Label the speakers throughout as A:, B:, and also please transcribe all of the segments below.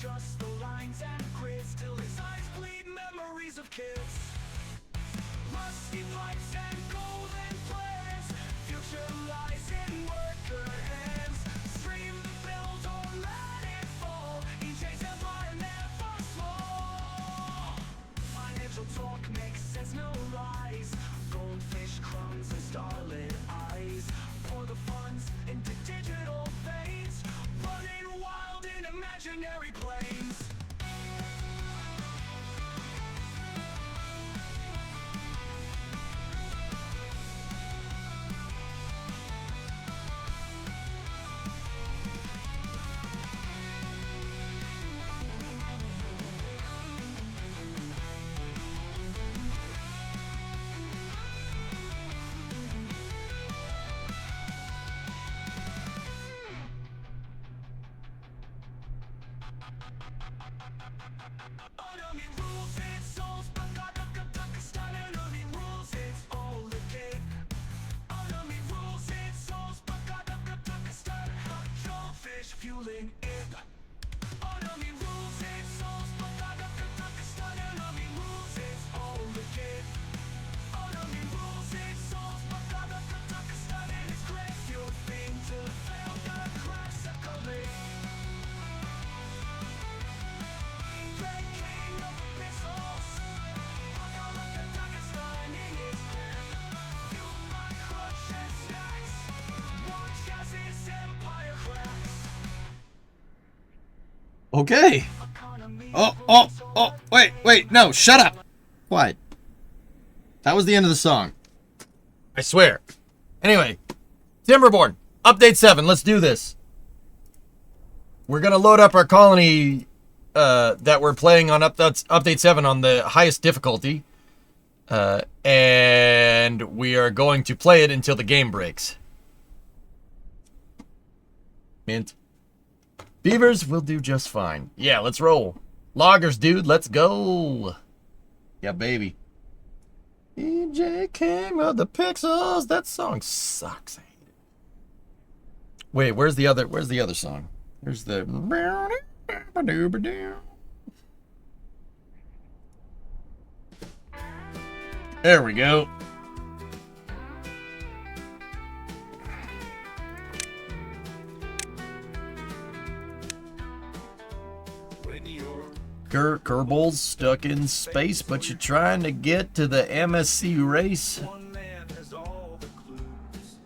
A: just the lines and grids till his eyes bleed memories of kids. Rusty pipes and golden plans, future lies in worker hands. Stream the bill, don't let it fall. Each empire never small. Financial talk makes sense, no lies. Goldfish crumbs and starlit eyes. Pour the funds into digital veins, running wild in imaginary planes. Enemy rules its souls, but enemy rules its all the cake. Enemy rules its souls, but goldfish fueling it. Enemy rules its souls, but enemy rules its all the cake. Enemy rules its souls, but and its great fuel thing to fail the cracks circulate.
B: Okay. Oh, wait, no, shut up. Quiet. That was the end of the song. I swear. Anyway, Timberborn, update 7, let's do this. We're gonna load up our colony that we're playing on update 7 on the highest difficulty. And we are going to play it until the game breaks. Mint. Beavers will do just fine. Yeah, let's roll. Loggers, dude, let's go. Yeah, baby. EJ King of the Pixels. That song sucks. I hate it. Wait, where's the other song? There's the There we go. Kerbals stuck in space, but you're trying to get to the MSC race.
A: One man has all the clues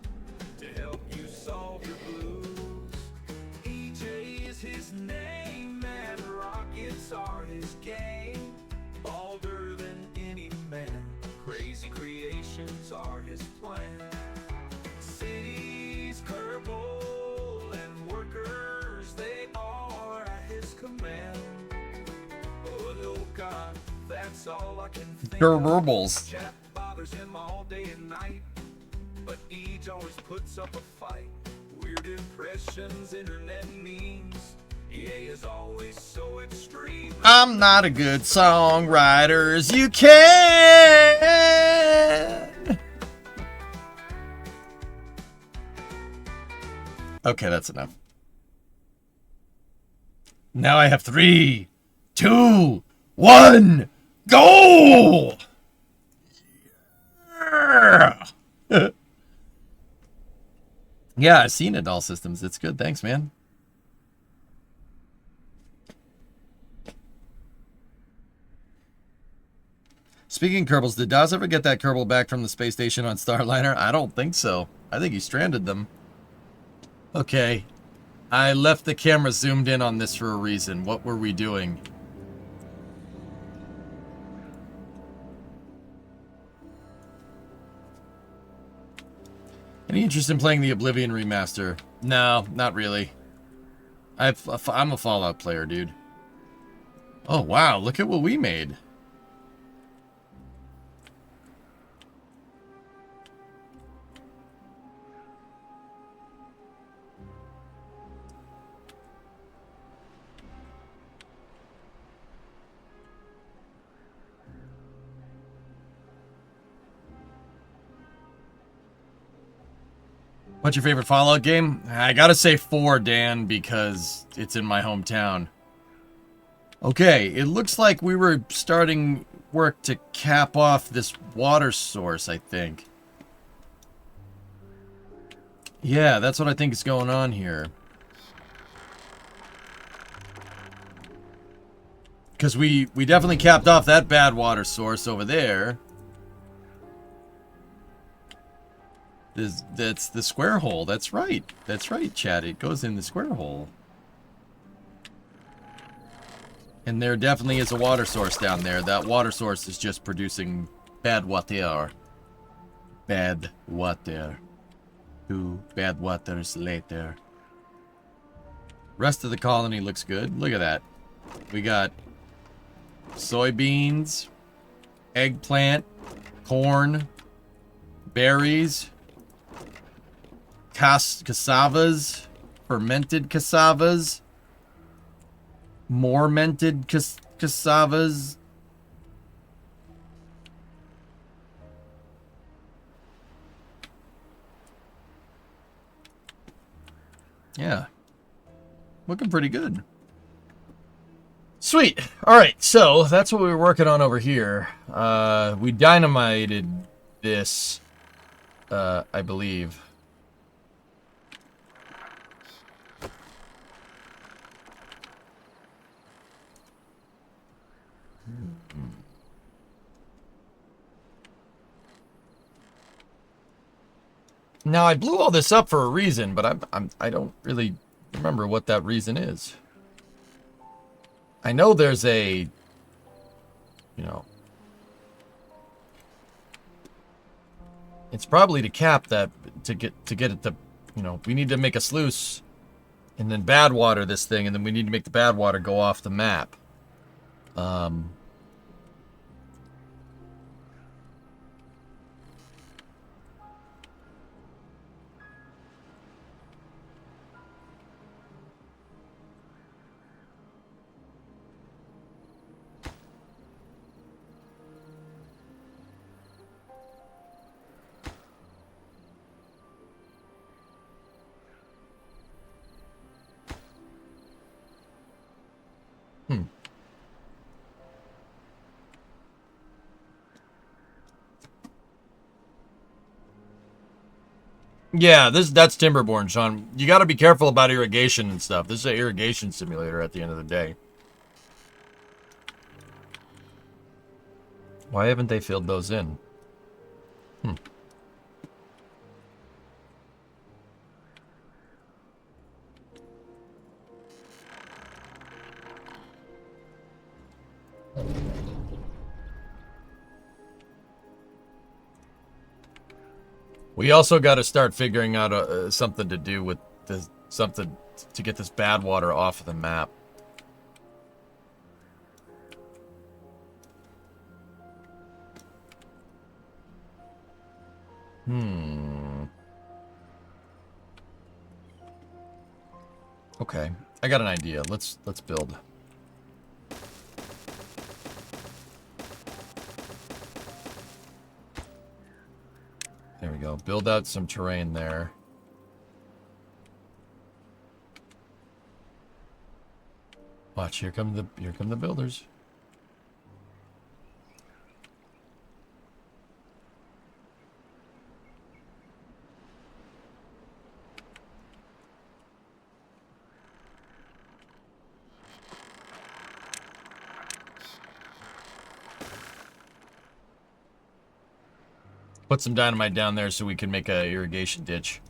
A: to help you solve your blues. EJ is his name, and rockets are his game. Bolder than any man, crazy creations are his plan. Cities, Kerbal, and workers, they are at his command. Oh God, that's all I can think
B: Kerbals.
A: Chat bothers him all day and night, but Eej always puts up a fight. Weird impressions, internet memes. EA is always so extreme.
B: I'm not a good songwriter as you can. Okay, that's enough. Now I have 3, 2, 1, go! Yeah, yeah, I've seen it all systems. It's good. Thanks, man. Speaking of Kerbals, did Dawes ever get that Kerbal back from the space station on Starliner? I don't think so. I think he stranded them. Okay. I left the camera zoomed in on this for a reason. What were we doing? Any interest in playing the Oblivion remaster? No, not really. I'm a Fallout player, dude. Oh, wow. Look at what we made. What's your favorite Fallout game? I gotta say 4, Dan, because it's in my hometown. Okay, it looks like we were starting work to cap off this water source, I think. Yeah, that's what I think is going on here. Because we definitely capped off that bad water source over there. That's the square hole. That's right. That's right, Chad. It goes in the square hole. And there definitely is a water source down there. That water source is just producing bad water. Bad water. 2 bad waters later. Rest of the colony looks good. Look at that. We got soybeans, eggplant, corn, berries, cassavas, fermented cassavas, more mented cassavas. Yeah. Looking pretty good. Sweet. Alright, so that's what we were working on over here. We dynamited this, I believe. Now, I blew all this up for a reason, but I don't really remember what that reason is. I know there's a, you know, it's probably to cap that, to get it to, you know, we need to make a sluice and then bad water this thing, and then we need to make the bad water go off the map. Yeah, that's Timberborn, Sean. You got to be careful about irrigation and stuff. This is an irrigation simulator at the end of the day. Why haven't they filled those in? We also got to start figuring out something to do with this, something to get this bad water off of the map. Okay, I got an idea. Let's build. There we go. Build out some terrain there. Watch, here come the builders. Put some dynamite down there so we can make a irrigation ditch.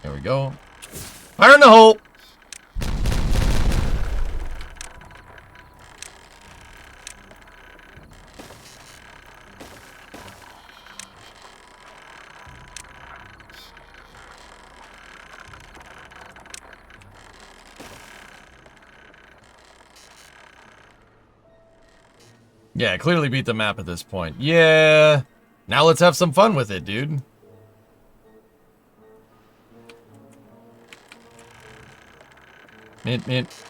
B: There we go. Fire in the hole! Yeah, clearly beat the map at this point. Yeah. Now let's have some fun with it, dude. Mint.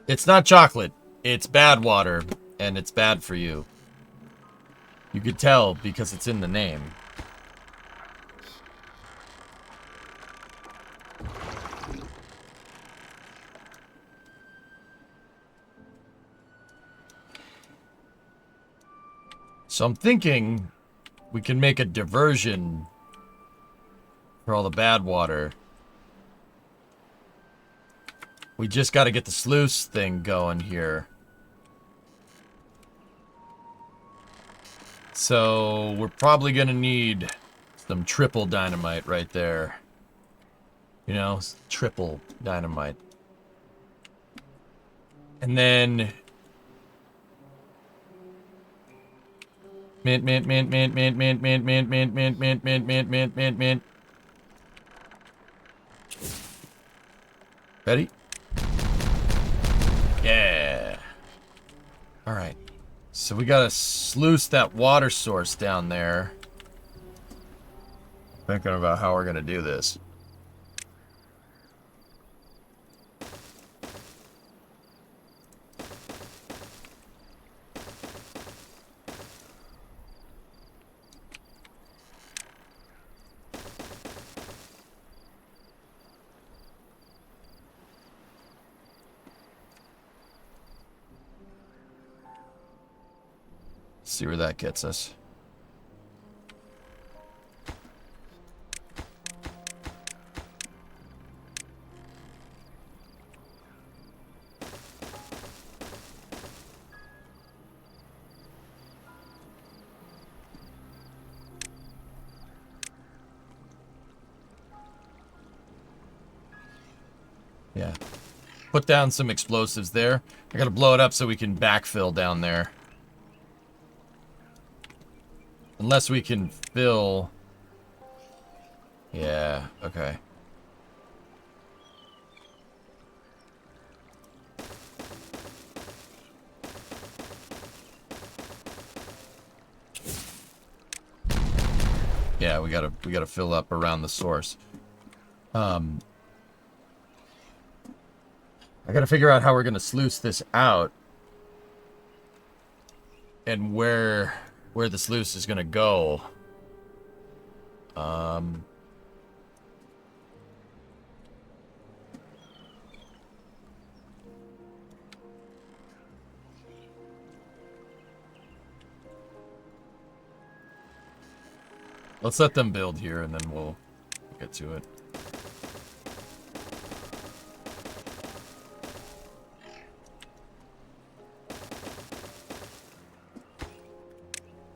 B: It's not chocolate. It's bad water, and it's bad for you. You could tell because it's in the name. So I'm thinking we can make a diversion for all the bad water. We just got to get the sluice thing going here. So we're probably going to need some triple dynamite right there. You know, triple dynamite. And then... Mint, mint, mint, mint, mint, mint, mint, mint, mint, mint, mint, mint, mint, mint, mint, mint. Ready? Yeah. Alright. So we gotta sluice that water source down there. Thinking about how we're gonna do this. See where that gets us. Yeah. Put down some explosives there. I gotta blow it up so we can backfill down there. Unless we can fill... Yeah, okay. Yeah, we gotta fill up around the source. I gotta figure out how we're gonna sluice this out. And where the sluice is gonna go. Let's let them build here and then we'll get to it.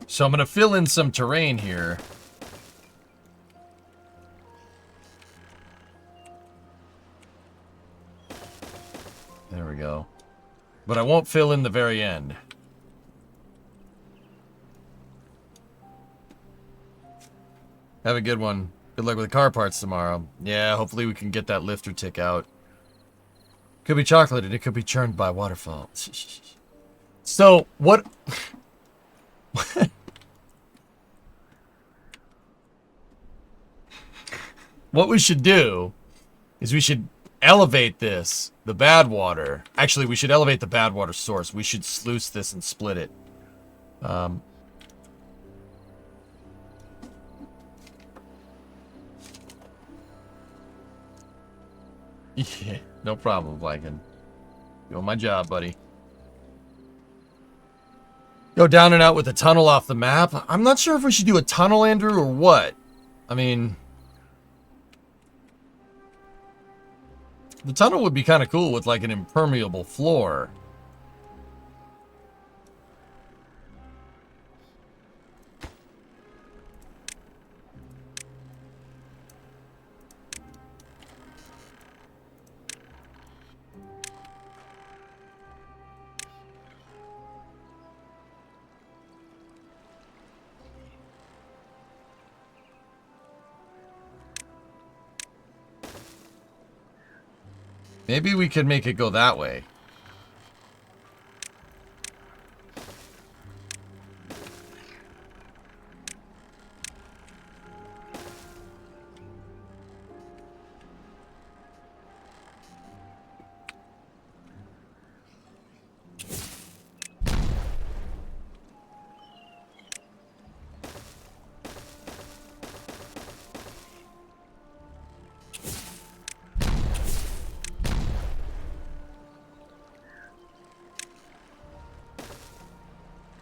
B: So I'm gonna fill in some terrain here. There we go. But I won't fill in the very end. Have a good one. Good luck with the car parts tomorrow. Yeah, hopefully we can get that lifter tick out. Could be chocolate and it could be churned by waterfall. So, what... What we should do is we should elevate this, the bad water. Actually, we should elevate the bad water source. We should sluice this and split it. Yeah, no problem, Viking. Doing my job, buddy. Go down and out with a tunnel off the map. I'm not sure if we should do a tunnel, Andrew, or what. I mean... The tunnel would be kind of cool with, like, an impermeable floor. Maybe we could make it go that way.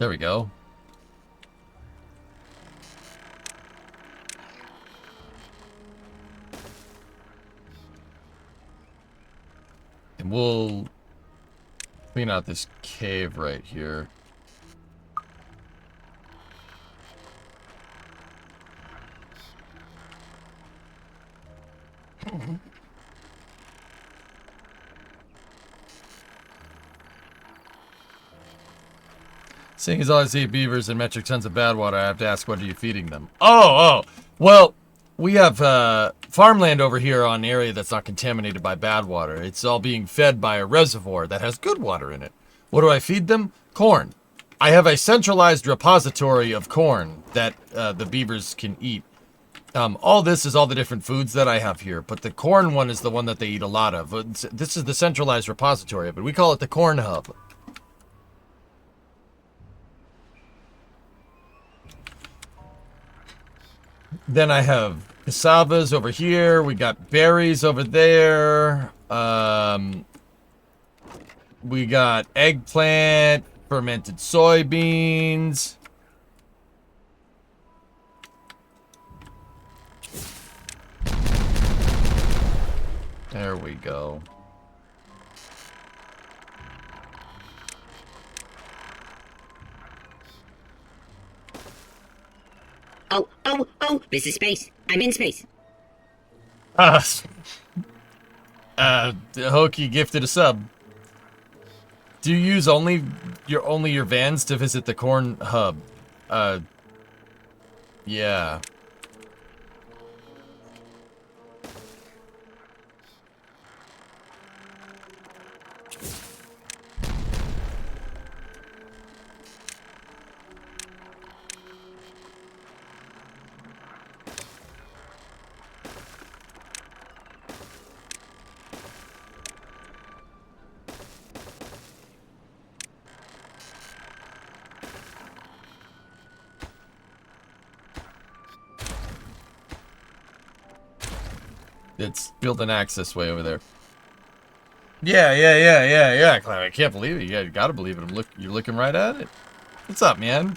B: There we go. And we'll clean out this cave right here. Seeing as all I see beavers and metric tons of bad water, I have to ask, what are you feeding them? Oh. Well, we have farmland over here on an area that's not contaminated by bad water. It's all being fed by a reservoir that has good water in it. What do I feed them? Corn. I have a centralized repository of corn that the beavers can eat. All this is all the different foods that I have here, but the corn one is the one that they eat a lot of. This is the centralized repository, but we call it the corn hub. Then I have cassavas over here. We got berries over there. We got eggplant, fermented soybeans. There we go.
C: Oh, this is space. I'm in space.
B: Hokey gifted a sub. Do you use only your vans to visit the corn hub? Yeah. It's built an access way over there. Yeah. Cloud, I can't believe it. Yeah, you gotta believe it. You're looking right at it. What's up, man?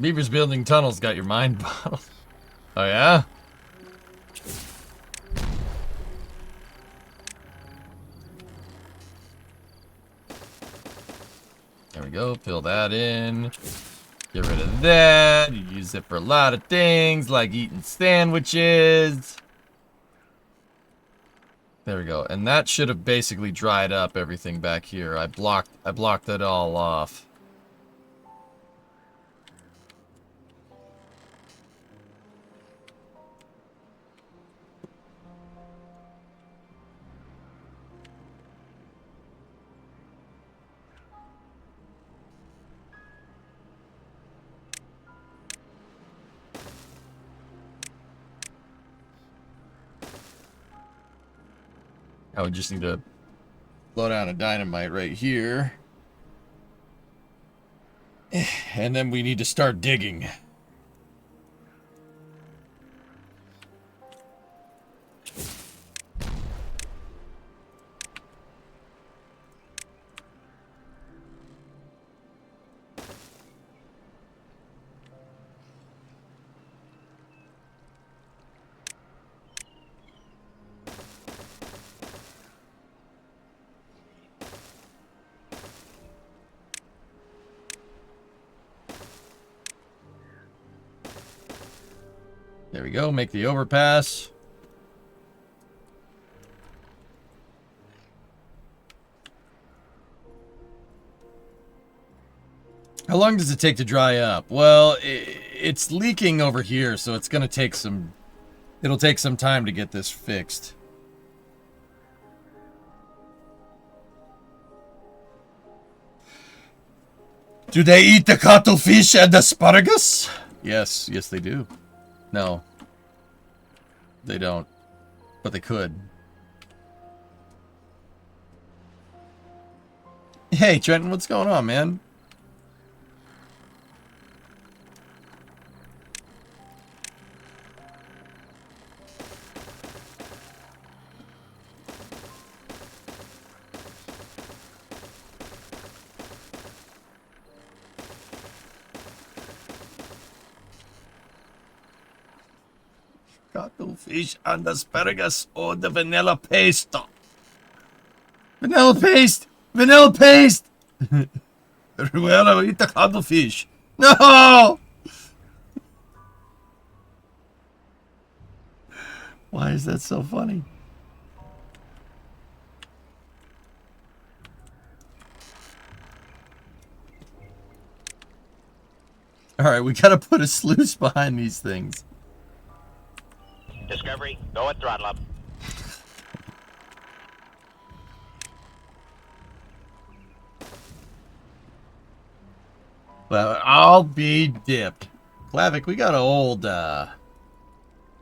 B: Beavers building tunnels got your mind bottled. Oh, yeah? There we go. Fill that in. Get rid of that. You use it for a lot of things, like eating sandwiches. There we go. And that should have basically dried up everything back here. I blocked it all off. I would just need to blow down a dynamite right here. And then we need to start digging. There we go, make the overpass. How long does it take to dry up? Well, it's leaking over here, so it's gonna take some... It'll take some time to get this fixed. Do they eat the cuttlefish and asparagus? Yes, yes they do. No. They don't. But they could. Hey, Trenton, what's going on, man? Cuttlefish and asparagus or the vanilla paste. Vanilla paste! Vanilla paste! Well, I'll eat the cuttlefish. No! Why is that so funny? Alright, we gotta put a sluice behind these things.
D: Discovery, go at throttle up.
B: Well, I'll be dipped. Klavic, we got an old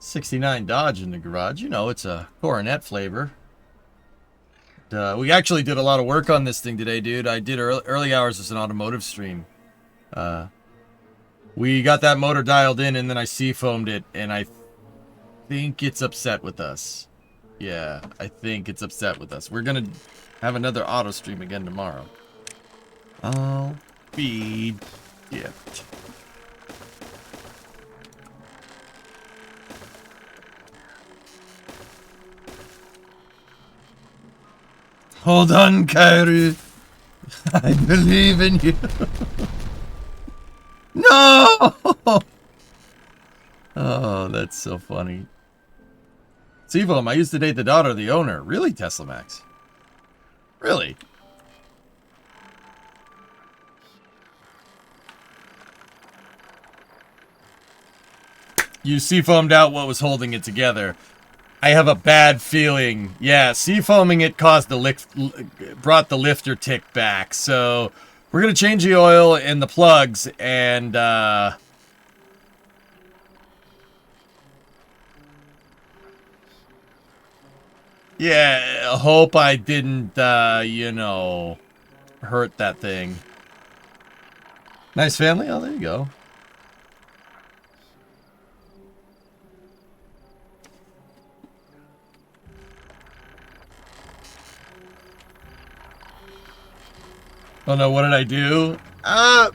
B: 69 Dodge in the garage. You know, it's a Coronet flavor. We actually did a lot of work on this thing today, dude. I did early hours as an automotive stream. We got that motor dialed in, and then I seafoamed it, and I think it's upset with us. Yeah, I think it's upset with us. We're gonna have another auto stream again tomorrow. I'll be dipped. Hold on, Kyrie. I believe in you. No! Oh, that's so funny. Seafoam, I used to date the daughter of the owner. Really, Tesla Max? Really? You seafoamed out what was holding it together. I have a bad feeling. Yeah, seafoaming it caused the brought the lifter tick back. So we're gonna change the oil and the plugs, and yeah, hope I didn't, you know, hurt that thing. Nice family. Oh, there you go. Oh no, what did I do?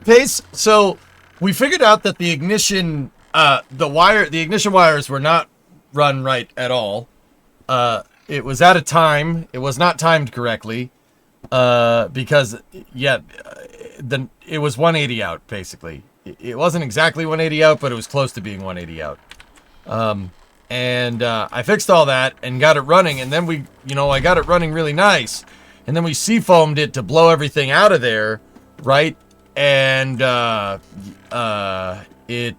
B: Pace, so we figured out that the ignition, the ignition wires were not run right at all. It was out of time. It was not timed correctly. Because, yeah, it was 180 out, basically. It wasn't exactly 180 out, but it was close to being 180 out. I fixed all that and got it running, and then I got it running really nice. And then we seafoamed it to blow everything out of there, right? And it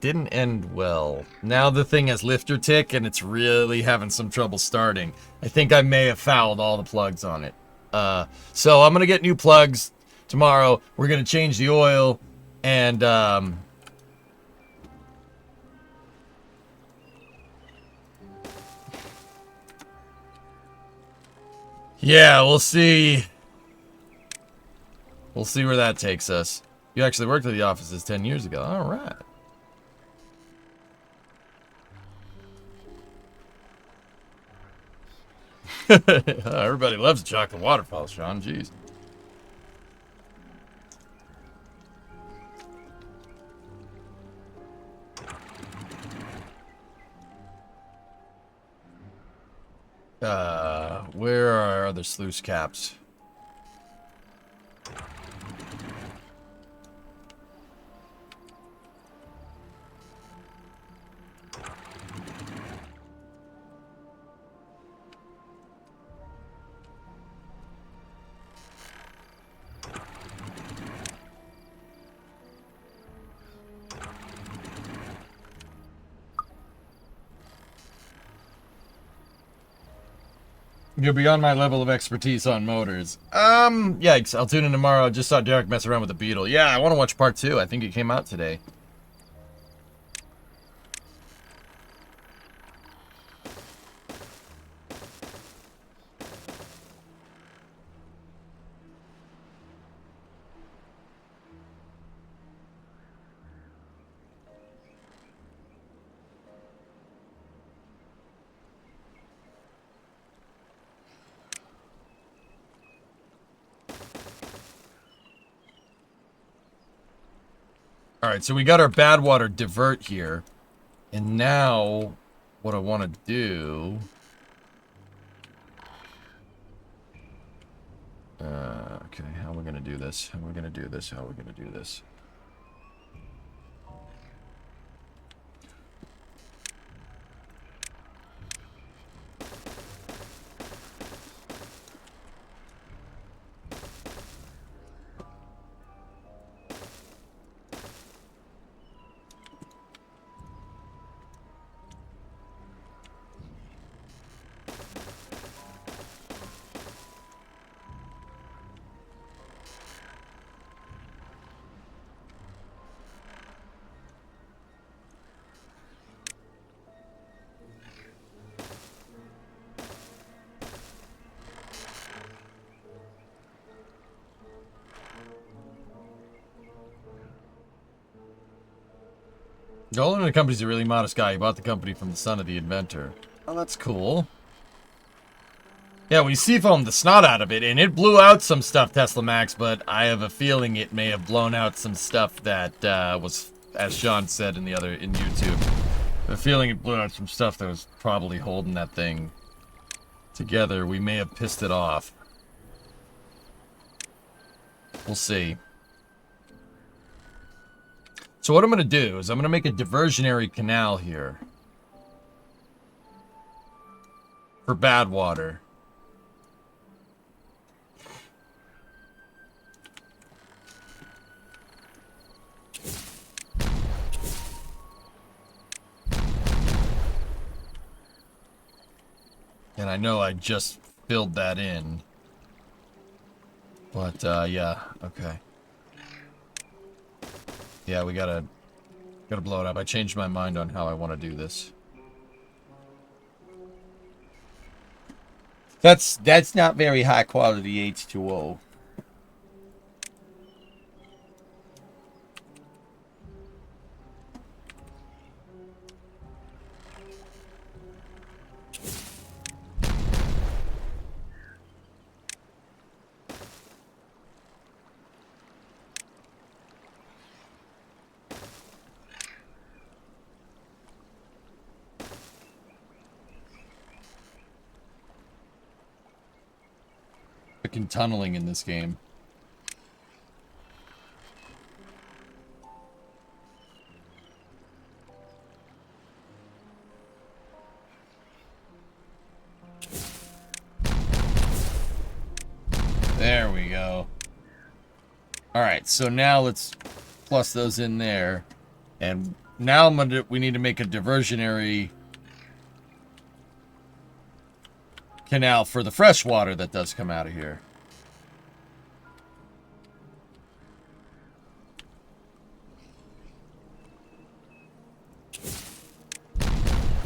B: didn't end well. Now the thing has lifter tick, and it's really having some trouble starting. I think I may have fouled all the plugs on it. So I'm gonna get new plugs tomorrow. We're gonna change the oil. And, yeah, we'll see. We'll see where that takes us. You actually worked at the offices 10 years ago. All right. Everybody loves a chocolate waterfall, Sean. Jeez. Where are our other sluice caps? You're beyond my level of expertise on motors. Yikes. I'll tune in tomorrow. I just saw Derek mess around with the Beetle. Yeah, I want to watch part 2. I think it came out today. Alright, so we got our bad water divert here. And now, what I want to do... okay, how are we going to do this? How are we going to do this? How are we going to do this? Golan and the company's a really modest guy. He bought the company from the son of the inventor. Oh, that's cool. Yeah, we seafoamed the snot out of it, and it blew out some stuff, Tesla Max, but I have a feeling it may have blown out some stuff that was, as Sean said in YouTube, I have a feeling it blew out some stuff that was probably holding that thing together. We may have pissed it off. We'll see. So what I'm going to do is I'm going to make a diversionary canal here for bad water. And I know I just filled that in. But, yeah, okay. Yeah, we gotta blow it up. I changed my mind on how I want to do this.
D: That's not very high quality H2O.
B: Freaking tunneling in this game. There we go. Alright, so now let's plus those in there. And now we need to make a diversionary canal for the fresh water that does come out of here.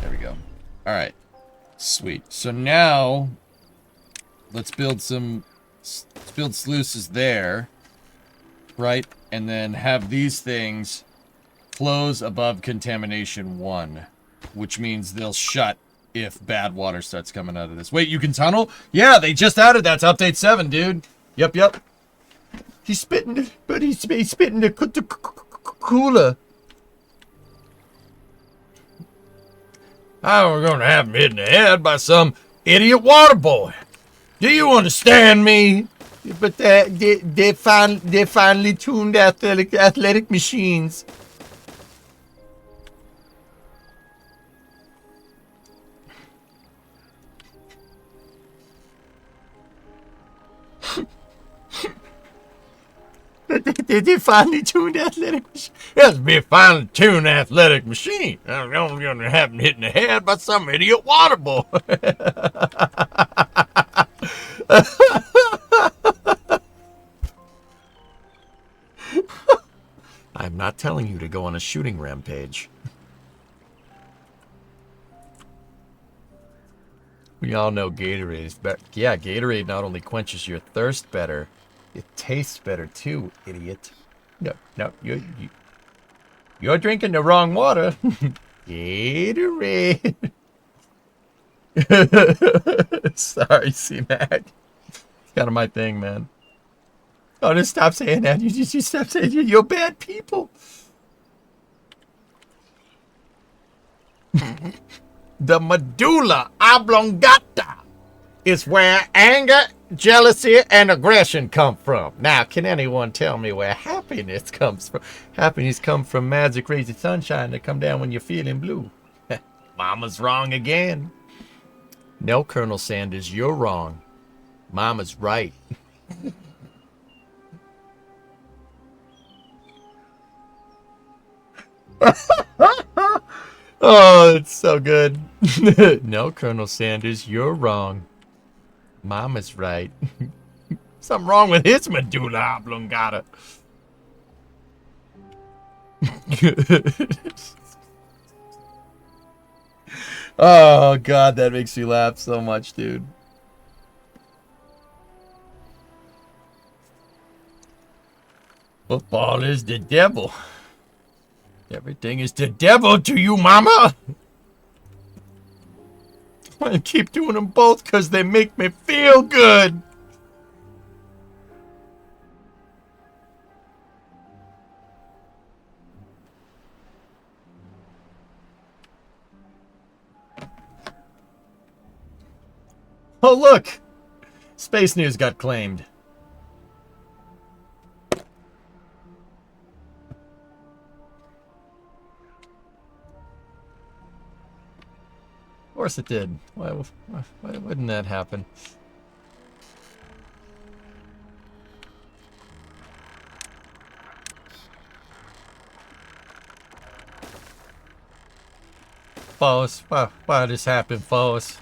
B: There we go. All right. Sweet. So now let's build sluices there, right? And then have these things close above contamination 1, which means they'll shut if bad water starts coming out of this. Wait, you can tunnel? Yeah, they just added that to update 7, dude. Yep. He's spitting, but he's spitting the cooler. How are we going to have him hit in the head by some idiot water boy? Do you understand me?
D: But they finally tuned athletic machines. They finally tuned athletic machine.
B: That's be a finely tuned athletic machine. I'm going to have him hit in the head by some idiot water boy. I'm not telling you to go on a shooting rampage. We all know Gatorade is better. Yeah, Gatorade not only quenches your thirst better, it tastes better too, idiot. No, you're drinking the wrong water. Gatorade. Sorry, C-Mac. It's kind of my thing, man. Oh, just stop saying that. You stop saying you're bad people. The medulla oblongata is where anger, jealousy, and aggression come from. Now, can anyone tell me where happiness comes from? Happiness comes from magic rays of sunshine that come down when you're feeling blue. Mama's wrong again. No, Colonel Sanders, you're wrong. Mama's right. Oh, it's so good. No, Colonel Sanders, you're wrong. Mama's right. Something wrong with his medulla oblongata. Oh, God, that makes me laugh so much, dude. Football is the devil. Everything is the devil to you, mama. I keep doing them both because they make me feel good. Oh, look. Space News got claimed. Of course it did. Why wouldn't that happen? Boss, why this happened, boss?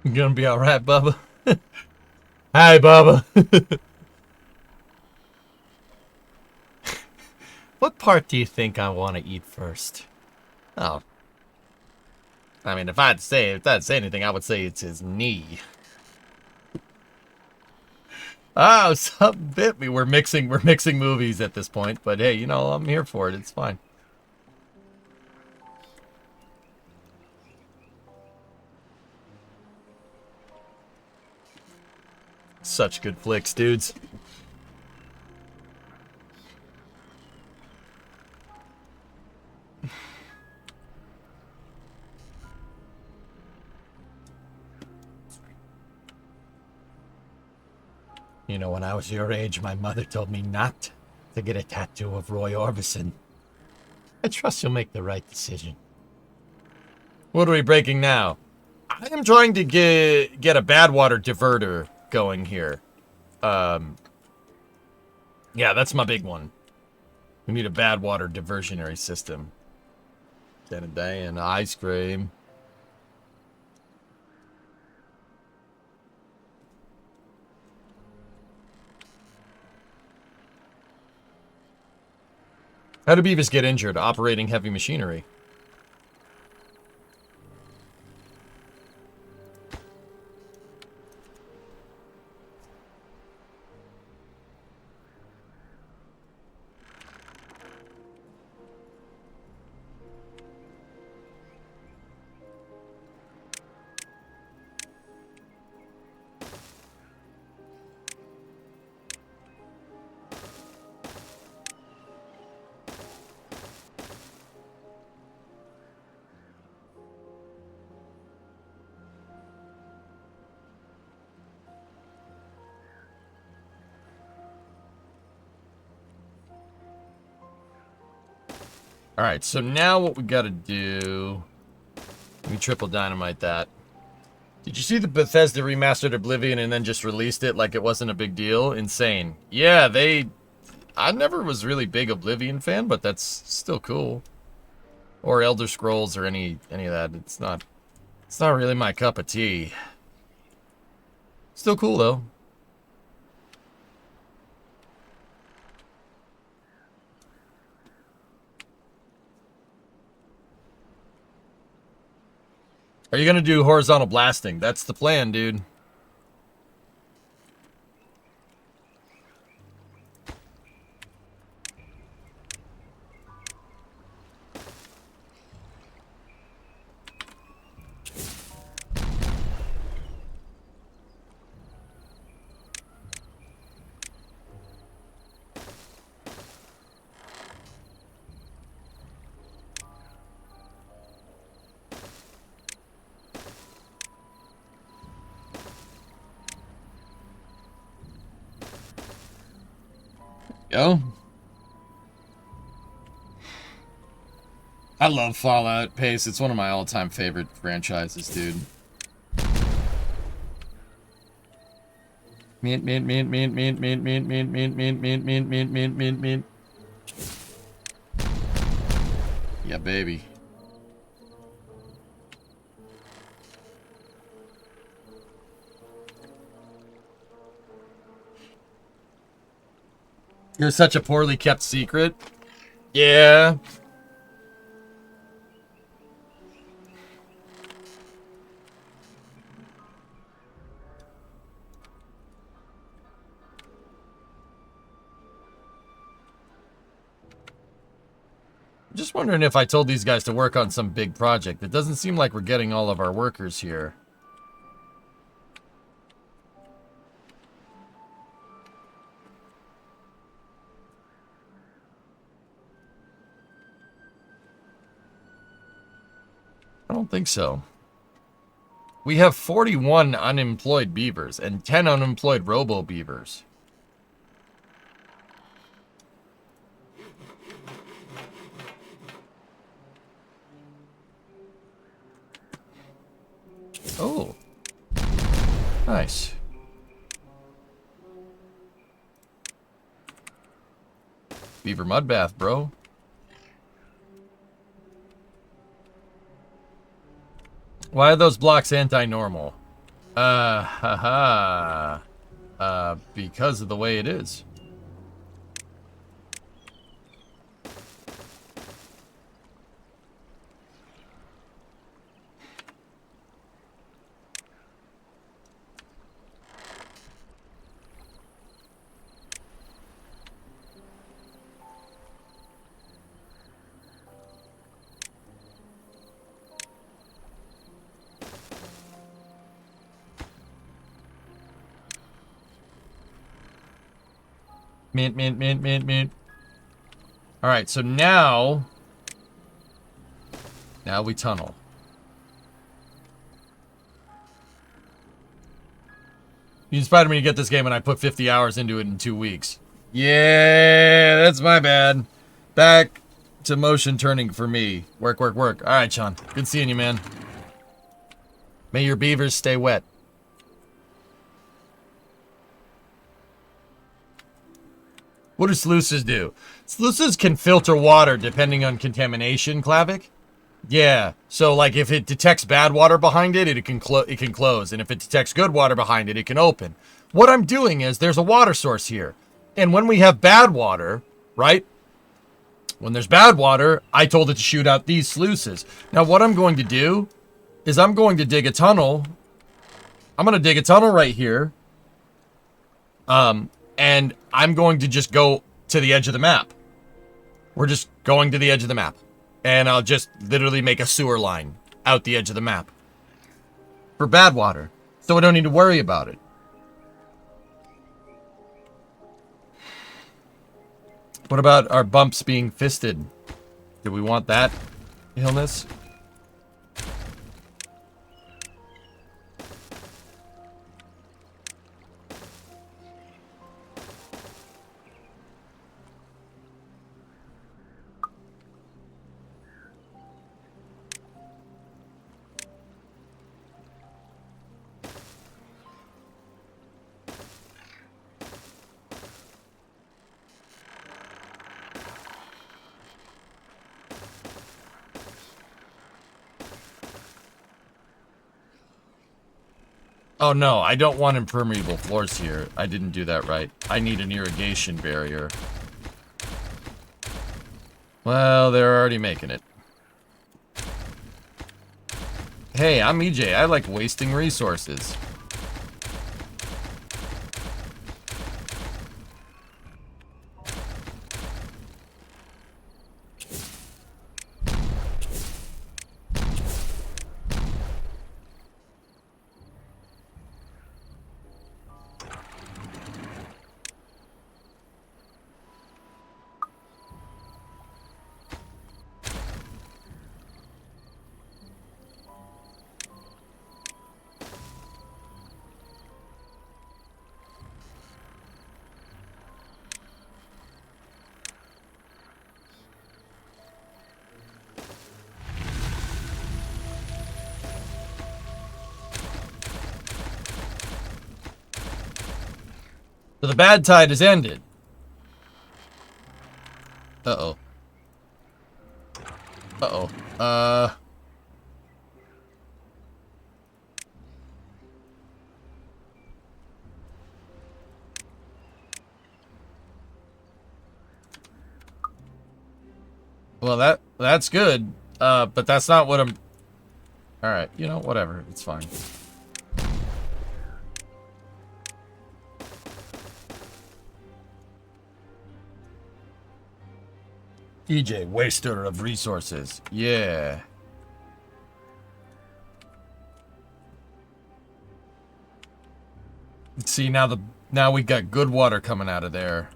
B: You gonna be alright, Bubba? Hi, Bubba. What part do you think I want to eat first? Oh. I mean, if I'd say anything, I would say it's his knee. Oh, something bit me. We're mixing movies at this point, but hey, you know, I'm here for it. It's fine. Such good flicks, dudes. You know, when I was your age, my mother told me not to get a tattoo of Roy Orbison. I trust you'll make the right decision. What are we breaking now? I am trying to get a bad water diverter going here. Yeah, that's my big one. We need a bad water diversionary system. Day and ice cream. How do Beavers get injured operating heavy machinery? Alright, so now what we gotta do... Let me triple dynamite that. Did you see the Bethesda remastered Oblivion and then just released it like it wasn't a big deal? Insane. Yeah, I never was really big Oblivion fan, but that's still cool. Or Elder Scrolls or any of that. It's not really my cup of tea. Still cool though. Are you gonna do horizontal blasting? That's the plan, dude. Yo. I love Fallout Pace. It's one of my all-time favorite franchises, dude. Mint. Yeah, baby. You're such a poorly kept secret. Yeah. Just wondering if I told these guys to work on some big project. It doesn't seem like we're getting all of our workers here. I don't think so. We have 41 unemployed beavers and 10 unemployed robo-beavers. Oh. Nice. Beaver mud bath, bro. Why are those blocks anti-normal? Because of the way it is. Mint. Alright, so now we tunnel. You inspired me to get this game and I put 50 hours into it in 2 weeks. Yeah, that's my bad. Back to motion turning for me. Work. Alright, Sean. Good seeing you, man. May your beavers stay wet. What do sluices do? Sluices can filter water depending on contamination, Klavic. Yeah, so like if it detects bad water behind it, it can close. And if it detects good water behind it, it can open. What I'm doing is there's a water source here. And when we have bad water, right? When there's bad water, I told it to shoot out these sluices. Now what I'm going to do is I'm going to dig a tunnel. I'm going to dig a tunnel right here. And I'm going to just go to the edge of the map. We're just going to the edge of the map. And I'll just literally make a sewer line out the edge of the map. For bad water. So I don't need to worry about it. What about our bumps being fisted? Do we want that illness? Oh no, I don't want impermeable floors here. I didn't do that right. I need an irrigation barrier. Well, they're already making it. Hey, I'm EJ. I like wasting resources. So the bad tide has ended. Uh-oh. Uh-oh. Well, that's good. But that's not what I'm... Alright, you know, whatever. It's fine. EJ, waster of resources. Yeah. See, now we got good water coming out of there.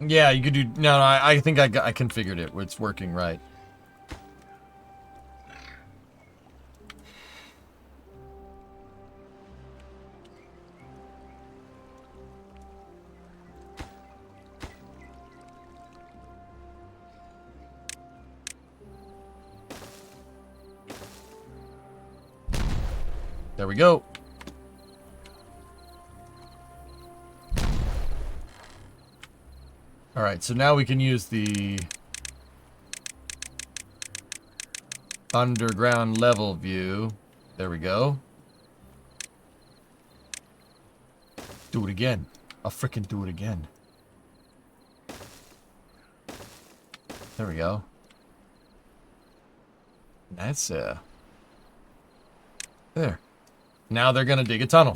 B: Yeah, you could do... No, I think I configured it. It's working right. There we go. Alright, so now we can use the underground level view. There we go. Do it again. I'll frickin' do it again. There we go. That's, there. Now they're gonna dig a tunnel.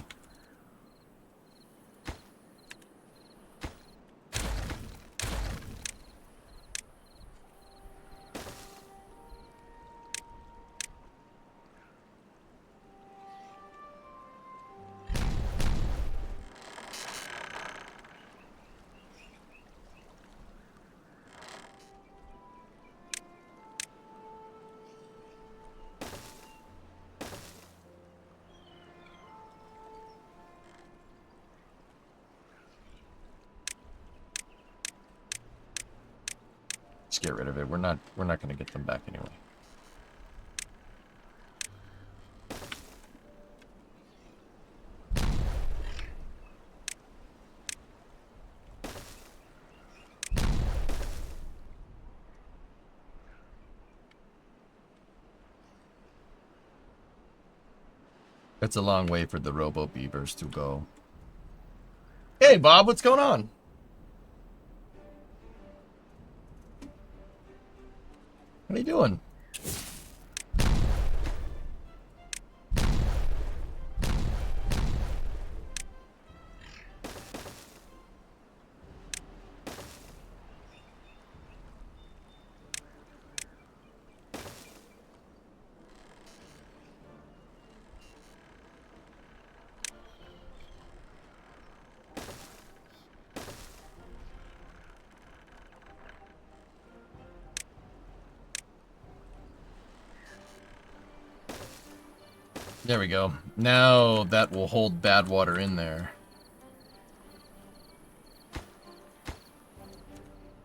B: Just get rid of it. We're not gonna get them back anyway. It's a long way for the Robo Beavers to go. Hey Bob, what's going on? What are you doing? There we go. Now that will hold bad water in there.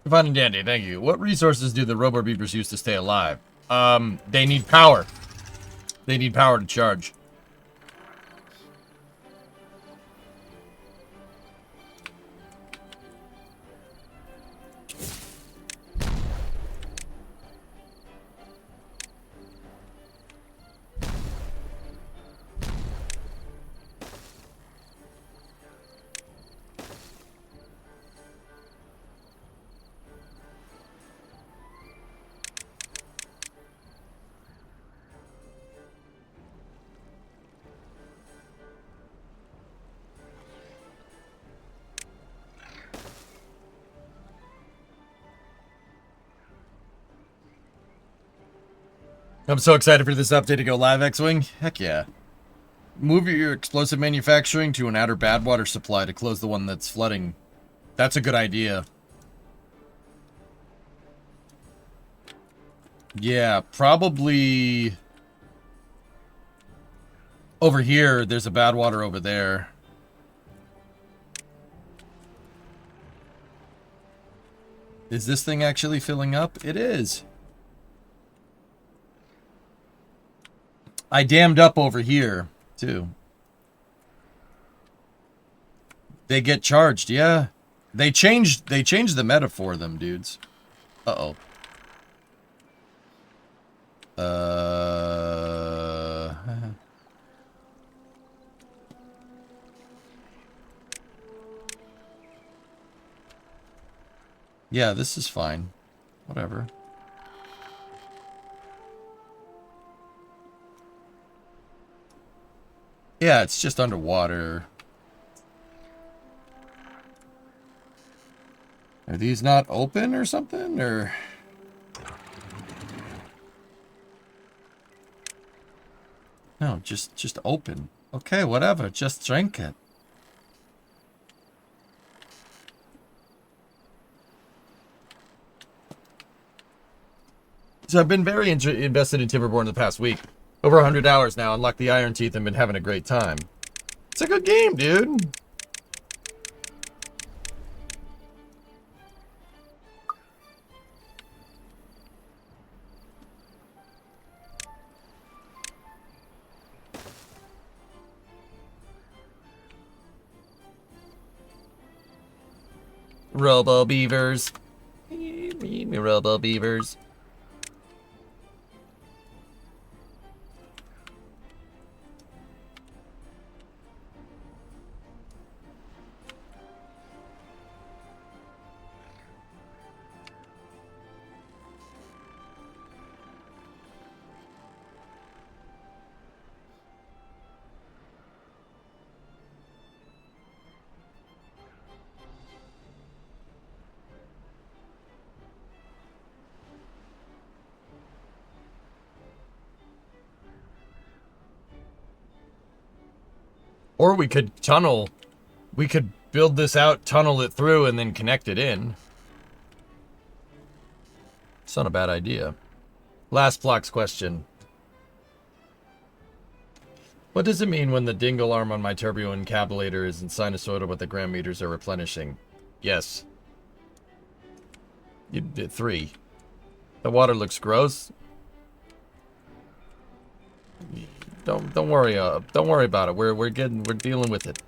B: Fine and dandy, thank you. What resources do the Robo Beavers use to stay alive? They need power. They need power to charge. I'm so excited for this update to go live, X-Wing. Heck yeah. Move your explosive manufacturing to an outer bad water supply to close the one that's flooding. That's a good idea. Yeah, probably over here. There's a bad water over there. Is this thing actually filling up? It is. I dammed up over here, too. They get charged, yeah. They changed the meta for them, dudes. Uh-oh. Yeah, this is fine. Whatever. Yeah, it's just underwater. Are these not open or something, or? No, just open. Okay, whatever. Just drink it. So I've been very invested in Timberborn the past week. Over 100 hours now, unlocked the Iron Teeth and been having a great time. It's a good game, dude. Robo Beavers. Robo Beavers. Or we could tunnel. We could build this out, tunnel it through, and then connect it in. It's not a bad idea. Last Plox question. What does it mean when the dingle arm on my turbo encapsulator is in sinusoidal but the gram meters are replenishing? Yes. You did 3. The water looks gross. Don't worry about it. We're dealing with it.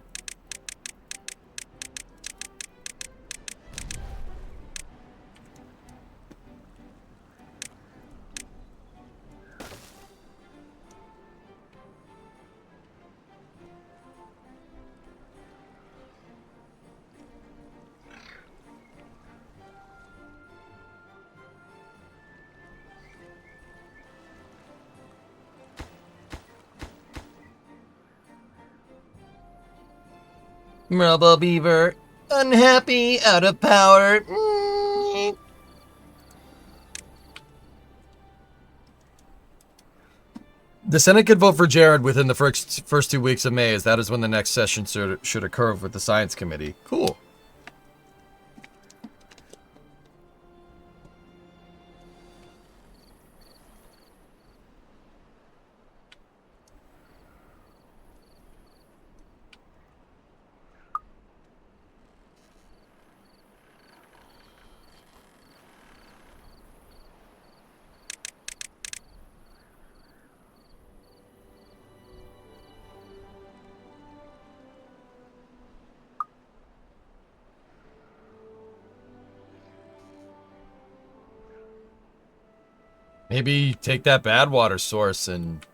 B: Robo Beaver, unhappy, out of power. The Senate could vote for Jared within the first 2 weeks of May, as that is when the next session should occur with the Science Committee. Cool. Maybe take that bad water source and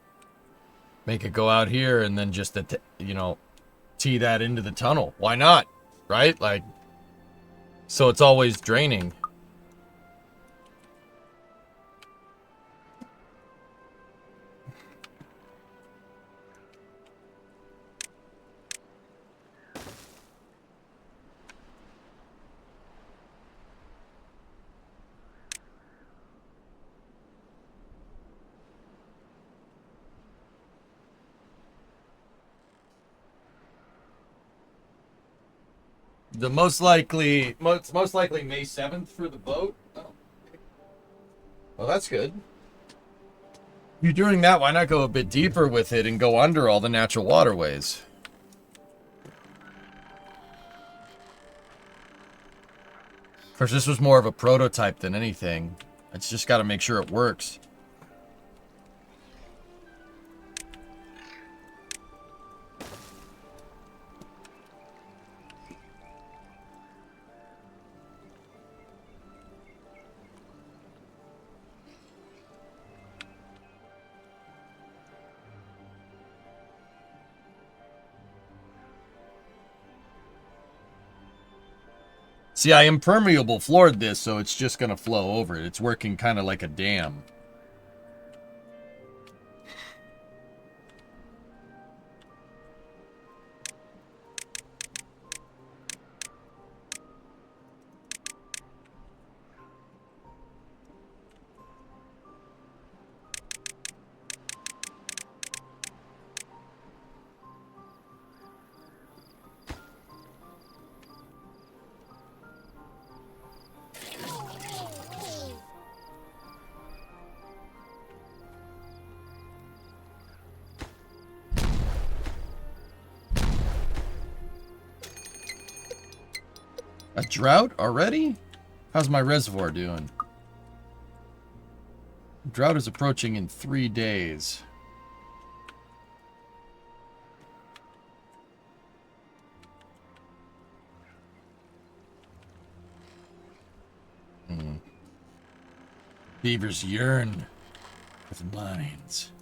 B: make it go out here and then just, you know, tee that into the tunnel. Why not? Right? Like, so it's always draining. The most likely May 7th for the boat. Oh. Well, that's good. You're doing that, why not go a bit deeper with it and go under all the natural waterways? Of course, this was more of a prototype than anything. It's just got to make sure it works. See, I impermeable floored this, so it's just going to flow over it. It's working kind of like a dam. A drought already? How's my reservoir doing? Drought is approaching in 3 days. Beavers yearn for the mines.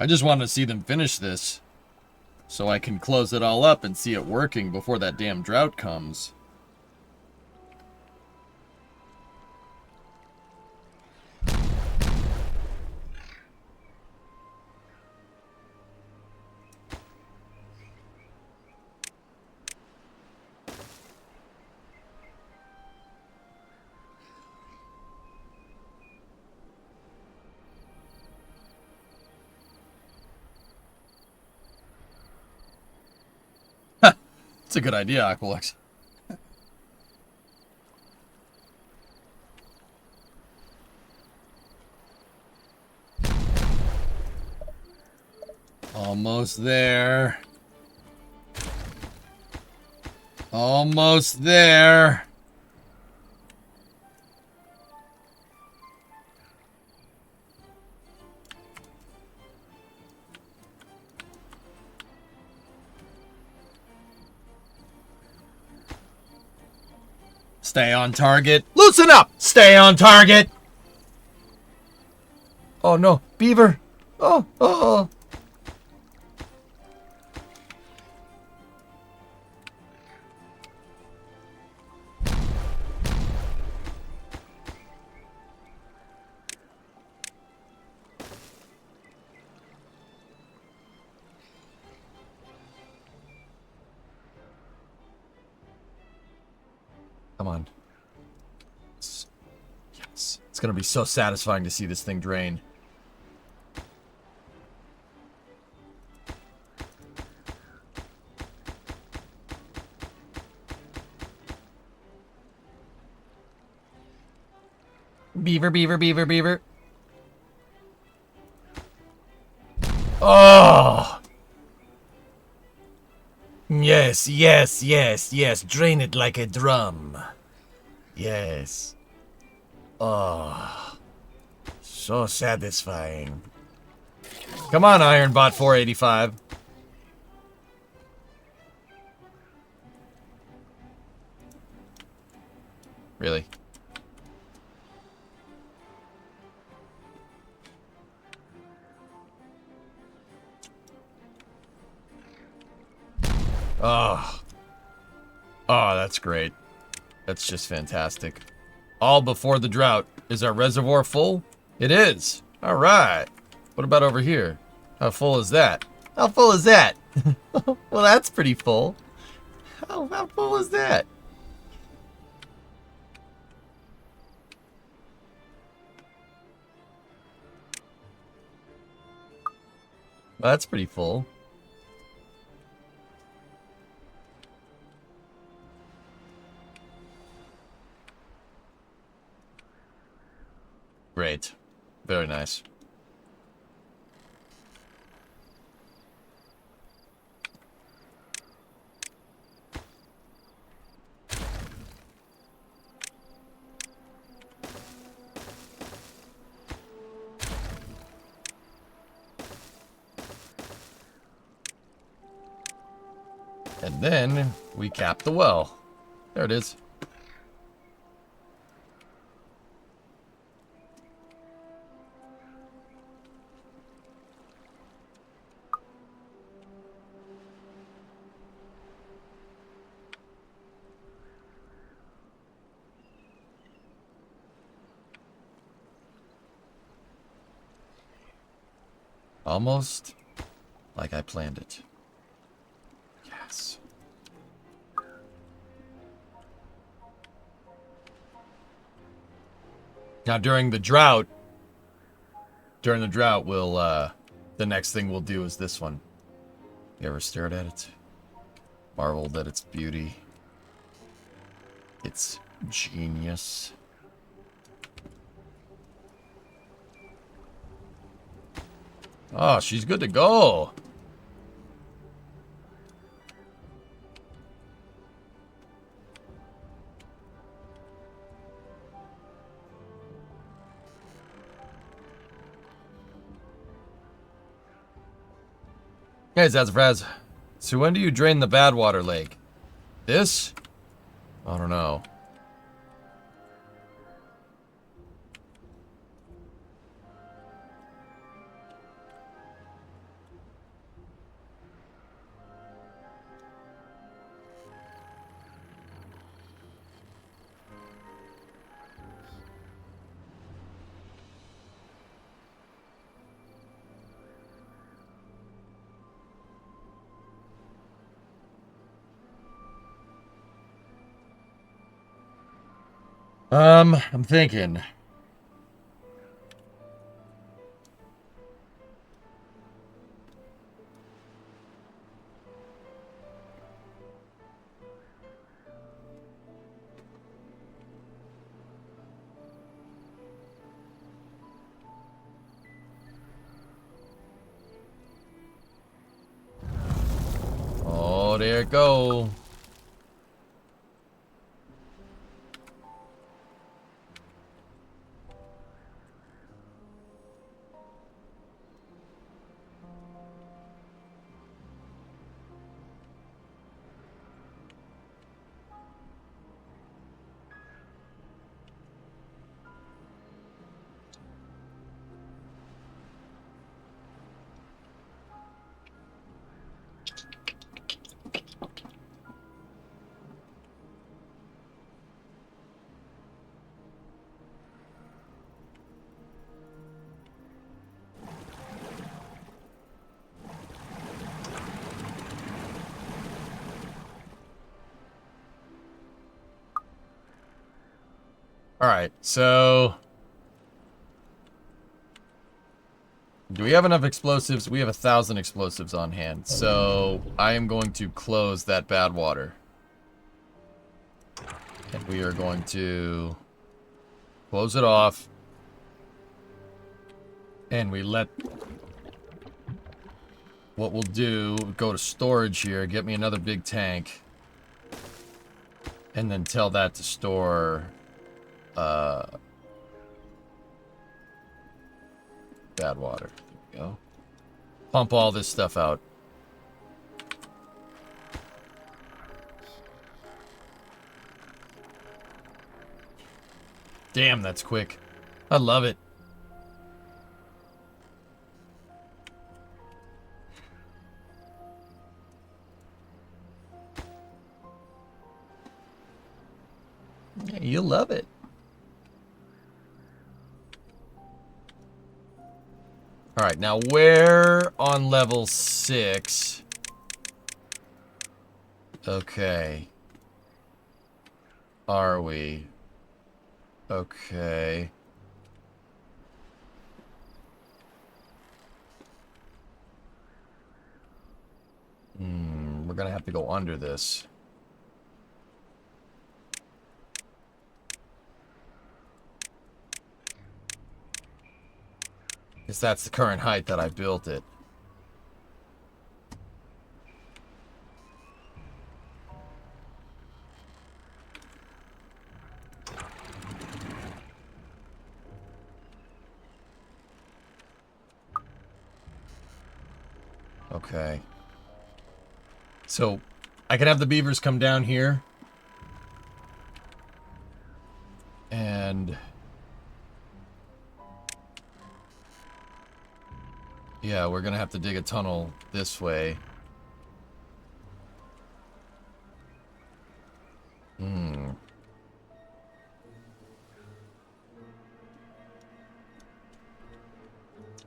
B: I just want to see them finish this so I can close it all up and see it working before that damn drought comes. It's a good idea, Aqualex. Almost there. Almost there. Stay on target. Loosen up! Stay on target! Oh no, Beaver! Oh, oh, oh. Come on. Yes. It's gonna be so satisfying to see this thing drain. Beaver, beaver, beaver, beaver. Oh! Yes, yes, yes, yes. Drain it like a drum. Yes. Oh. So satisfying. Come on, Ironbot 485. Really? Oh. Oh, that's great. That's just fantastic. All before the drought. Is our reservoir full? It is. All right. What about over here? How full is that? How full is that? Well, that's pretty full. How full is that? Well, that's pretty full. Great. Very nice. And then we cap the well. There it is. Almost like I planned it. Yes. Now during the drought, we'll the next thing we'll do is this one. You ever stared at it? Marveled at its beauty. It's genius. Oh, she's good to go. Hey, Zazafraz. So when do you drain the Badwater Lake? This? I don't know. I'm thinking. Oh, there it go. Alright, so... do we have enough explosives? We have 1,000 explosives on hand, so I am going to close that bad water. And we are going to close it off, And we let... What we'll do, go to storage here, get me another big tank. And then tell that to store... bad water. There we go. Pump all this stuff out. Damn, that's quick. I love it. Yeah, you'll love it. All right, now where on level 6? Okay. Are we? Okay. We're gonna have to go under this. Because that's the current height that I built it. Okay. So, I can have the beavers come down here. And... yeah, we're gonna have to dig a tunnel this way.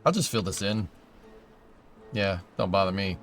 B: I'll just fill this in. Yeah, don't bother me.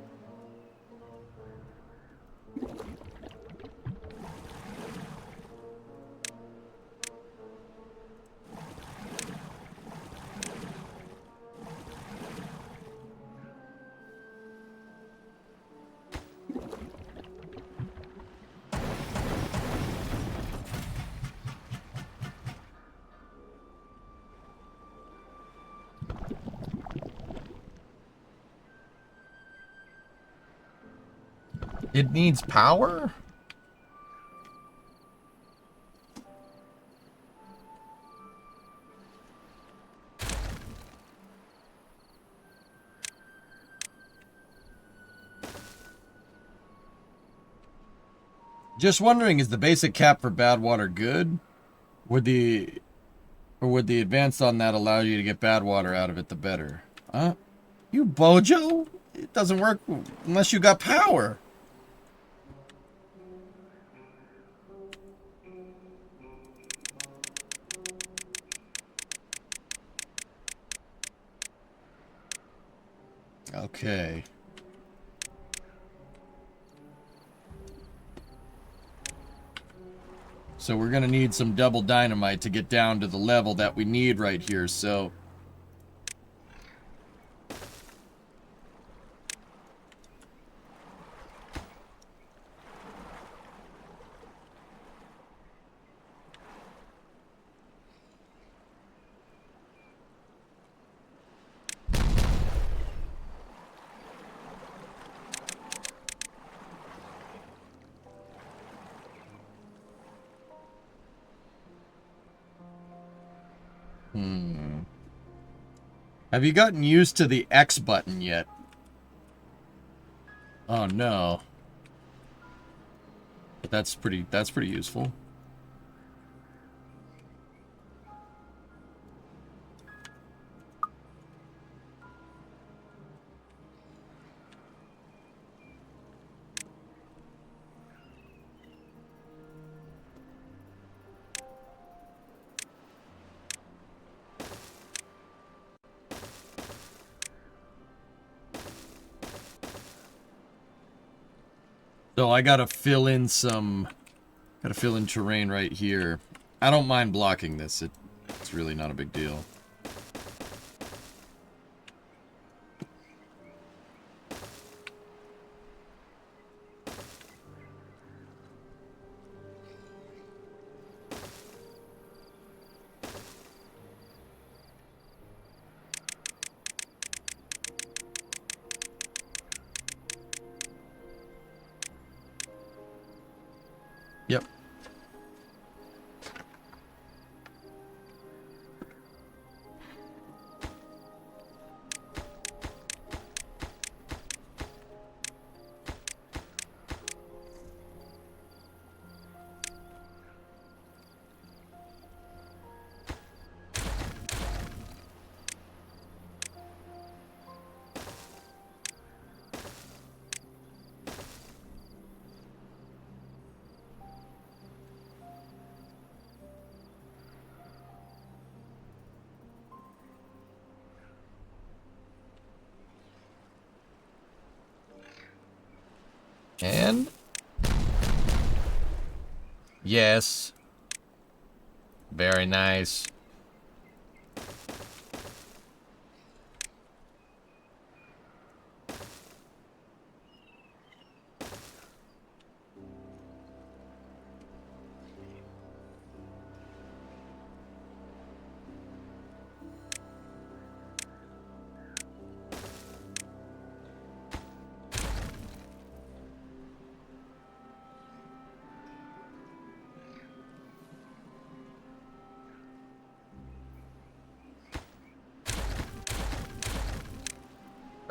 B: It needs power? Just wondering, is the basic cap for bad water good? Would the advance on that allow you to get bad water out of it the better? Huh? You bojo? It doesn't work unless you got power. Okay. So we're gonna need some double dynamite to get down to the level that we need right here, so... Have you gotten used to the X button yet? Oh no. But that's pretty useful. So I gotta fill in terrain right here. I don't mind blocking this. It's really not a big deal. And... yes. Very nice.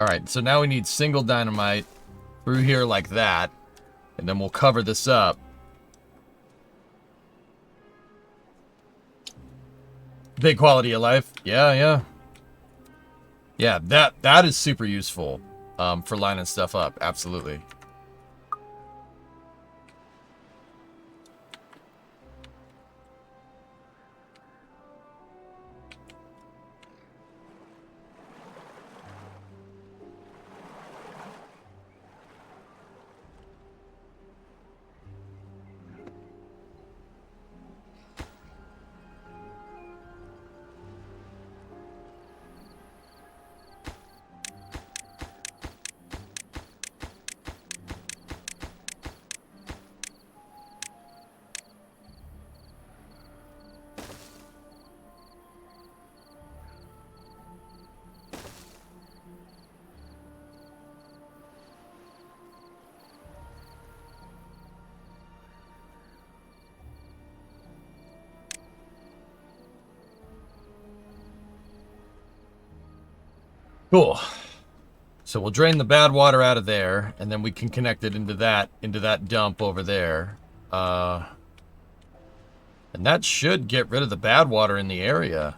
B: Alright, so now we need single dynamite through here like that. And then we'll cover this up. Big quality of life. Yeah, yeah. Yeah, that is super useful for lining stuff up. Absolutely. Cool. So we'll drain the bad water out of there, and then we can connect it into that dump over there. And that should get rid of the bad water in the area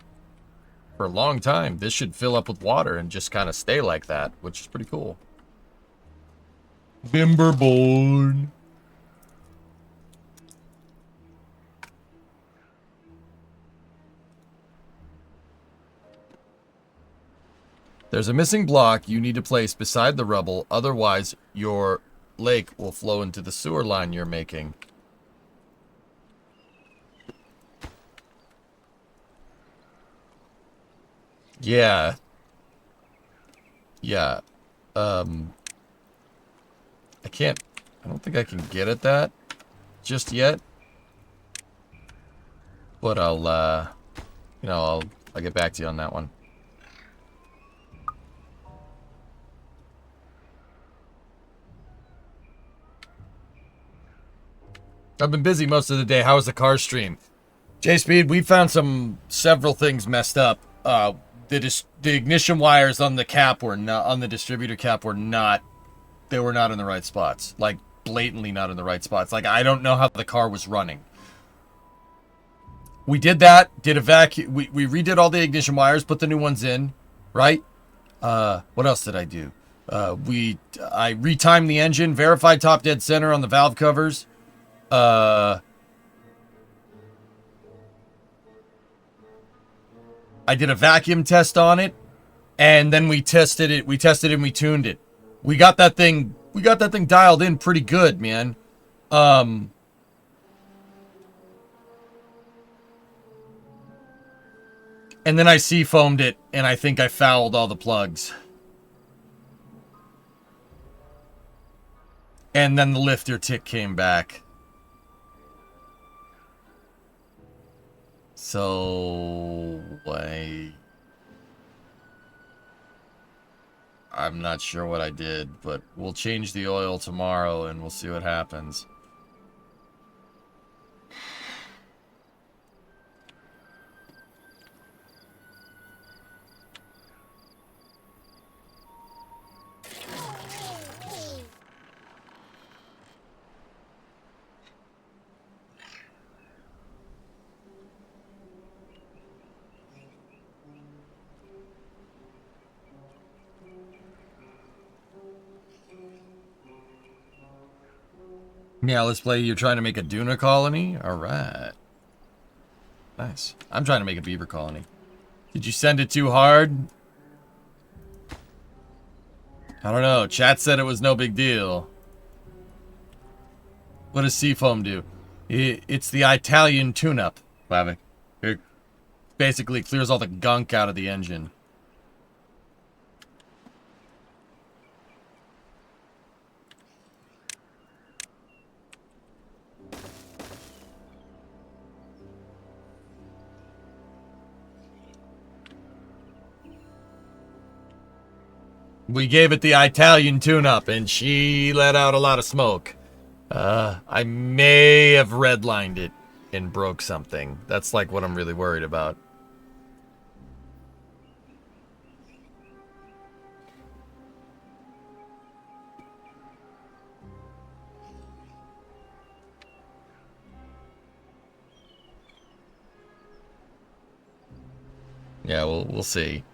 B: for a long time. This should fill up with water and just kind of stay like that, which is pretty cool. Timberborn. There's a missing block you need to place beside the rubble, otherwise your lake will flow into the sewer line you're making. Yeah. Yeah. I don't think I can get at that just yet. But I'll get back to you on that one. I've been busy most of the day. How was the car stream? J-Speed, we found several things messed up. The ignition wires on the cap were not, on the distributor cap were not, they were not in the right spots. Like, blatantly not in the right spots. Like, I don't know how the car was running. We did that, did a vacuum, we redid all the ignition wires, put the new ones in, right? What else did I do? I retimed the engine, verified top dead center on the valve covers. I did a vacuum test on it, and then we tested it and we tuned it. We got that thing dialed in pretty good, man. And then I seafoamed it, and I think I fouled all the plugs. And then the lifter tick came back. So, I'm not sure what I did, but we'll change the oil tomorrow and we'll see what happens. Yeah, let's play. You're trying to make a Duna colony? Alright. Nice. I'm trying to make a beaver colony. Did you send it too hard? I don't know. Chat said it was no big deal. What does Seafoam do? It's the Italian tune-up, Blavik. It basically clears all the gunk out of the engine. We gave it the Italian tune-up, and she let out a lot of smoke. I may have redlined it and broke something. That's like what I'm really worried about. Yeah, we'll see.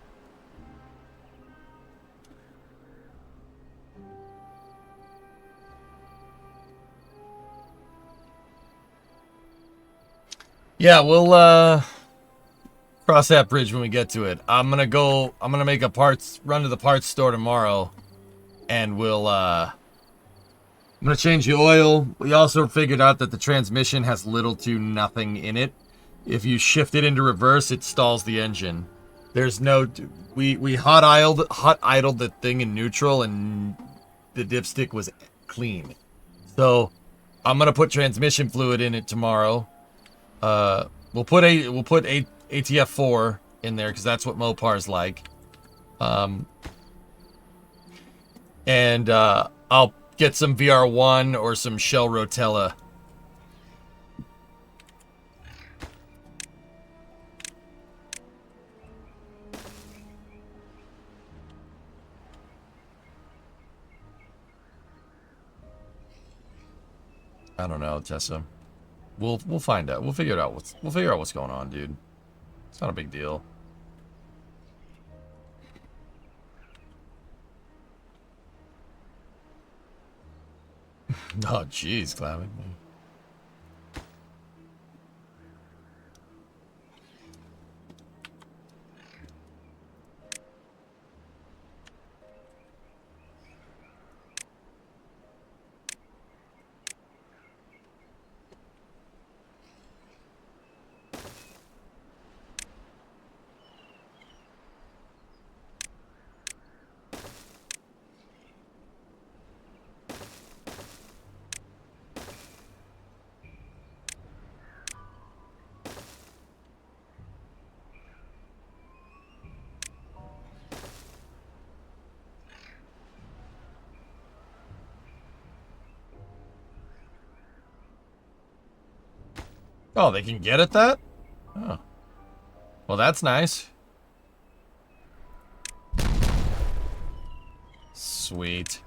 B: Yeah, we'll cross that bridge when we get to it. I'm gonna make a run to the parts store tomorrow, and I'm gonna change the oil. We also figured out that the transmission has little to nothing in it. If you shift it into reverse, it stalls the engine. There's no, we hot idled the thing in neutral, and the dipstick was clean. So I'm gonna put transmission fluid in it tomorrow. We'll put ATF4 in there because that's what Mopar's like. And I'll get some VR1 or some Shell Rotella. I don't know, Tessa. We'll find out. We'll figure out what's going on, dude. It's not a big deal. Oh, jeez, Clavin. Oh, they can get at that? Oh. Well, that's nice. Sweet.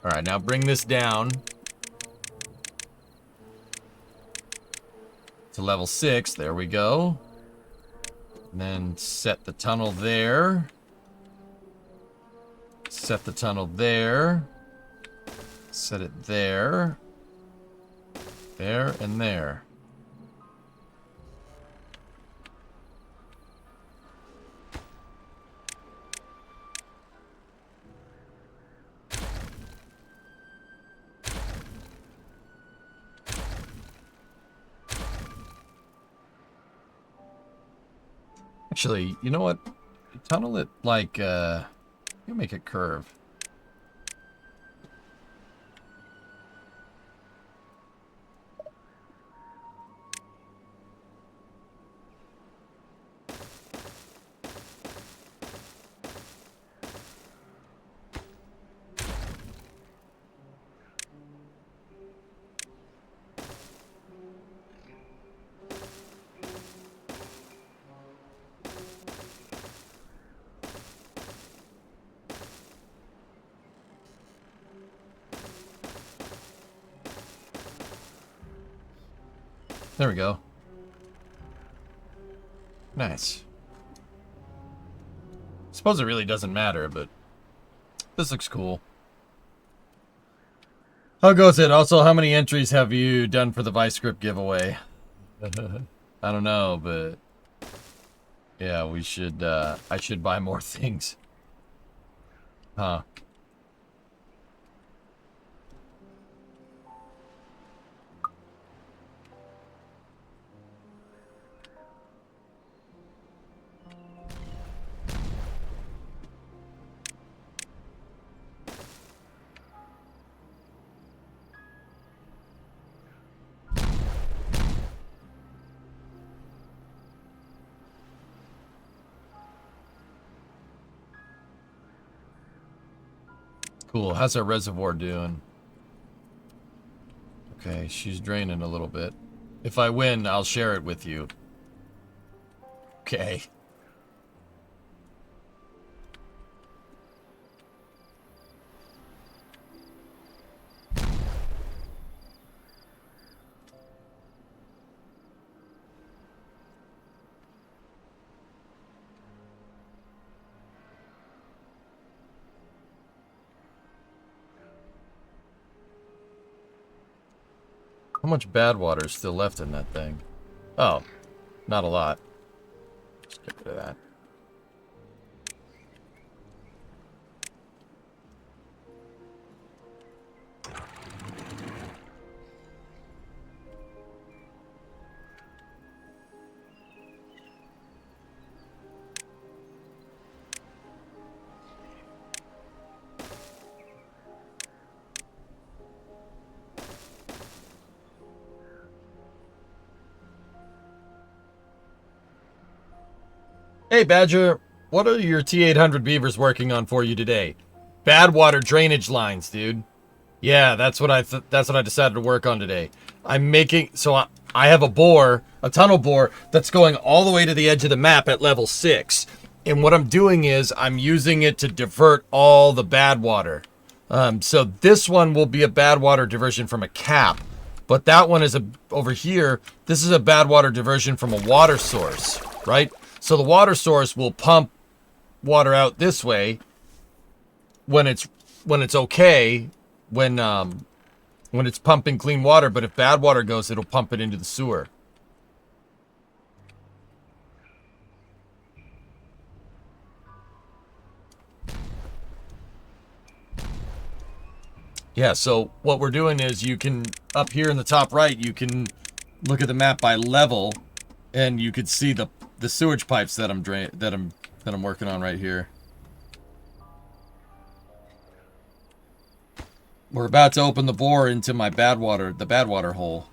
B: All right, now bring this down to level 6. There we go. And then set the tunnel there. Set the tunnel there. Set it there. There and there. Actually, you know what? Tunnel it like, you make it curve. There we go. Nice. suppose it really doesn't matter, but this looks cool. How goes it? Also, how many entries have you done for the Vice Script giveaway? I don't know, but yeah, we should, I should buy more things. Huh. Cool. How's our reservoir doing? Okay, she's draining a little bit. If I win, I'll share it with you. Okay. How much bad water is still left in that thing? Oh, not a lot. Just get rid of that. Hey Badger, what are your T800 Beavers working on for you today? Bad water drainage lines, dude. Yeah, that's what I decided to work on today. I'm making I have a tunnel bore that's going all the way to the edge of the map at level 6. And what I'm doing is I'm using it to divert all the bad water. So this one will be a bad water diversion from a cap, but that one is over here. This is a bad water diversion from a water source, right? So the water source will pump water out this way when it's okay, when it's pumping clean water, but if bad water goes, it'll pump it into the sewer. Yeah, so what we're doing is you can, up here in the top right, you can look at the map by level, and you could see the sewage pipes that I'm working on right here. We're about to open the bore into my the bad water hole.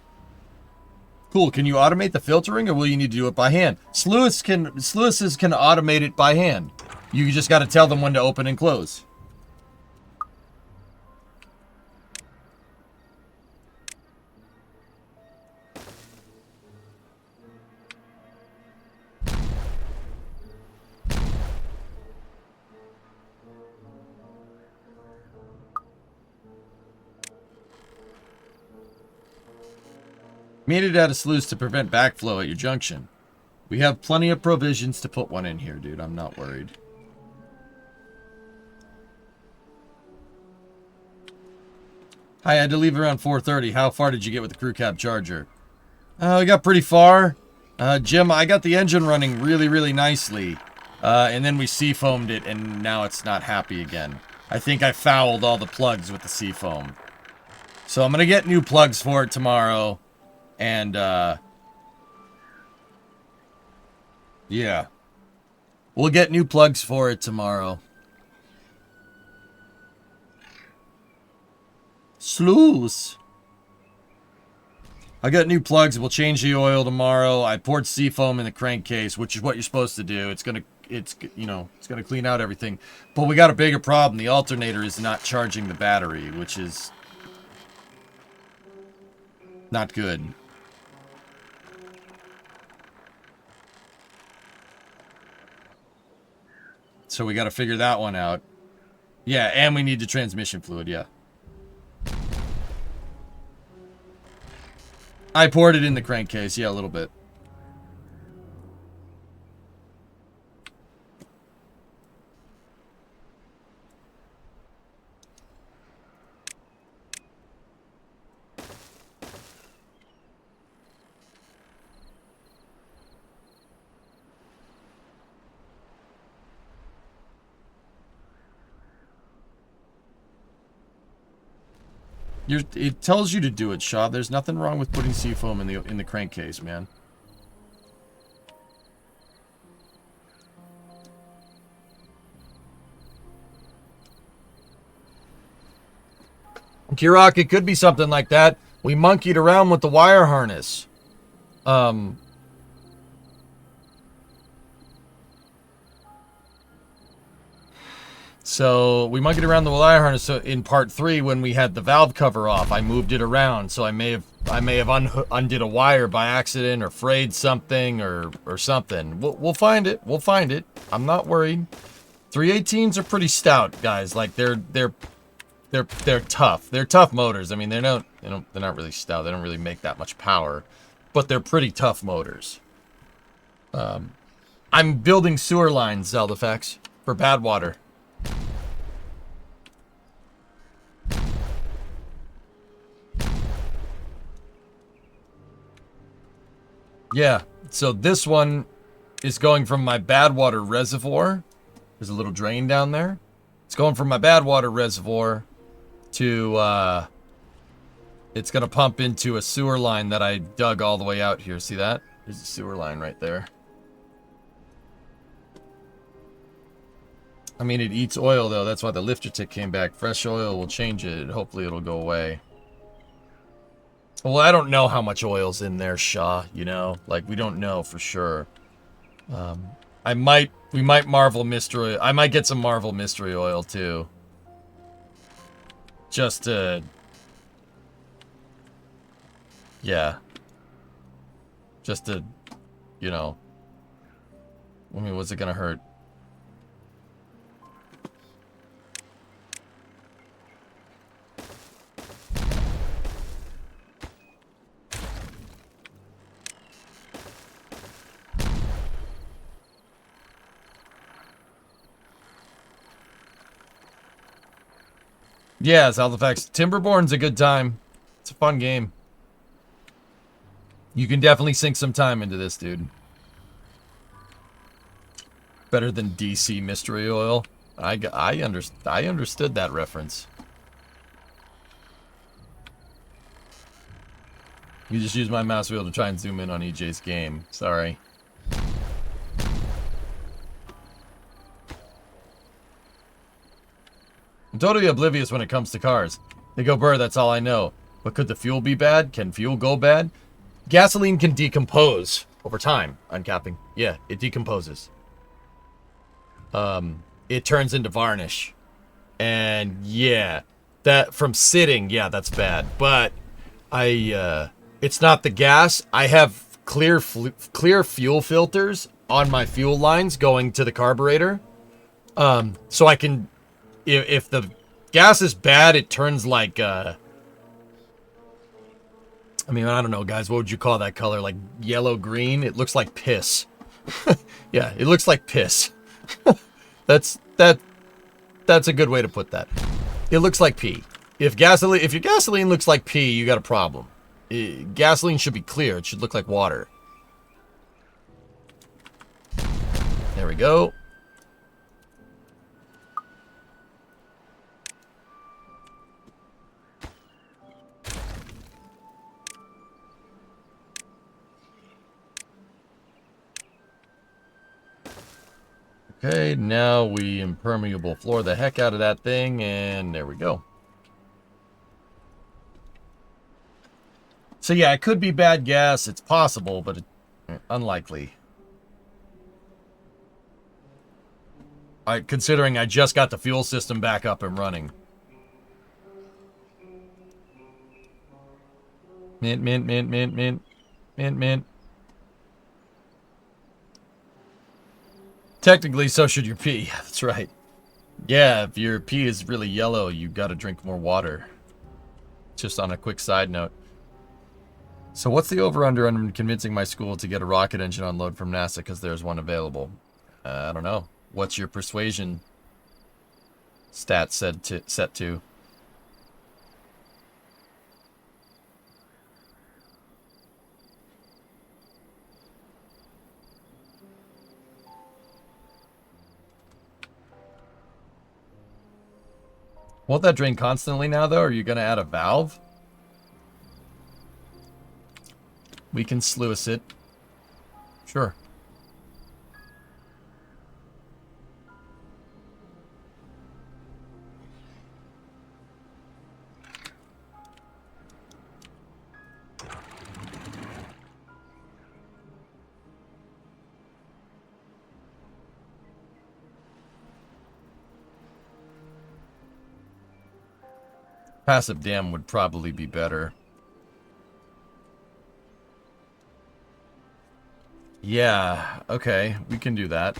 B: Cool. Can you automate the filtering, or will you need to do it by hand? Sluices can automate it by hand. You just got to tell them when to open and close. Made it out of sluice to prevent backflow at your junction. We have plenty of provisions to put one in here, dude. I'm not worried. Hi, I had to leave around 4:30. How far did you get with the crew cab charger? We got pretty far. Jim, I got the engine running really, really nicely. And then we seafoamed it, and now it's not happy again. I think I fouled all the plugs with the seafoam. So I'm going to get new plugs for it tomorrow. And, yeah. We'll get new plugs for it tomorrow. Sluice. I got new plugs. We'll change the oil tomorrow. I poured seafoam in the crankcase, which is what you're supposed to do. It's gonna clean out everything. But we got a bigger problem. The alternator is not charging the battery, which is not good. So we got to figure that one out. Yeah, and we need the transmission fluid, yeah. I poured it in the crankcase, yeah, a little bit. It tells you to do it, Shaw. There's nothing wrong with putting seafoam in the crankcase, man. Kirok, it could be something like that. We monkeyed around with the wire harness. So we monkeyed around the wire harness. So in part 3, when we had the valve cover off, I moved it around. So I may have undid a wire by accident or frayed something or something. We'll find it. We'll find it. I'm not worried. 318s are pretty stout, guys. Like they're tough. They're tough motors. I mean, they're not really stout. They don't really make that much power, but they're pretty tough motors. I'm building sewer lines, Zeldafax, for bad water. Yeah, so this one is going from my bad water reservoir. There's a little drain down there. It's going from my bad water reservoir to, it's going to pump into a sewer line that I dug all the way out here. See that? There's a sewer line right there. I mean, it eats oil, though. That's why the lifter tick came back. Fresh oil will change it. Hopefully it'll go away. Well, I don't know how much oil's in there, Shaw, you know? Like, we don't know for sure. We might Marvel Mystery... I might get some Marvel Mystery Oil, too. Just to... Yeah. Just to, you know... I mean, what's it gonna hurt? Yeah, Saldafax. Timberborn's a good time. It's a fun game. You can definitely sink some time into this, dude. Better than DC Mystery Oil. I understood that reference. You just used my mouse wheel to try and zoom in on EJ's game. Sorry. I'm totally oblivious when it comes to cars. They go burr, that's all I know. But could the fuel be bad? Can fuel go bad? Gasoline can decompose over time. Uncapping. Yeah, it decomposes. It turns into varnish. And yeah, that from sitting, yeah, that's bad. But it's not the gas. I have clear fuel filters on my fuel lines going to the carburetor. So I can, if the gas is bad, it turns like, I mean, I don't know, guys. What would you call that color? Like yellow-green? It looks like piss. Yeah, it looks like piss. That's a good way to put that. It looks like pee. If your gasoline looks like pee, you got a problem. Gasoline should be clear. It should look like water. There we go. Okay, now we impermeable floor the heck out of that thing, and there we go. So yeah, it could be bad gas. It's possible, but unlikely. Considering I just got the fuel system back up and running. Mint, mint, mint, mint, mint. Mint, mint. Technically, so should your pee. That's right. Yeah, if your pee is really yellow, you gotta drink more water. Just on a quick side note. So what's the over-under on convincing my school to get a rocket engine on load from NASA because there's one available? I don't know. What's your persuasion stat set to? Won't that drain constantly now, though? Are you going to add a valve? We can sluice it. Sure. Passive dam would probably be better. Yeah, okay, we can do that.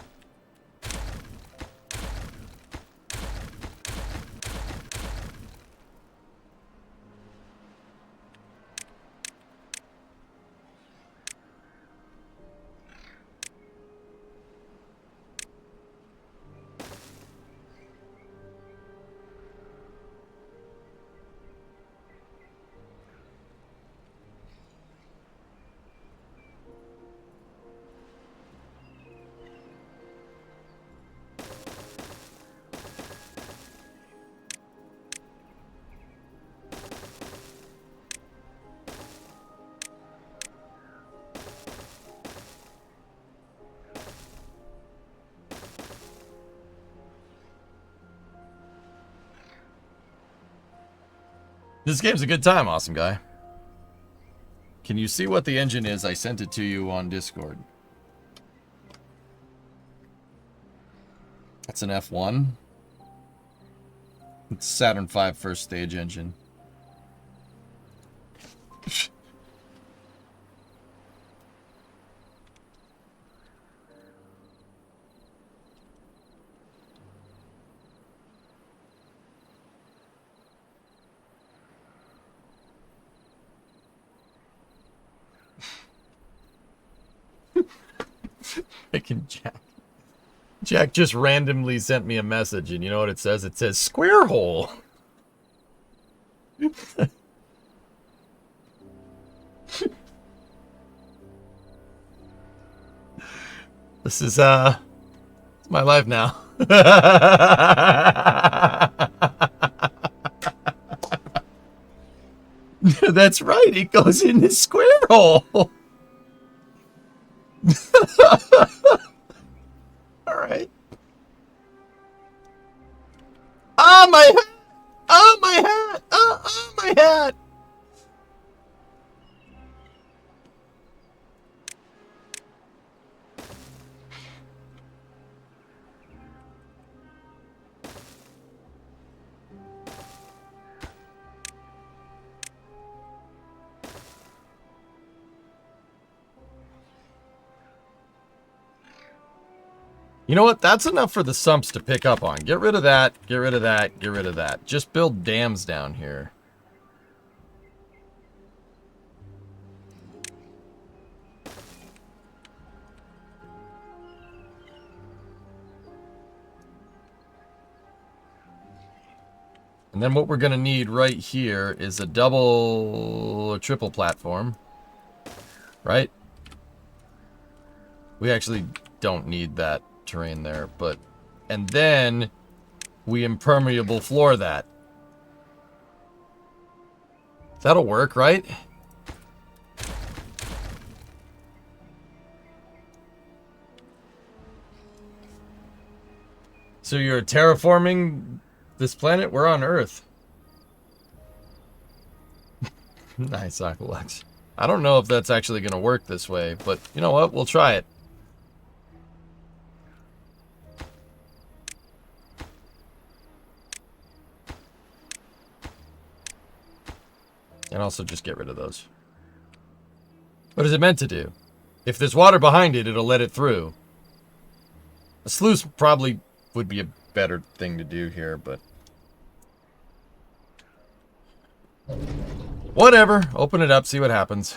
B: This game's a good time, awesome guy. Can you see what the engine is? I sent it to you on Discord. That's an F1. It's Saturn V first stage engine. Picking Jack. Jack just randomly sent me a message, and you know what it says? It says square hole. This is it's my life now. That's right, it goes in the square hole. Alright. Oh, my hat! Oh, my hat! Oh, my hat! You know what? That's enough for the sumps to pick up on. Get rid of that. Get rid of that. Get rid of that. Just build dams down here. And then what we're going to need right here is a double or triple platform. Right? We actually don't need that terrain there, but and then we impermeable floor that. That'll work, right? So you're terraforming this planet? We're on Earth. Nice, Aqualex. I don't know if that's actually going to work this way, but you know what? We'll try it. And also just get rid of those. What is it meant to do? If there's water behind it, it'll let it through. A sluice probably would be a better thing to do here, but... whatever. Open it up, see what happens.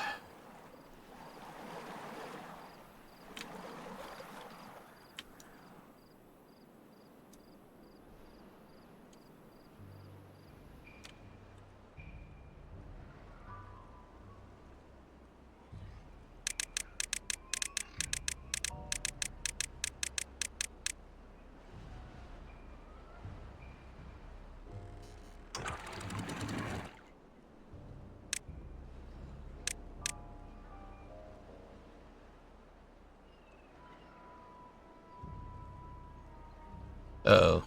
B: Uh-oh.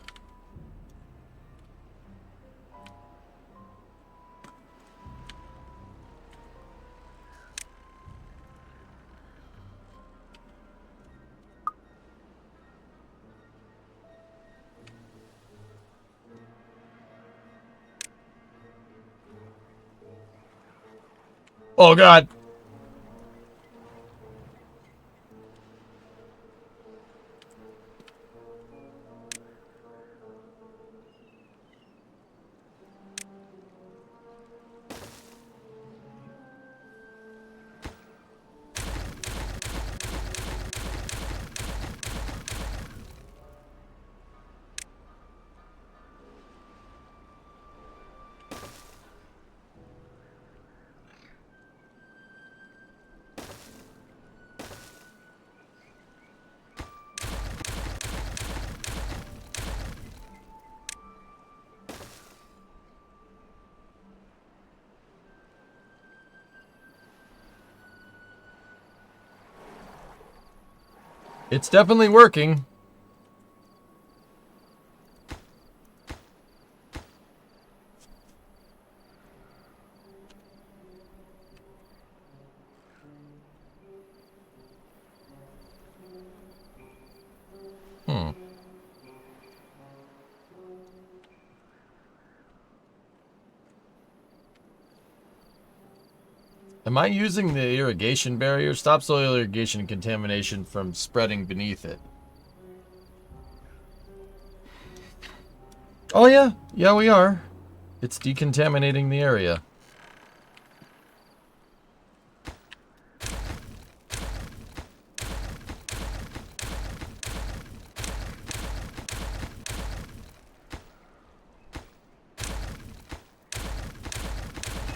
B: Oh, God. It's definitely working. Am I using the irrigation barrier? Stop soil irrigation and contamination from spreading beneath it. Oh, yeah. Yeah, we are. It's decontaminating the area.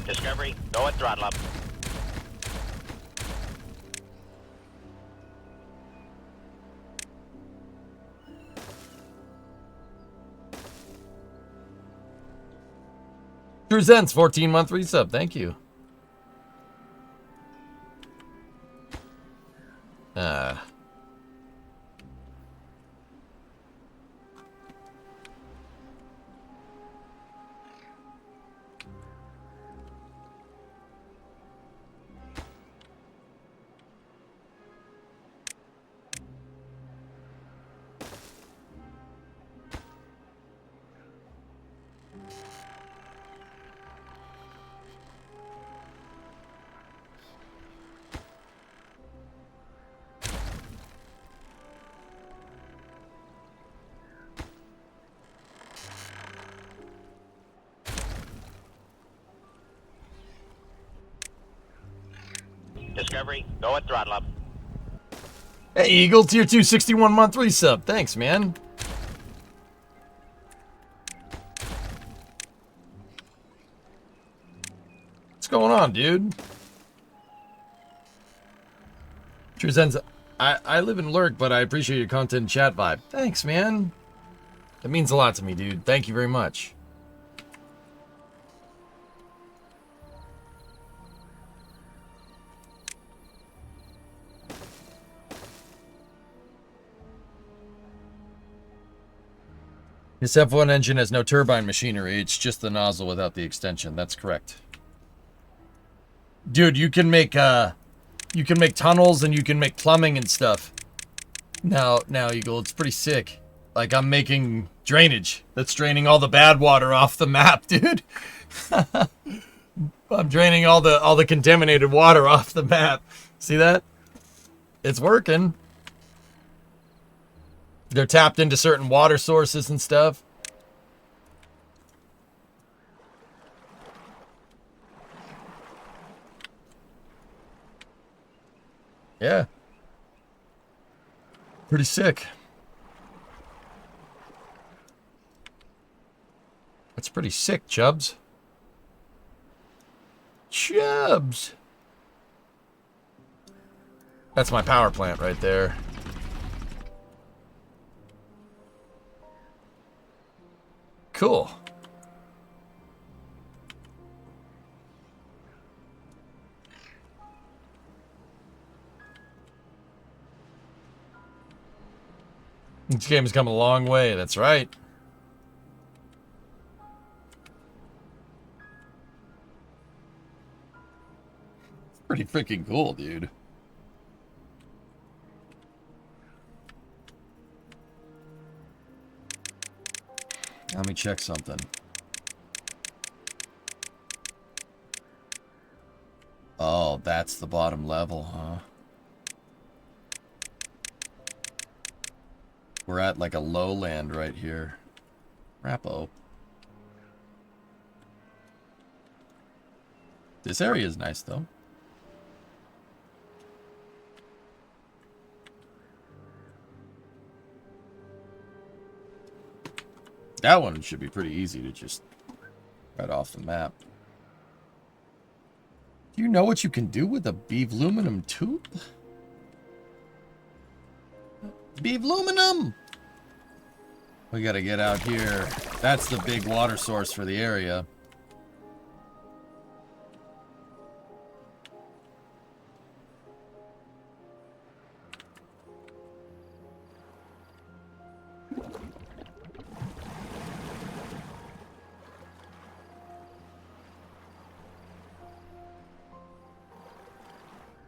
E: Discovery, go at throttle up.
B: True Sense, 14-month resub. Thank you.
E: Discovery, go at throttle up.
B: Hey, Eagle, tier 2, 61-month resub. Thanks, man. What's going on, dude? True Sense, I live in Lurk, but I appreciate your content and chat vibe. Thanks, man. That means a lot to me, dude. Thank you very much. This F1 engine has no turbine machinery. It's just the nozzle without the extension. That's correct. Dude, you can make tunnels and you can make plumbing and stuff. Now, Eagle, it's pretty sick. Like, I'm making drainage that's draining all the bad water off the map, dude. I'm draining all the contaminated water off the map. See that? It's working. They're tapped into certain water sources and stuff. Yeah. Pretty sick. That's pretty sick, Chubbs. Chubbs. That's my power plant right there. Cool. This game has come a long way, that's right. It's pretty freaking cool, dude. Let me check something. Oh, that's the bottom level, huh? We're at like a lowland right here. Rappo. This area is nice, though. That one should be pretty easy to just right off the map. Do you know what you can do with a beavluminum tube? Beavluminum! We gotta get out here. That's the big water source for the area.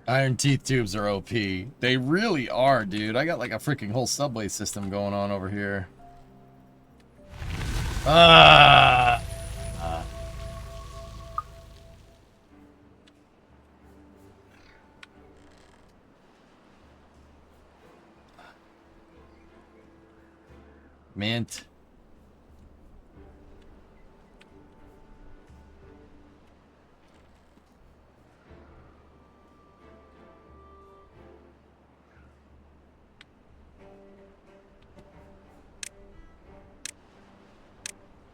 B: Iron teeth tubes are OP. They really are, dude. I got like a freaking whole subway system going on over here. Ah! Mint.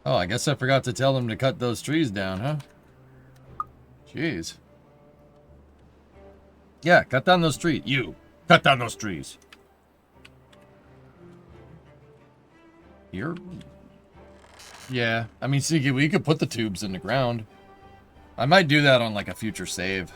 B: Oh, I guess I forgot to tell them to cut those trees down, huh? Jeez. Yeah, cut down those trees. You, cut down those trees. Here? Yeah, I mean, see, we could put the tubes in the ground. I might do that on, like, a future save.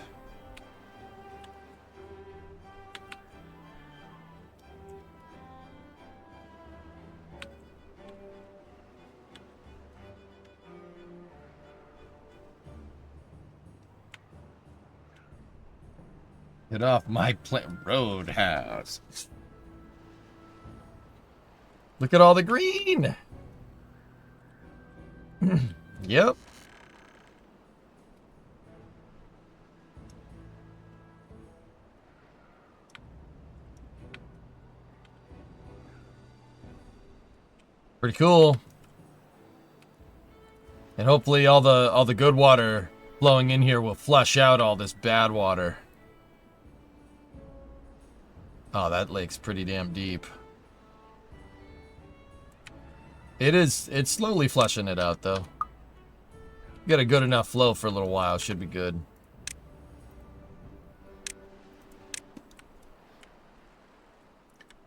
B: Get off my roadhouse. Look at all the green. Yep. Pretty cool. And hopefully all the good water flowing in here will flush out all this bad water. Oh, that lake's pretty damn deep. It's slowly flushing it out, though. Get a good enough flow for a little while, should be good.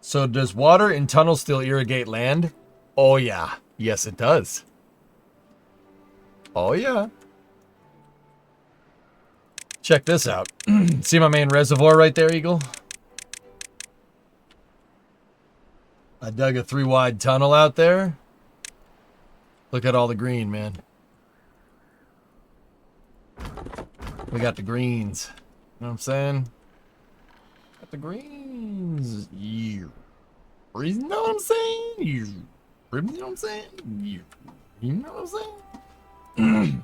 B: So does water in tunnels still irrigate land? Oh yeah. Yes, it does. Oh yeah. Check this out. See my main reservoir right there, Eagle? I dug a 3-wide tunnel out there. Look at all the green, man. We got the greens. You know what I'm saying? Got the greens. Yeah. You know what I'm saying? You know what I'm saying? You know what I'm saying?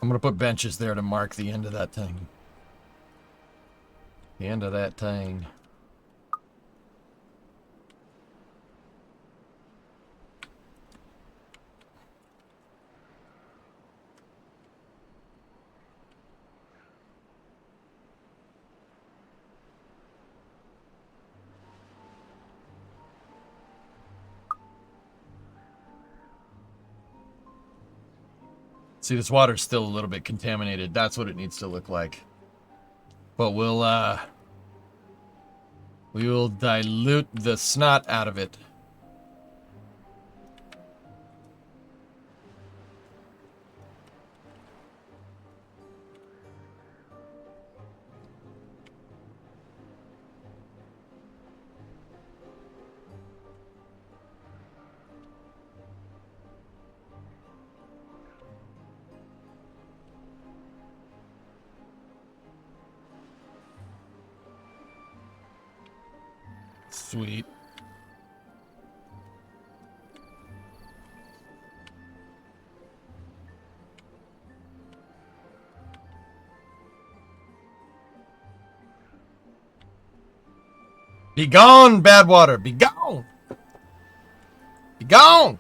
B: I'm gonna put benches there to mark the end of that thing. The end of that thing. See, this water's still a little bit contaminated. That's what it needs to look like. But we will dilute the snot out of it. Sweet. Be gone, bad water. Be gone. Be gone.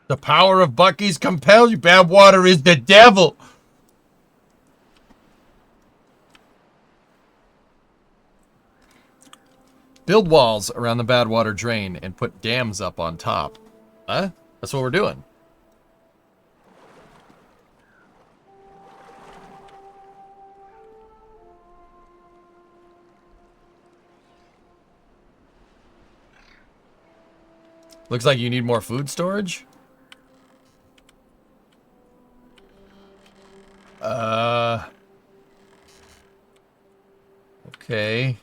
B: The power of Bucky's compels you. Bad water is the devil. Build walls around the bad water drain and put dams up on top. Huh? That's what we're doing. Looks like you need more food storage. Okay.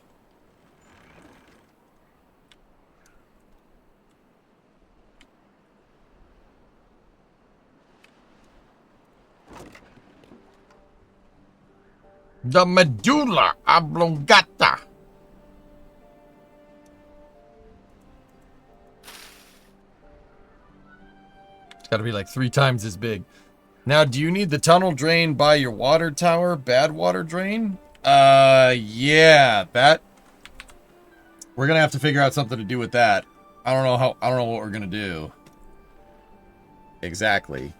B: The medulla oblongata. It's got to be like 3 times as big. Now, do you need the tunnel drain by your water tower? Bad water drain? Yeah, that. We're gonna have to figure out something to do with that. I don't know what we're gonna do. Exactly.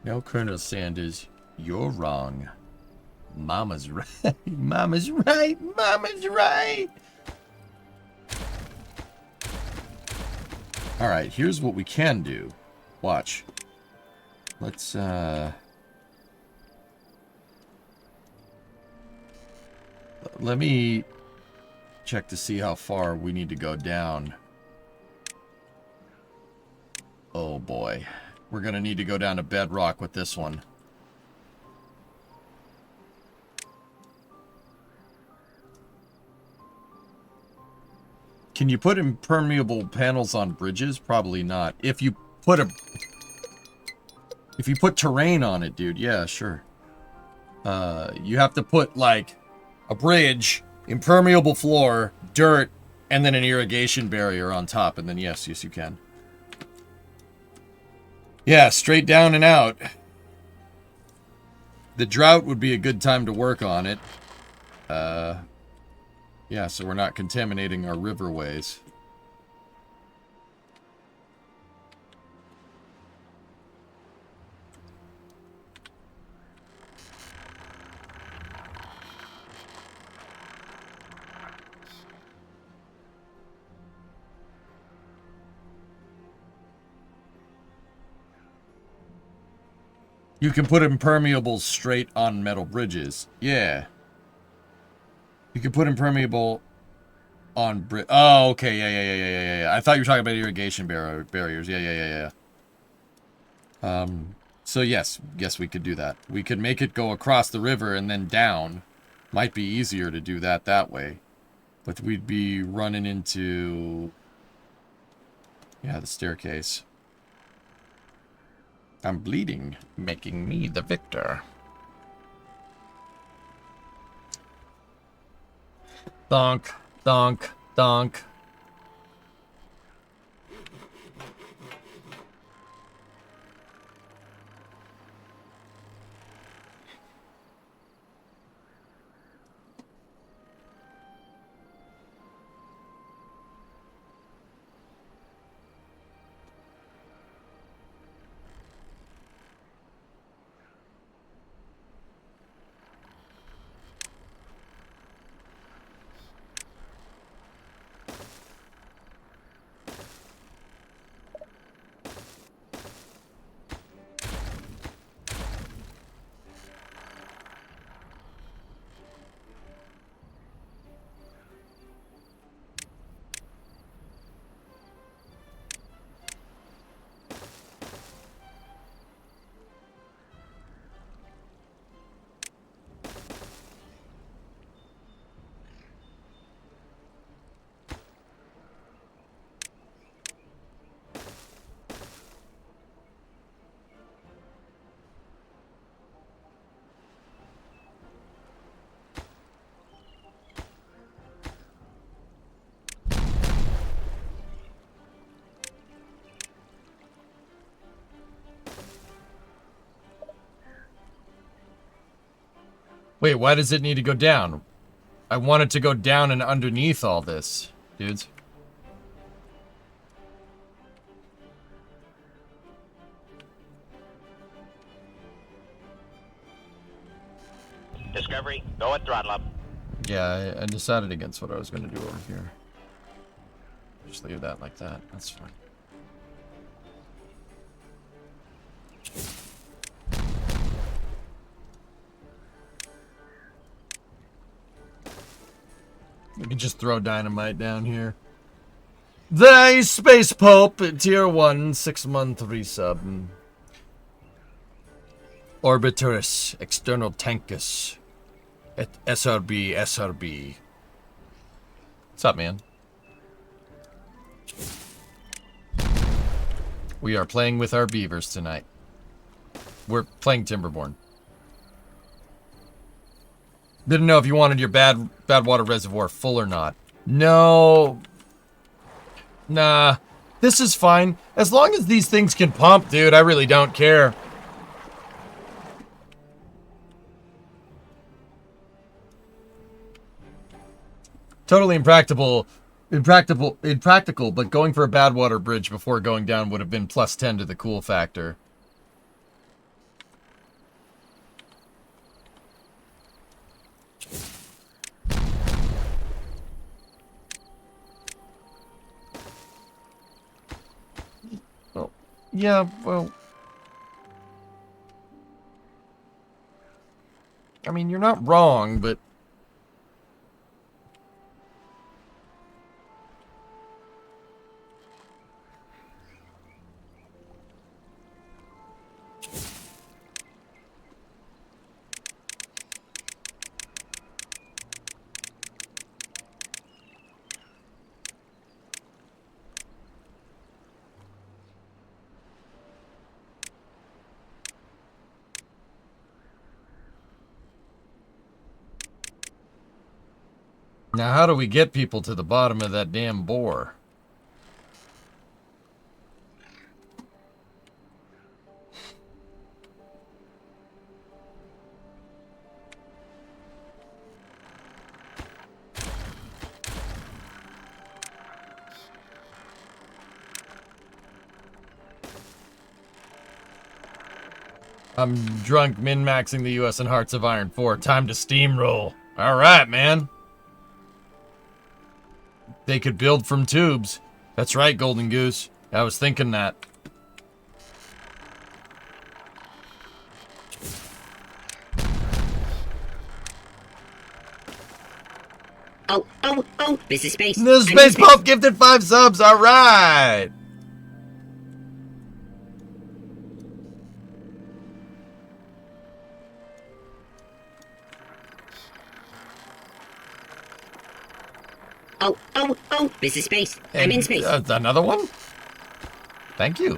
B: No, Colonel Sanders, you're wrong. Mama's right. Mama's right. Mama's right. All right, here's what we can do. Watch. Let's, let me check to see how far we need to go down. Oh boy. We're gonna need to go down to bedrock with this one. Can you put impermeable panels on bridges? Probably not. If you put terrain on it, dude, yeah, sure. You have to put, like, a bridge, impermeable floor, dirt, and then an irrigation barrier on top, and then yes, you can. Yeah, straight down and out. The drought would be a good time to work on it. Yeah, so we're not contaminating our riverways. You can put impermeables straight on metal bridges. Yeah. You can put impermeable on oh, okay. Yeah. I thought you were talking about irrigation barriers. Yeah. So yes, we could do that. We could make it go across the river and then down. Might be easier to do that way. But we'd be running into... yeah, the staircase. I'm bleeding, making me the victor. Donk, donk, donk. Wait, why does it need to go down? I want it to go down and underneath all this, dudes.
E: Discovery, go at throttle up.
B: Yeah, I decided against what I was going to do over here. Just leave that like that. That's fine. We can just throw dynamite down here. The Space Pope, Tier 1, 6-month resub. Orbiterus, External Tankus. At SRB. What's up, man? We are playing with our beavers tonight. We're playing Timberborn. Didn't know if you wanted your bad water reservoir full or not. No. Nah. This is fine. As long as these things can pump, dude, I really don't care. Totally impractical, but going for a bad water bridge before going down would have been plus 10 to the cool factor. Oh, yeah, well, I mean, you're not wrong, but now, how do we get people to the bottom of that damn bore? I'm drunk min-maxing the US in Hearts of Iron 4. Time to steamroll. All right, man. They could build from tubes. That's right, Golden Goose. I was thinking that.
C: Oh, this is Space.
B: The Space Pop gifted 5 subs. All right.
C: Oh, this is Space. I'm in space.
B: Another one? Thank you.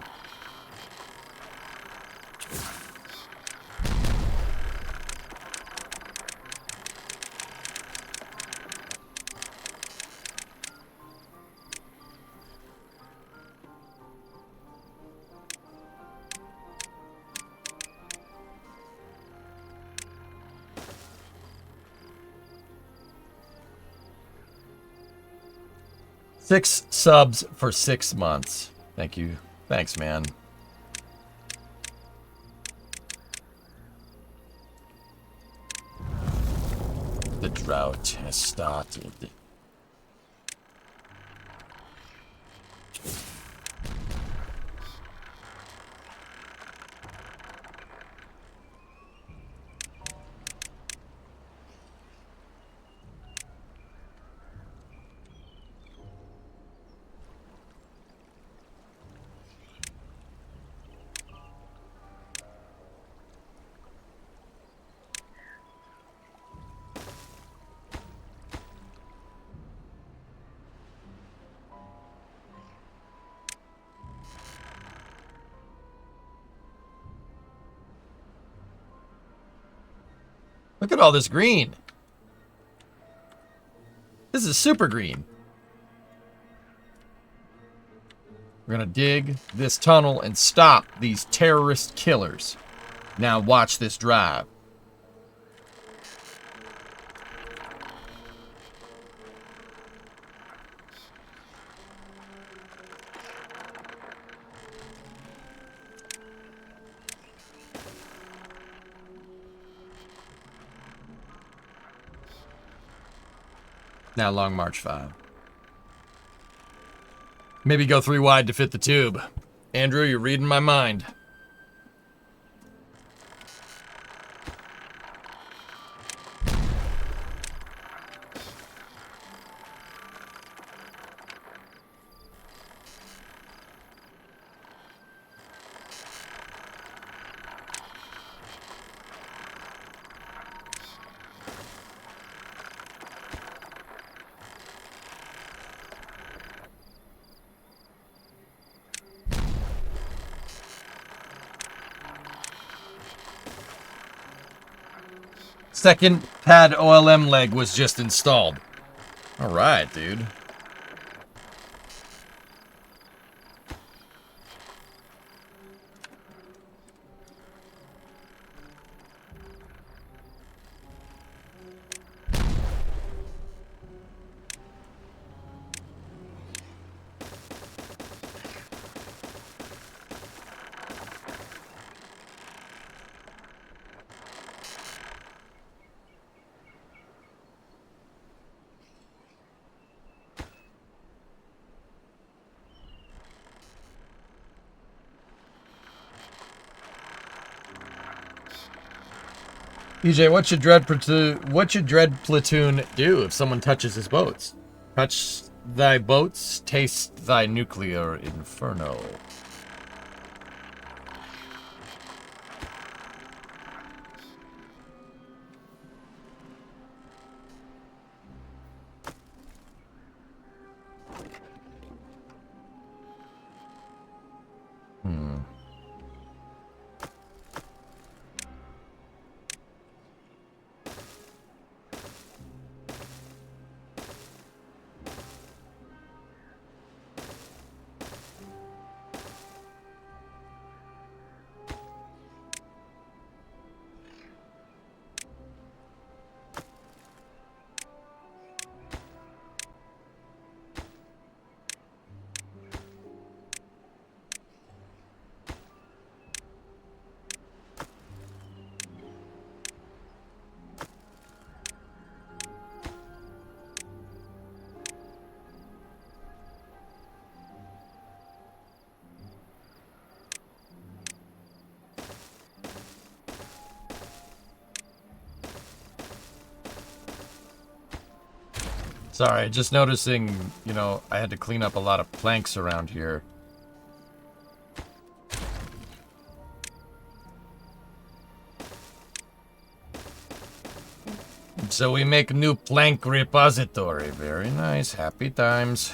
B: Six subs for 6 months. Thank you. Thanks, man. The drought has started. Look at all this green. This is super green. We're gonna dig this tunnel and stop these terrorist killers. Now watch this drive. Now Long March 5. Maybe go 3 wide to fit the tube. Andrew, you're reading my mind. Second pad OLM leg was just installed. All right, dude. EJ, what should Dread Platoon do if someone touches his boats? Touch thy boats, taste thy nuclear inferno. Sorry, just noticing, you know, I had to clean up a lot of planks around here. So we make new plank repository. Very nice. Happy times.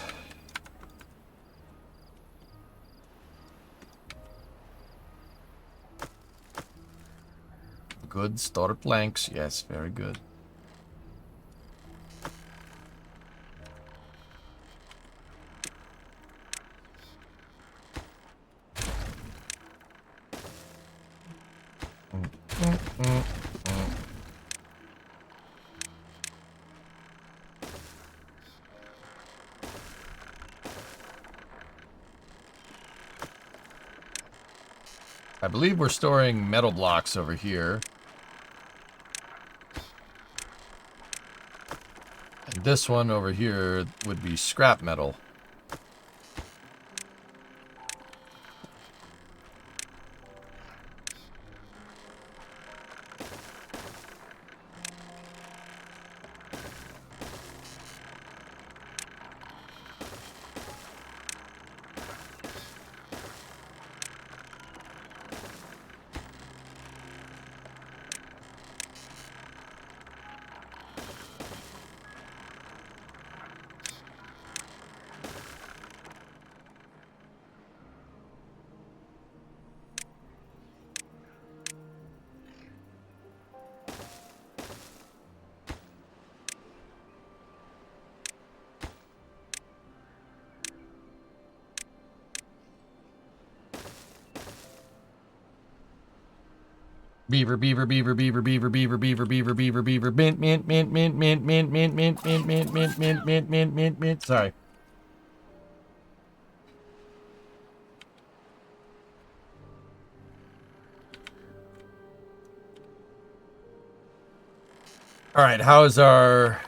B: Good. Store planks. Yes, very good. I believe we're storing metal blocks over here. And this one over here would be scrap metal. Beaver, beaver, beaver, beaver, beaver, beaver, beaver, beaver, beaver, beaver, mint, mint, mint, mint, mint, mint, mint, mint, mint, mint, mint, mint, mint, mint, mint, mint. Sorry. All right, how is our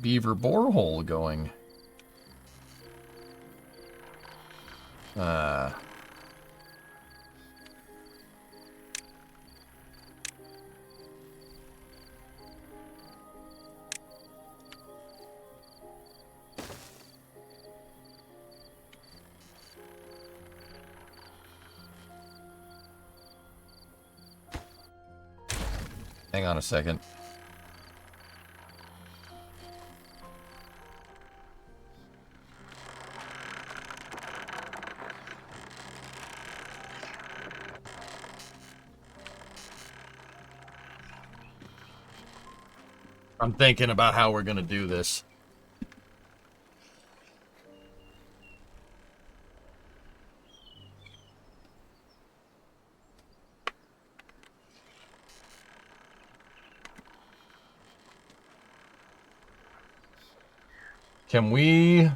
B: beaver borehole going? Hang on a second. I'm thinking about how we're gonna do this. Can we...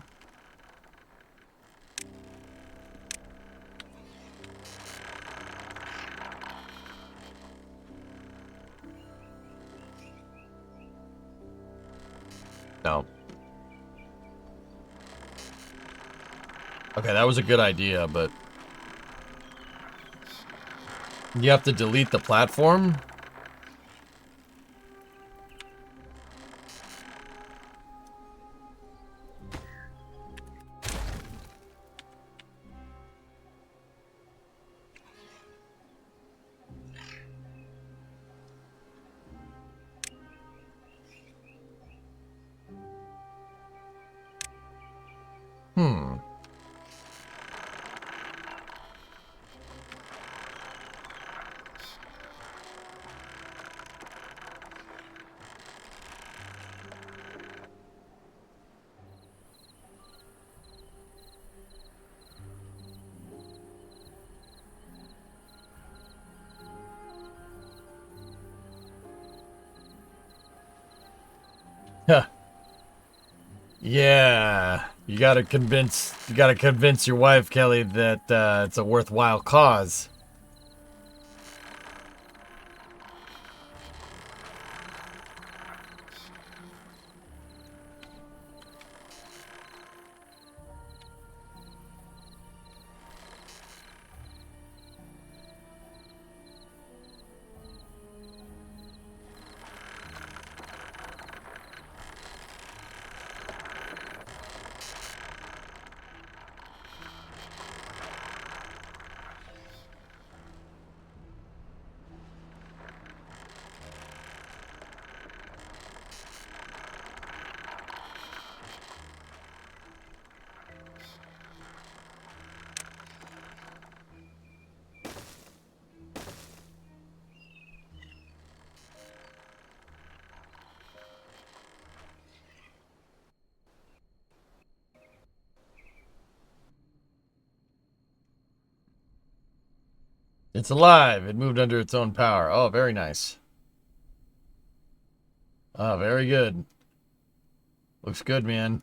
B: No. Okay, that was a good idea, but... You have to delete the platform? Huh. Yeah. You gotta convince your wife, Kelly, that it's a worthwhile cause. It's alive. It moved under its own power. Oh, very nice. Oh, very good. Looks good, man.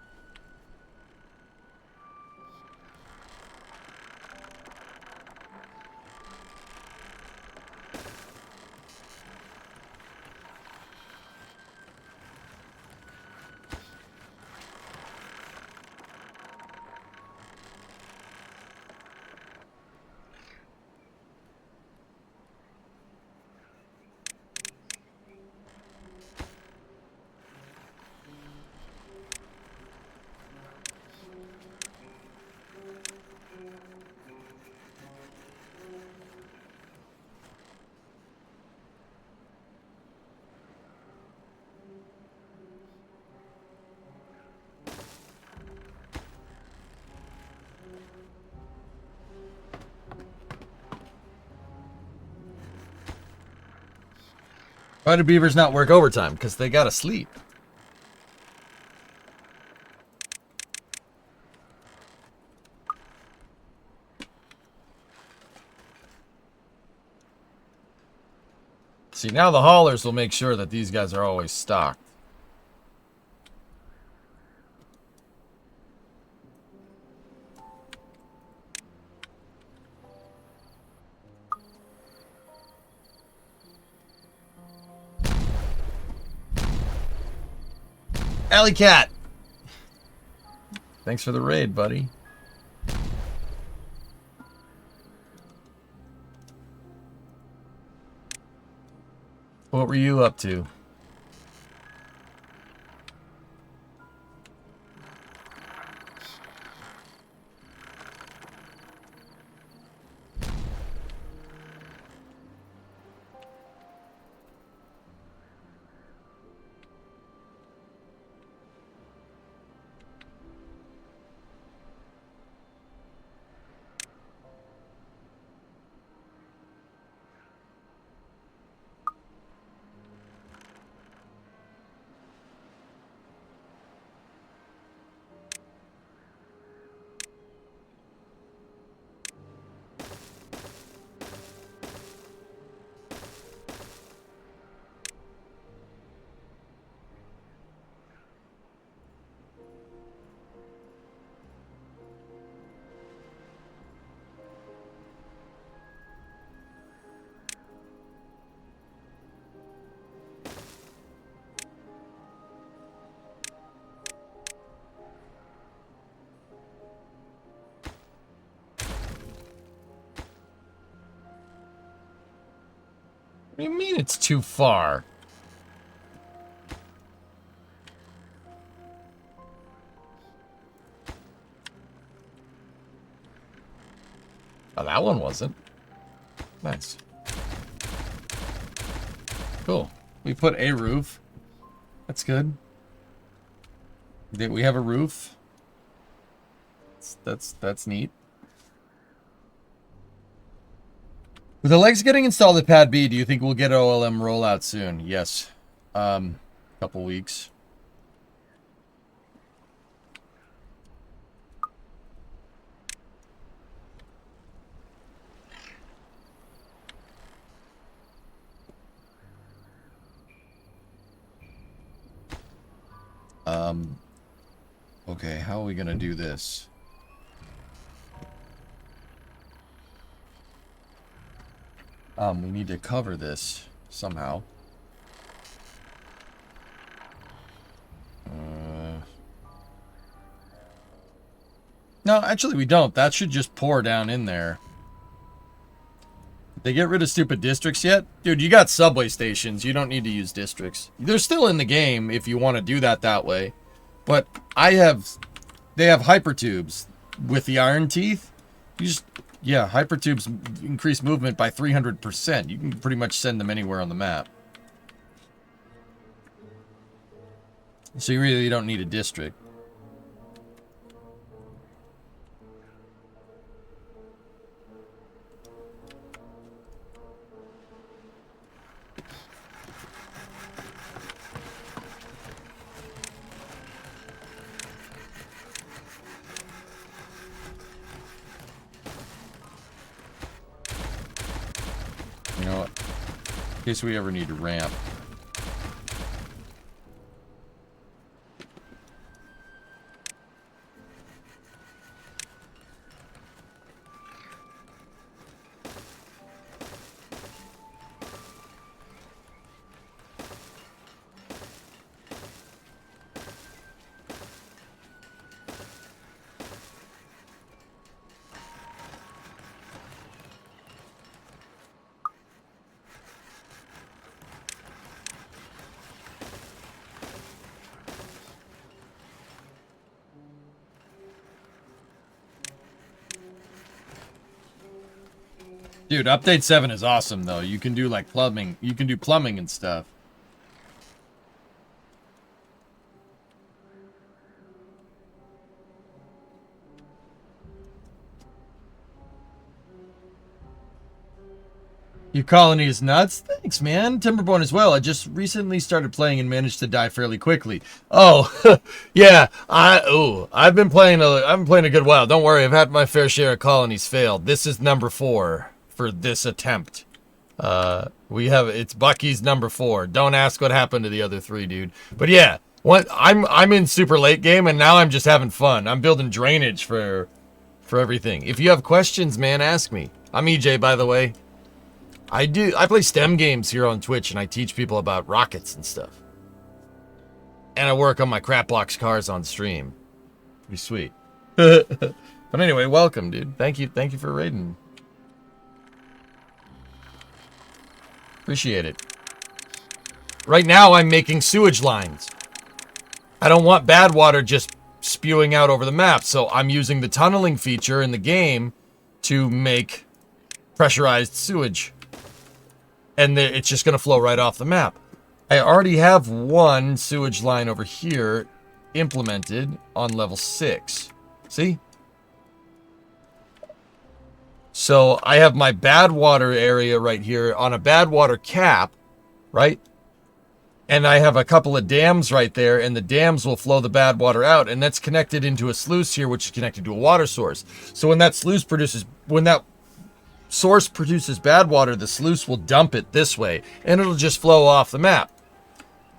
B: Why do Beavers not work overtime? Because they gotta sleep. See, now the haulers will make sure that these guys are always stocked. Alley Cat! Thanks for the raid, buddy. What were you up to? What do you mean it's too far? Oh, that one wasn't. Nice. Cool. We put a roof. That's good. We have a roof. That's neat. With the legs getting installed at Pad B, do you think we'll get OLM rollout soon? Yes. Couple weeks. Okay, how are we gonna do this? We need to cover this somehow. No, actually we don't. That should just pour down in there. Did they get rid of stupid districts yet? Dude, you got subway stations. You don't need to use districts. They're still in the game if you want to do that way. But they have hypertubes with the iron teeth. You just, yeah, hypertubes increase movement by 300%. You can pretty much send them anywhere on the map. So you really don't need a district. You know what? In case we ever need to ramp. Dude, update 7 is awesome though. You can do like plumbing. You can do plumbing and stuff. Your colony is nuts? Thanks, man. Timberborn as well. I just recently started playing and managed to die fairly quickly. Oh, yeah. I've been playing a good while. Don't worry, I've had my fair share of colonies failed. This is number 4 for this attempt. It's Bucky's number 4. Don't ask what happened to the other 3, dude. But yeah, I'm in super late game and now I'm just having fun. I'm building drainage for everything. If you have questions, man, ask me. I'm EJ, by the way. I play STEM games here on Twitch and I teach people about rockets and stuff. And I work on my crapbox cars on stream. Pretty sweet. But anyway, welcome, dude. Thank you for raiding. Appreciate it. Right now I'm making sewage lines. I don't want bad water just spewing out over the map, so I'm using the tunneling feature in the game to make pressurized sewage. And it's just going to flow right off the map. I already have one sewage line over here implemented on level 6. See? So I have my bad water area right here on a bad water cap, right? And I have a couple of dams right there, and the dams will flow the bad water out, and that's connected into a sluice here, which is connected to a water source. So when that source produces bad water, the sluice will dump it this way, and it'll just flow off the map.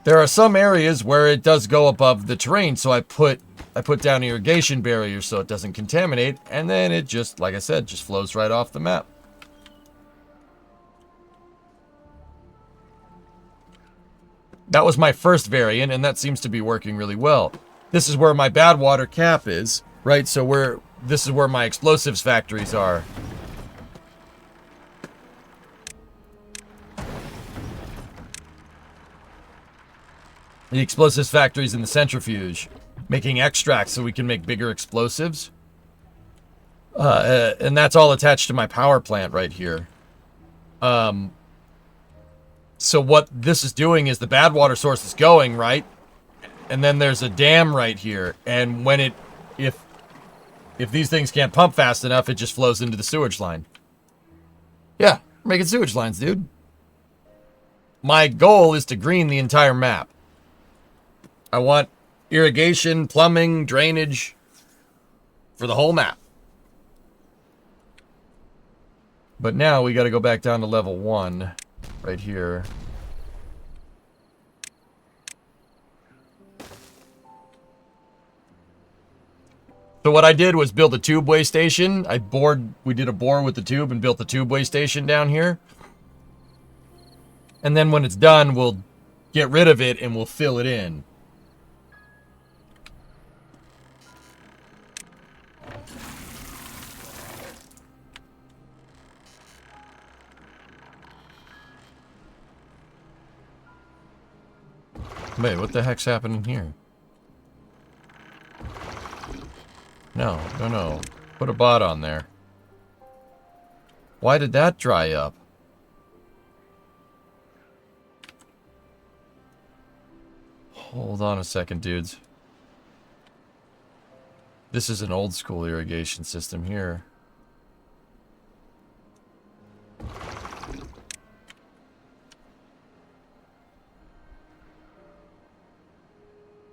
B: There are some areas where it does go above the terrain, so I put down irrigation barriers so it doesn't contaminate, and then it just, like I said, just flows right off the map. That was my first variant, and that seems to be working really well. This is where my bad water cap is, right? So this is where my explosives factories are. The explosives factories in the centrifuge, making extracts so we can make bigger explosives. And that's all attached to my power plant right here. So what this is doing is the bad water source is going, right? And then there's a dam right here. And when if these things can't pump fast enough, it just flows into the sewage line. Yeah, we're making sewage lines, dude. My goal is to green the entire map. I want irrigation, plumbing, drainage for the whole map. But now we got to go back down to level 1 right here. So what I did was build a tubeway station. We did a bore with the tube and built the tubeway station down here. And then when it's done, we'll get rid of it and we'll fill it in. Wait, what the heck's happening here? No. Put a bot on there. Why did that dry up? Hold on a second, dudes. This is an old school irrigation system here.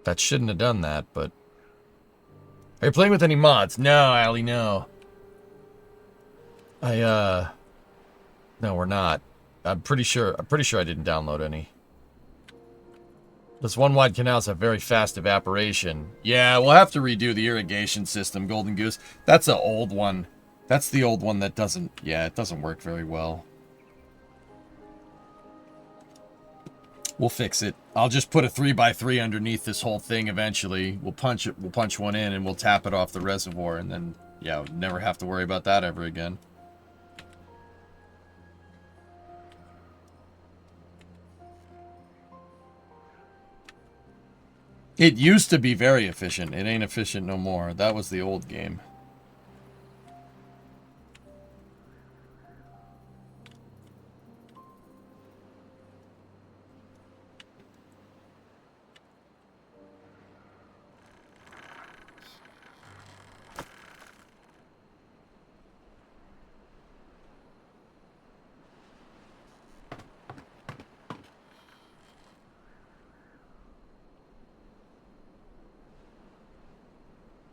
B: That shouldn't have done that, but... Are you playing with any mods? No, Allie, no. No, we're not. I'm pretty sure I didn't download any. This one wide canals have very fast evaporation. Yeah, we'll have to redo the irrigation system, Golden Goose. That's an old one. That's the old one that doesn't... Yeah, it doesn't work very well. We'll fix it. I'll just put a 3x3 underneath this whole thing eventually. We'll punch it. We'll punch one in and we'll tap it off the reservoir, and then yeah, we'll never have to worry about that ever again. It used to be very efficient. It ain't efficient no more. That was the old game.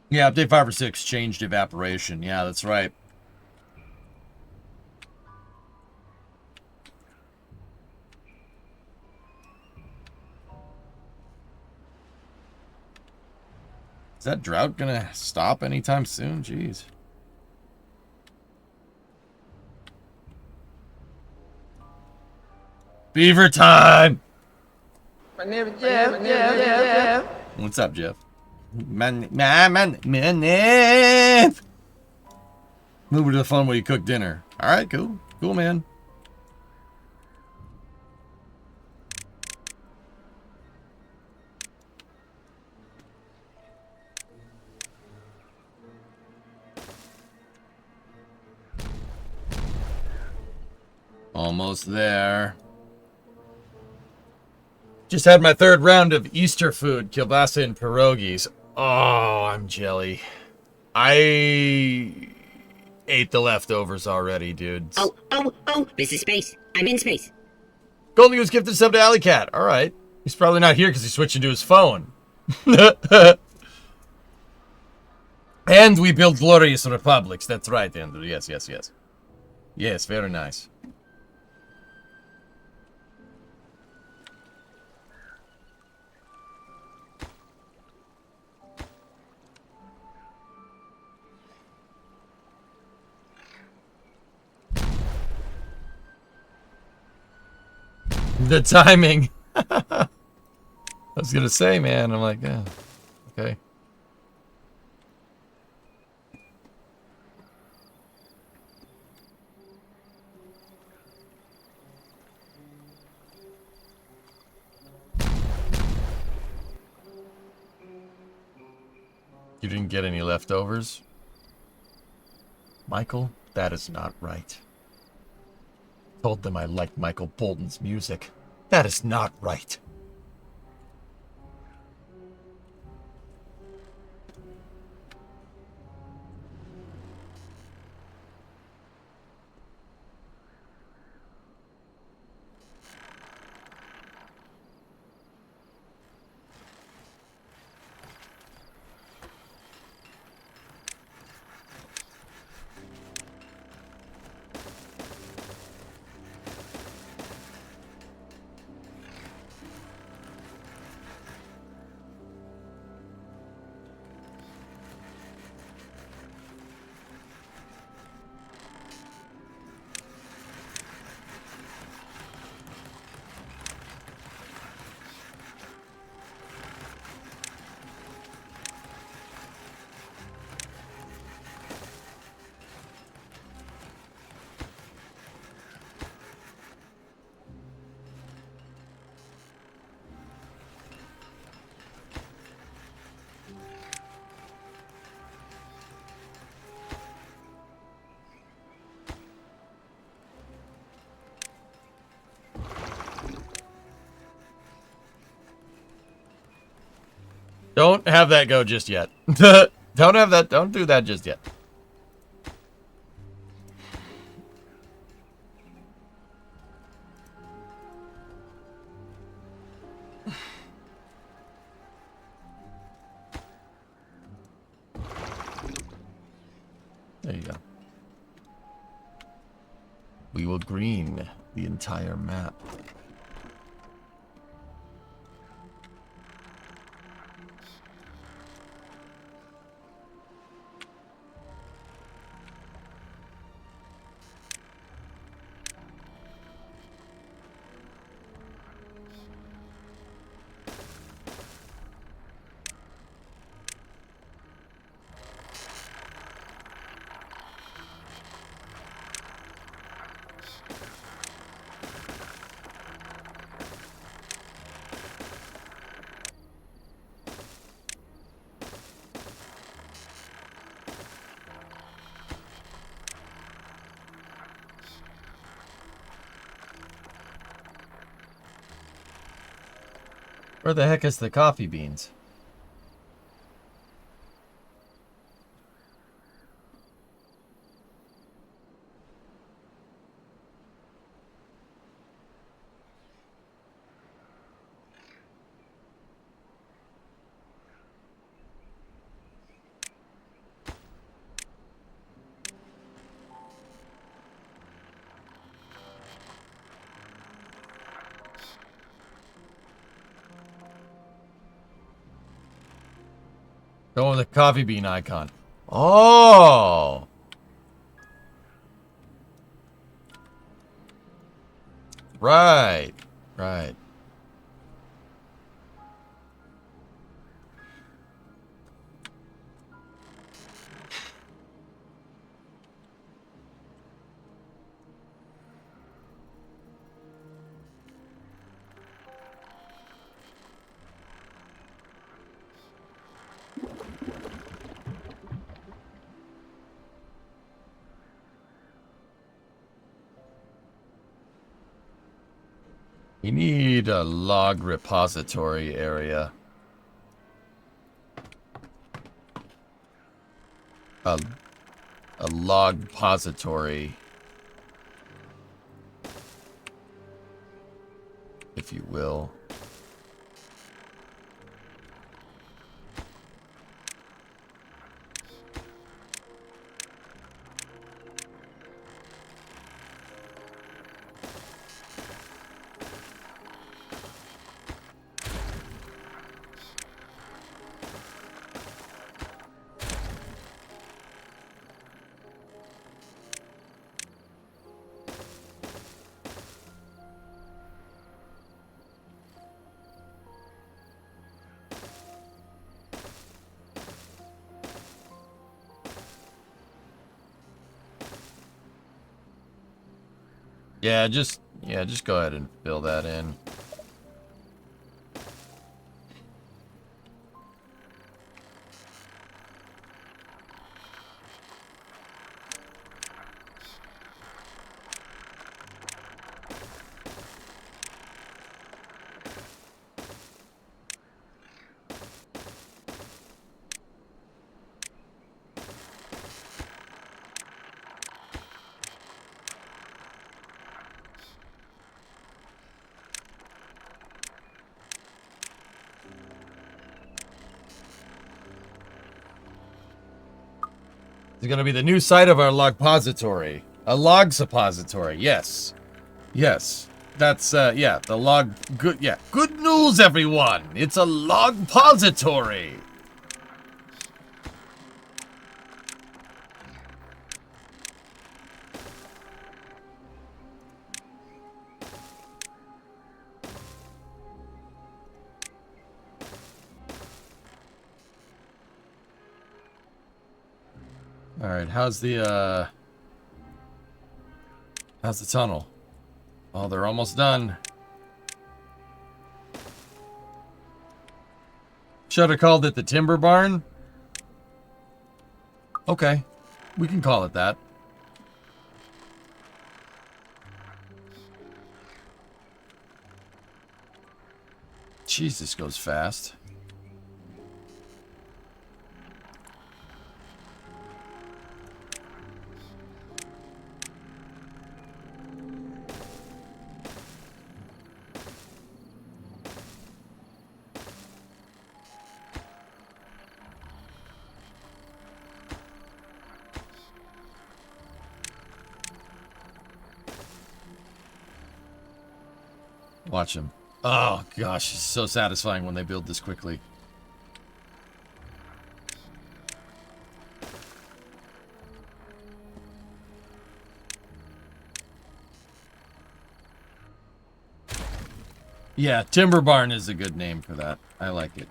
B: Yeah, update 5 or 6 changed evaporation. Yeah, that's right. Is that drought gonna stop anytime soon? Jeez. Beaver time!
D: My name is Jeff.
B: What's up, Jeff? Man. Move to the phone while you cook dinner. All right, cool. Cool, man. Almost there. Just had my 3rd round of Easter food, kielbasa and pierogies. Oh, I'm jelly. I ate the leftovers already, dudes.
C: Oh, this is space. I'm in space.
B: Golden Goose gifted sub to Alley Cat. All right. He's probably not here because he's switching to his phone. And we build glorious republics. That's right, Andrew. Yes. Yes, very nice. The timing. I was gonna say, man. I'm like, yeah, okay. You didn't get any leftovers? Michael, that is not right. Told them I liked Michael Bolton's music. That is not right. Don't have that go just yet. Don't have that. Don't do that just yet. There you go. We will green the entire map. Where the heck is the coffee beans? Go with the coffee bean icon. Oh! Right. Right. You need a log repository area. A log repository, if you will. Yeah, just go ahead and fill that in. It's going to be the new site of our logpository. A log suppository. Yes. Yes. That's, yeah, the log... Good, yeah. Good news, everyone! It's a logpository! Alright, how's the tunnel? Oh, they're almost done. Should have called it the Timberborn? Okay, we can call it that. Jeez, this goes fast. Watch him. Oh, gosh. It's so satisfying when they build this quickly. Yeah, Timberborn is a good name for that. I like it.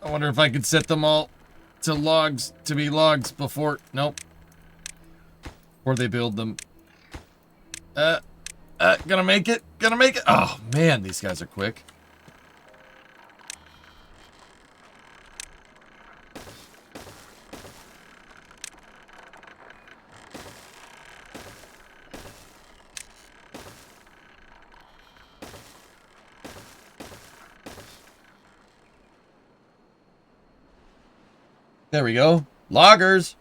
B: I wonder if I could set them all to logs, to be logs before... Nope. Before they build them. Gonna make it? Gonna make it? Oh, man, these guys are quick. There we go. Loggers.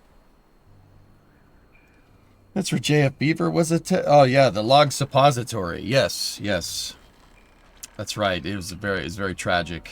B: That's for JF Beaver, was it? Oh, yeah, the log suppository. Yes, yes. That's right. It was very tragic.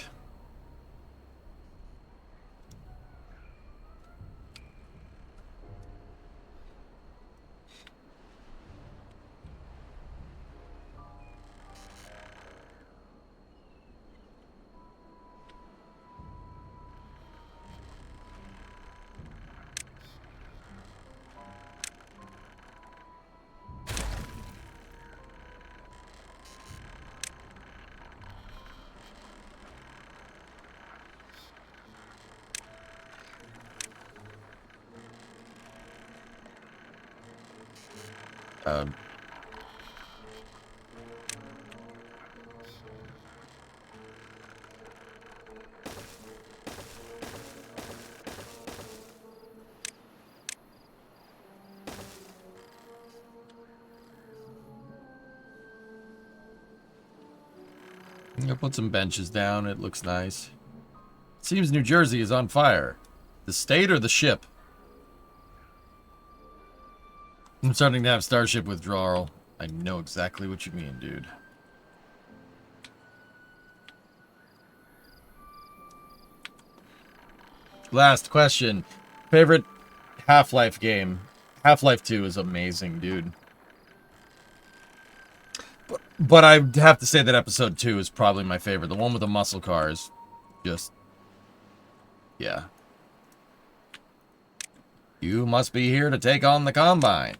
B: I put some benches down. It looks nice. Seems New Jersey is on fire. The state or the ship? I'm starting to have starship withdrawal. I know exactly what you mean, dude. Last question. Favorite Half-Life game? Half-Life 2 is amazing, dude. But I'd have to say that episode 2 is probably my favorite. The one with the muscle cars. Just... yeah. You must be here to take on the Combine.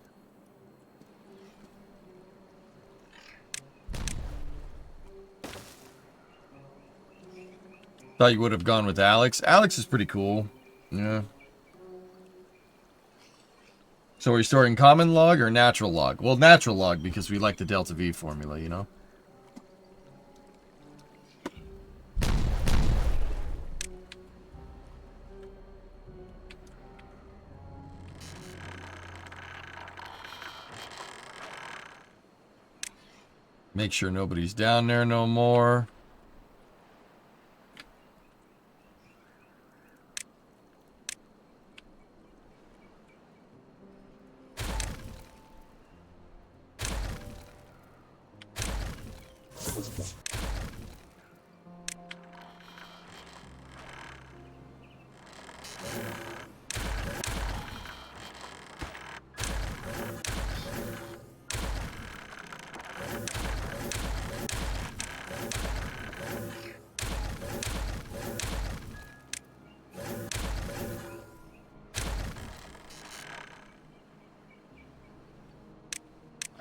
B: Thought you would have gone with Alex. Alex is pretty cool. Yeah. So are you storing common log or natural log? Well, natural log because we like the delta V formula, you know? Make sure nobody's down there no more.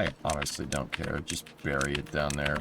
B: I honestly don't care. Just bury it down there.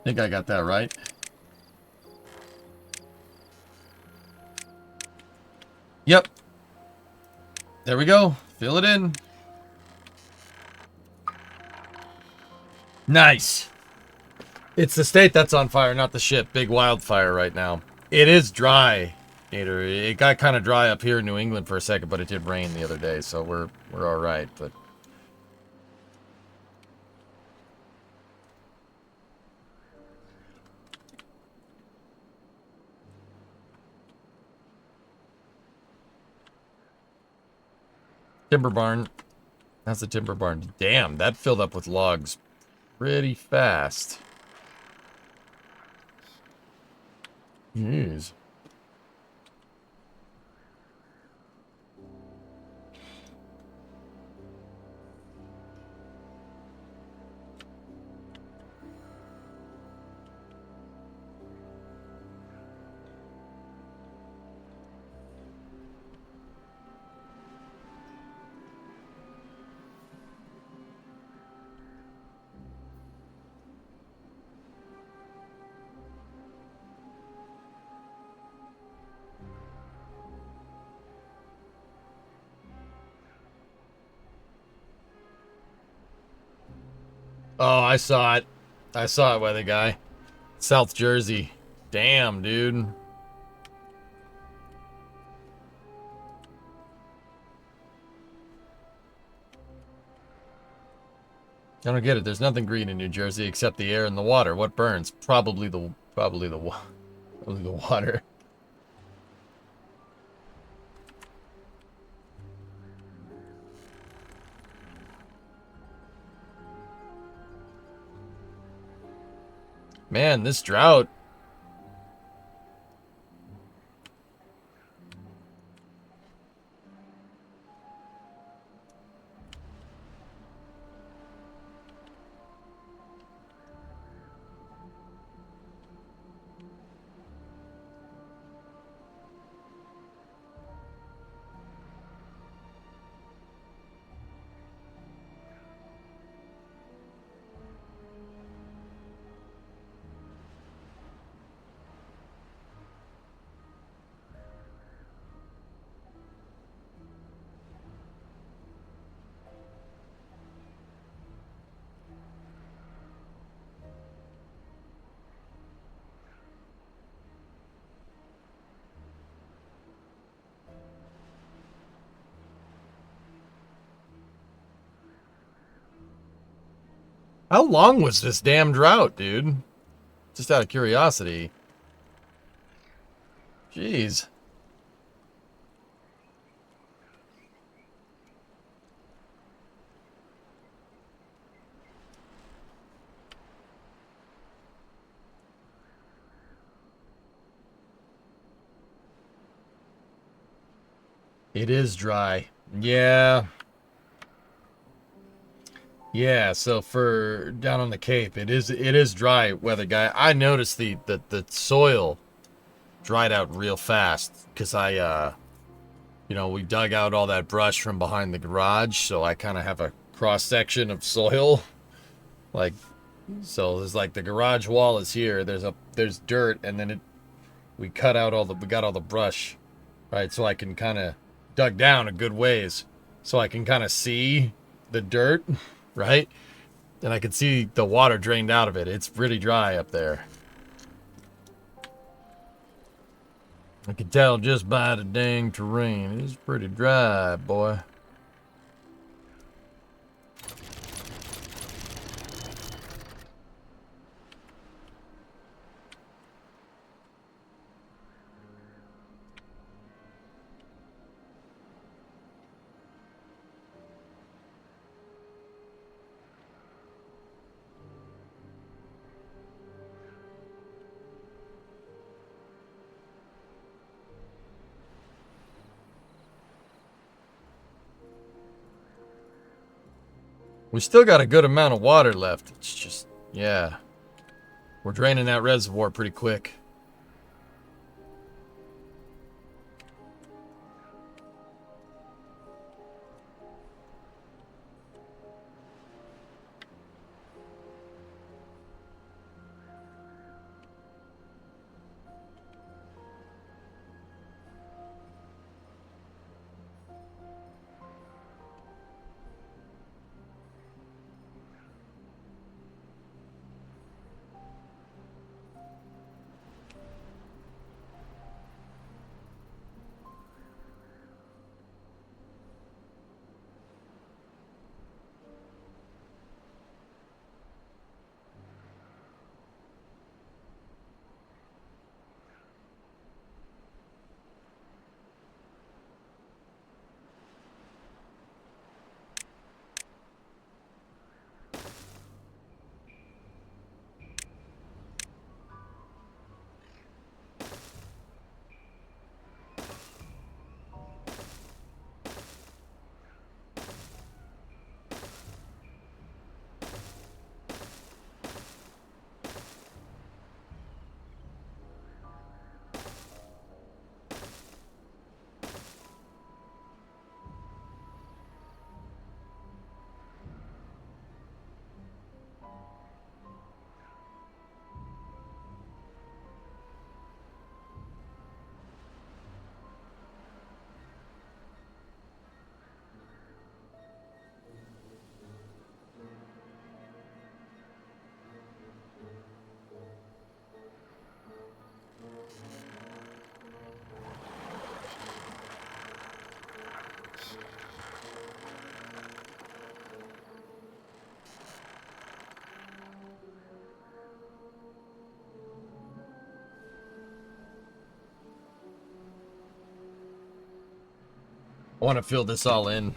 B: Think I got that right. Yep. There we go. Fill it in. Nice. It's the state that's on fire, not the ship. Big wildfire right now. It is dry, Gator. It got kind of dry up here in New England for a second, but it did rain the other day, so we're all right. But Timberborn. That's a Timberborn. Damn, that filled up with logs pretty fast. Jeez. Oh, I saw it. I saw it, weather guy. South Jersey. Damn, dude. I don't get it. There's nothing green in New Jersey except the air and the water. What burns? Probably the Look at the water. Man, this drought. How long was this damn drought, dude? Just out of curiosity. Jeez. It is dry. Yeah. Yeah, so for down on the Cape, it is dry weather, guy. I noticed the soil dried out real fast because we dug out all that brush from behind the garage, so I kind of have a cross section of soil. Like, so there's like the garage wall is here. There's dirt, and then we got all the brush, right? So I can kind of dug down a good ways, so I can kind of see the dirt, right? And I can see the water drained out of it. It's pretty dry up there. I can tell just by the dang terrain. It's pretty dry, boy. We still got a good amount of water left. It's just, yeah. We're draining that reservoir pretty quick. I want to fill this all in. If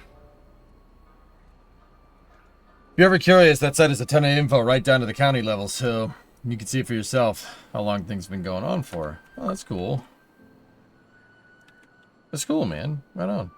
B: you're ever curious, that site has a ton of info right down to the county level, so you can see for yourself how long things have been going on for. Oh, that's cool. That's cool, man. Right on.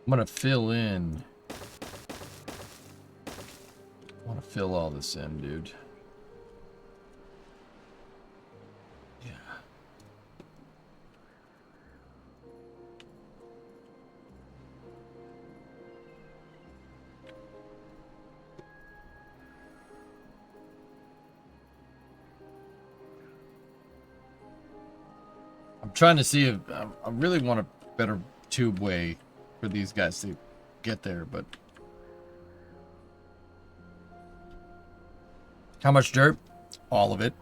B: I'm gonna fill in. I want to fill all this in, dude. Yeah. I'm trying to see if I really want a better tube way for these guys to get there, but how much dirt? All of it.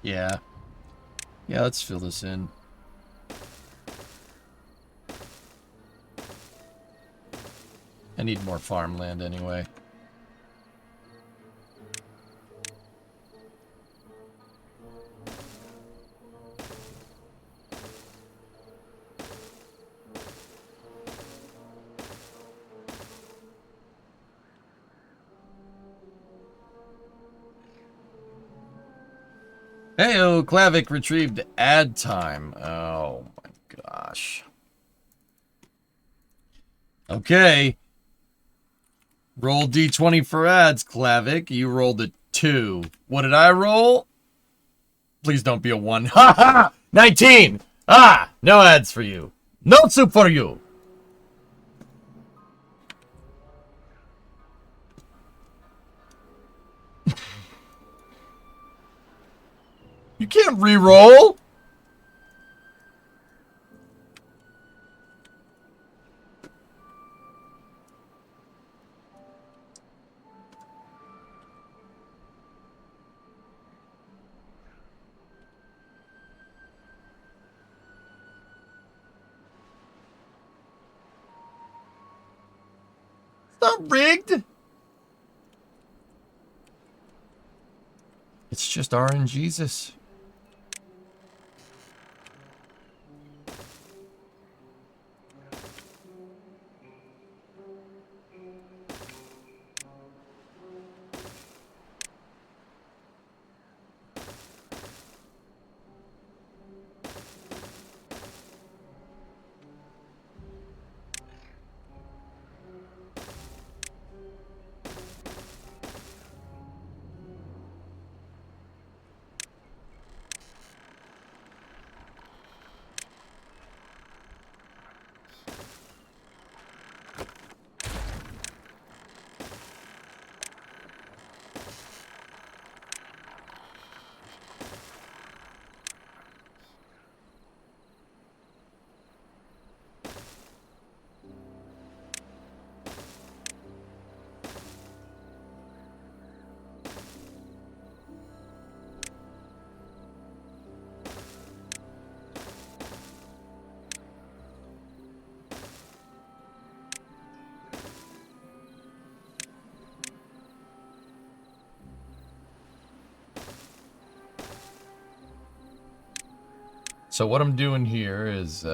B: Yeah. Yeah, let's fill this in. I need more farmland anyway. Heyo, Klavic retrieved ad time. Oh my gosh. Okay. Roll D20 for ads, Klavic. You rolled a 2. What did I roll? Please don't be a 1. Ha ha! 19! Ah! No ads for you. No soup for you. You can't re-roll. It's not rigged. It's just RNGesus. So what I'm doing here is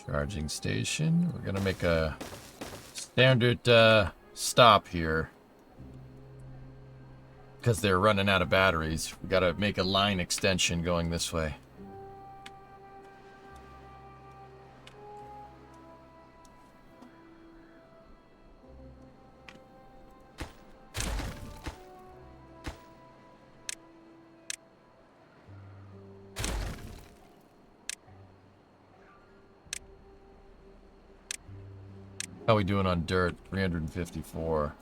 B: charging station. We're gonna make a standard stop here because they're running out of batteries. We gotta make a line extension going this way. How we doing on dirt? 354.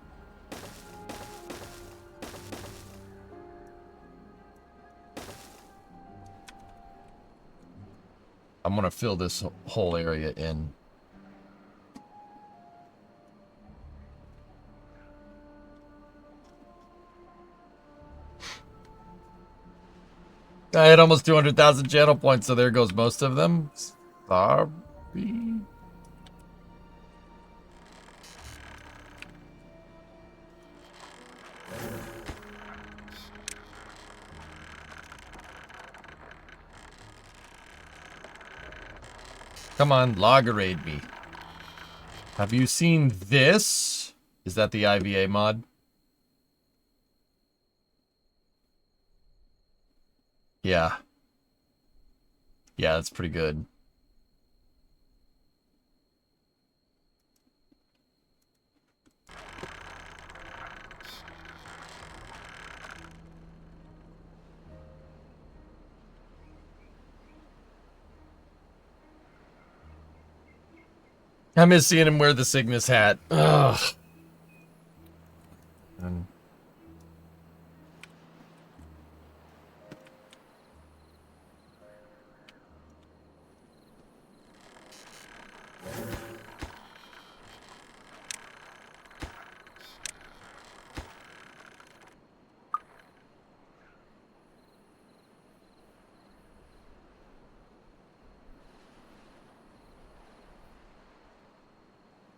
B: I'm gonna fill this whole area in. I had almost 200,000 channel points, so there goes most of them. Sorry. Come on, loggerade me. Have you seen this? Is that the IVA mod? Yeah. Yeah, that's pretty good. I miss seeing him wear the Cygnus hat. Ugh.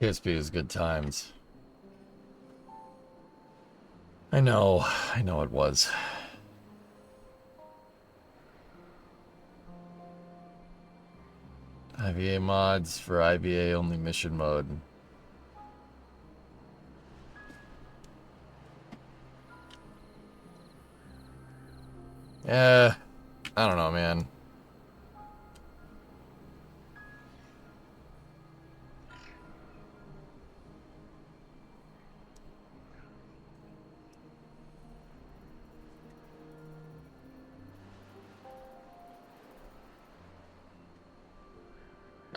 B: PSP is good times. I know it was. IVA mods for IVA only mission mode. I don't know, man.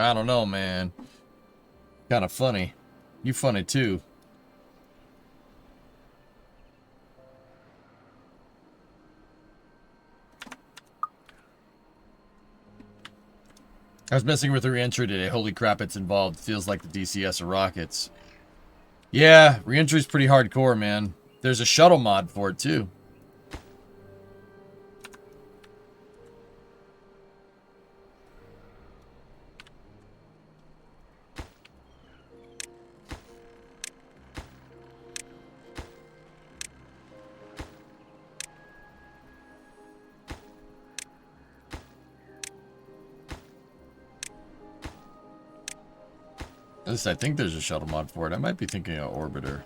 B: I don't know, man. Kind of funny. You funny, too. I was messing with the re-entry today. Holy crap, it's involved. Feels like the DCS of rockets. Yeah, re-entry's pretty hardcore, man. There's a shuttle mod for it, too. At least I think there's a shuttle mod for it. I might be thinking of Orbiter.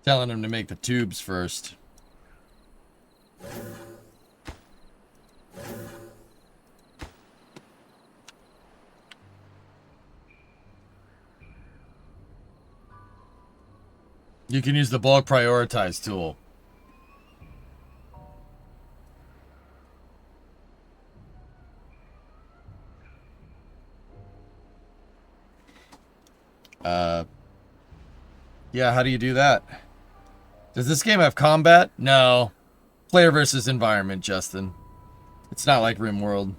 B: Telling him to make the tubes first. You can use the bulk prioritize tool. Yeah, how do you do that? Does this game have combat? No. Player versus environment, Justin. It's not like RimWorld.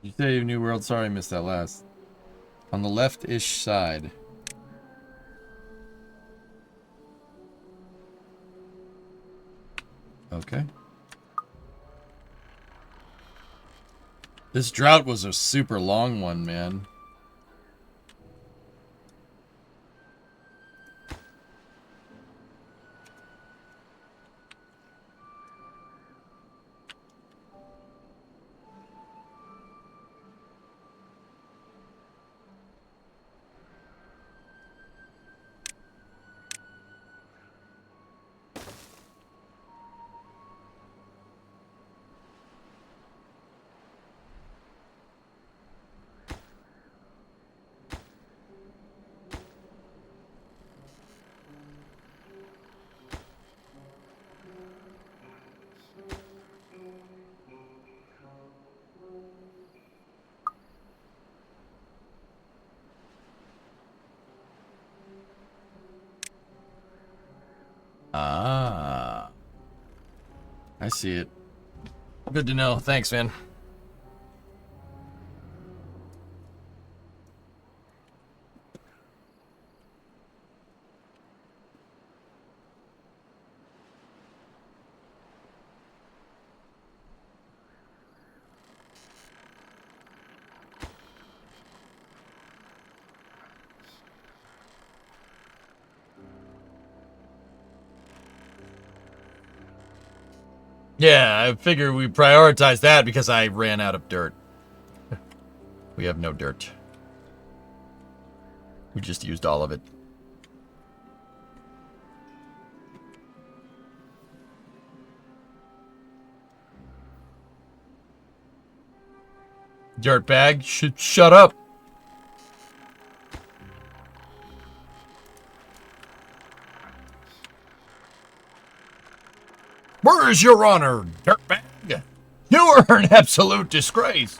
B: You say New World? Sorry, I missed that last. On the left-ish side. Okay. This drought was a super long one, man. Ah. I see it. Good to know. Thanks, man. Yeah, I figure we prioritize that because I ran out of dirt. We have no dirt. We just used all of it. Dirtbag, shut up. Where is your honor, dirtbag? You are an absolute disgrace.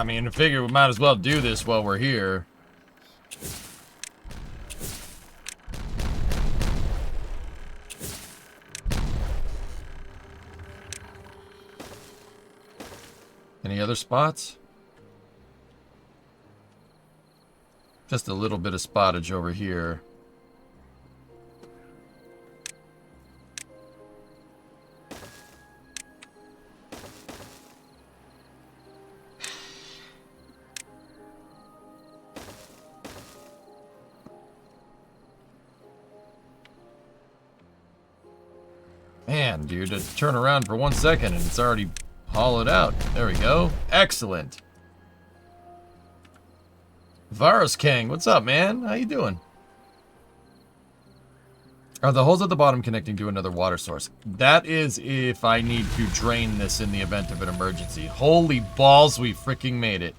B: I mean, I figure we might as well do this while we're here. Any other spots? Just a little bit of spottage over here. Man, dude, to turn around for 1 second and it's already hollowed out. There we go. Excellent. Virus King, what's up, man? How you doing? Are the holes at the bottom connecting to another water source? That is if I need to drain this in the event of an emergency. Holy balls, we freaking made it.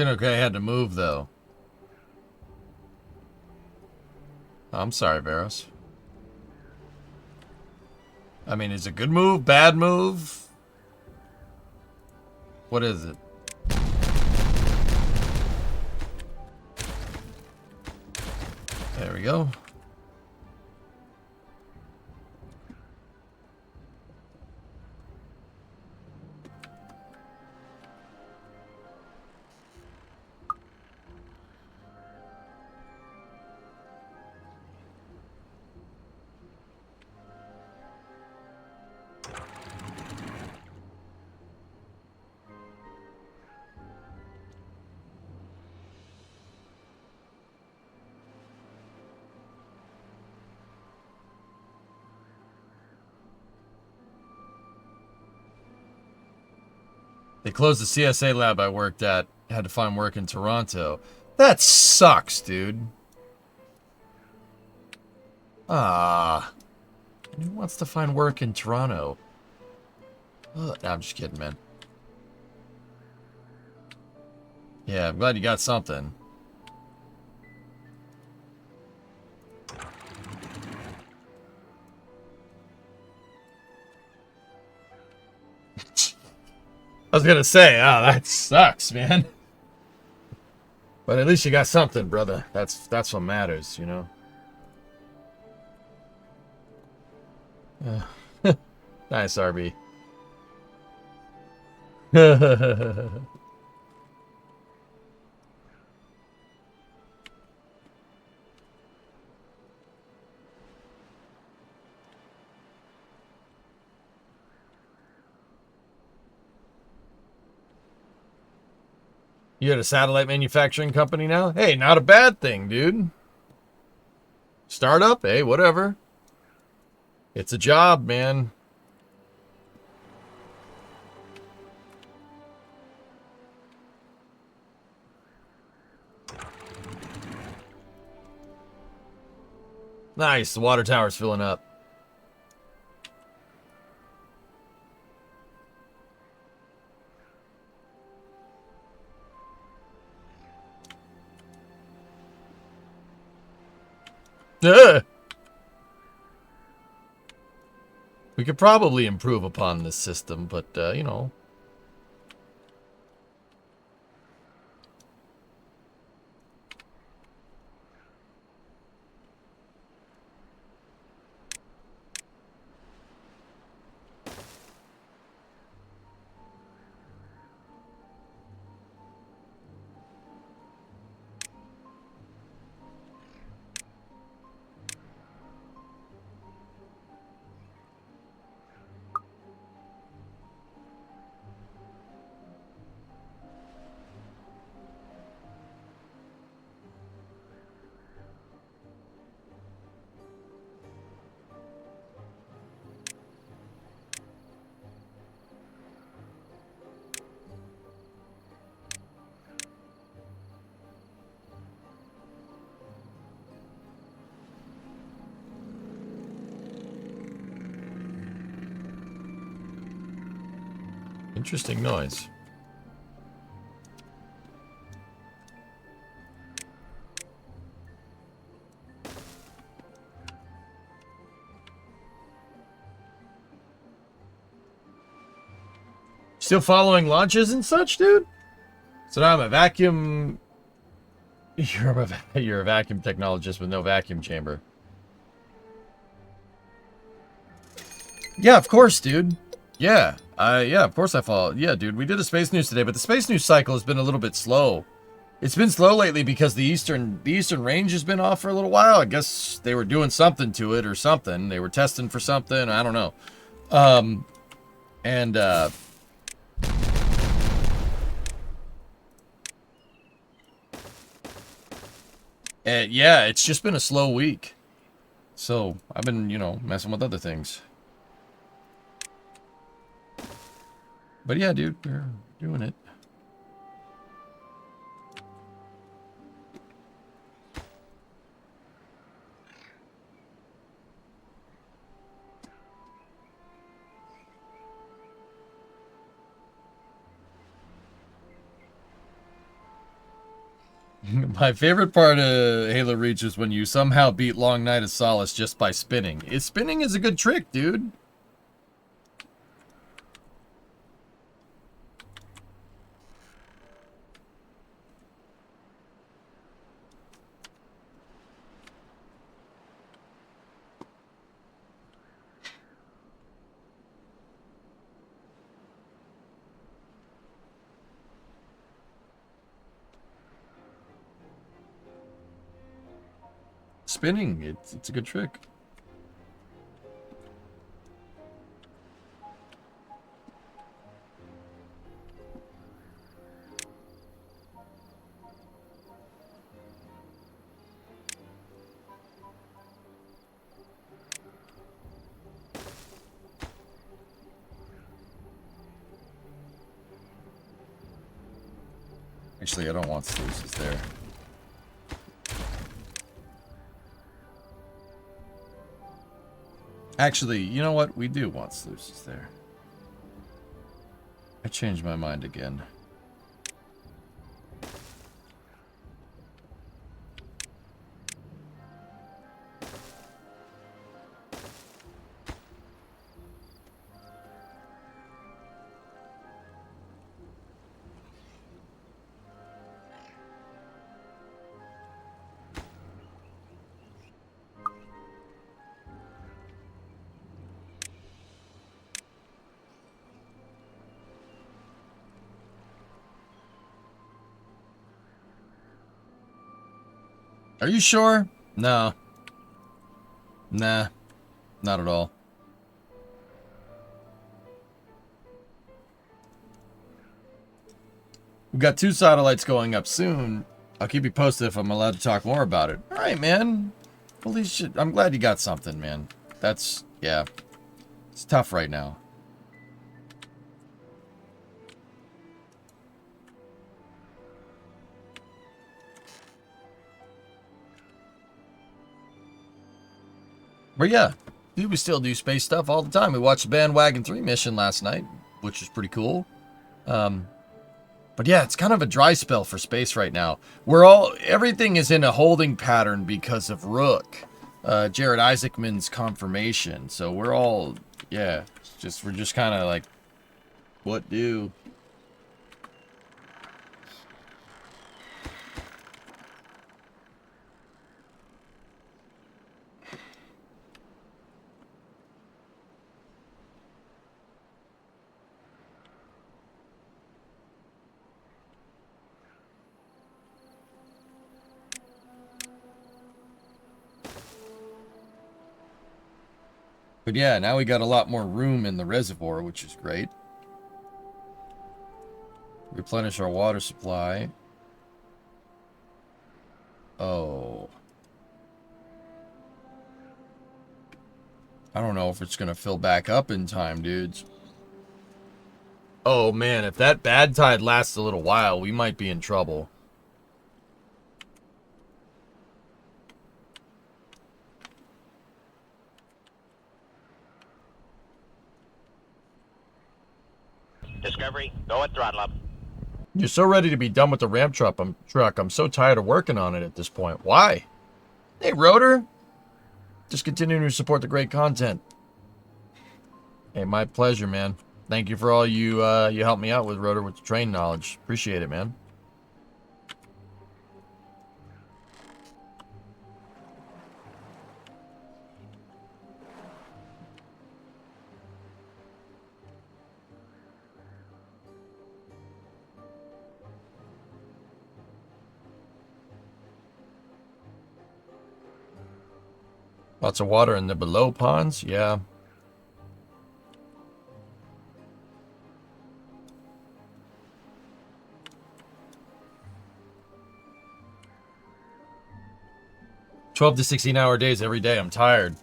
B: Okay, I had to move, though. I'm sorry, Veros. I mean, is it a good move? Bad move? What is it? There we go. They closed the CSA lab I worked at. Had to find work in Toronto. That sucks, dude. Ah. Who wants to find work in Toronto? No, I'm just kidding, man. Yeah, I'm glad you got something. I was gonna say, oh, that sucks, man. But at least you got something, brother. That's what matters, you know. Nice, RB. You had a satellite manufacturing company now? Hey, not a bad thing, dude. Startup? Hey, whatever. It's a job, man. Nice, the water tower's filling up. Ugh. We could probably improve upon this system, but, you know. Interesting noise. Still following launches and such, dude? So now I'm a vacuum... You're a vacuum technologist with no vacuum chamber. Yeah, of course, dude. Yeah. Yeah, of course I follow. Yeah, dude, we did a space news today, but the space news cycle has been a little bit slow. It's been slow lately because the eastern range has been off for a little while. I guess they were doing something to it or something. They were testing for something. I don't know. Yeah, it's just been a slow week. So I've been, you know, messing with other things. But yeah, dude, we're doing it. My favorite part of Halo Reach is when you somehow beat Long Night of Solace just by spinning. Spinning is a good trick, dude. Spinning, it's a good trick. Actually, I don't want sluices there. Actually, you know what? We do want sluices there. I changed my mind again. Are you sure? No. Nah. Not at all. We've got 2 satellites going up soon. I'll keep you posted if I'm allowed to talk more about it. Alright, man. Holy shit. I'm glad you got something, man. That's... yeah. It's tough right now. But yeah, dude, we still do space stuff all the time. We watched the Bandwagon 3 mission last night, which was pretty cool. But yeah, it's kind of a dry spell for space right now. Everything is in a holding pattern because of Rook, Jared Isaacman's confirmation. So we're all, yeah, we're just kind of like, what do? But yeah, now we got a lot more room in the reservoir, which is great. Replenish our water supply. Oh. I don't know if it's going to fill back up in time, dudes. Oh man, if that bad tide lasts a little while, we might be in trouble.
E: Discovery, go at throttle up.
B: You're so ready to be done with the ramp truck. I'm so tired of working on it at this point. Why? Hey, Rotor. Just continuing to support the great content. Hey, my pleasure, man. Thank you for all you helped me out with, Rotor, with the train knowledge. Appreciate it, man. Lots of water in the below ponds, yeah. "12 to 16-hour days every day. I'm tired.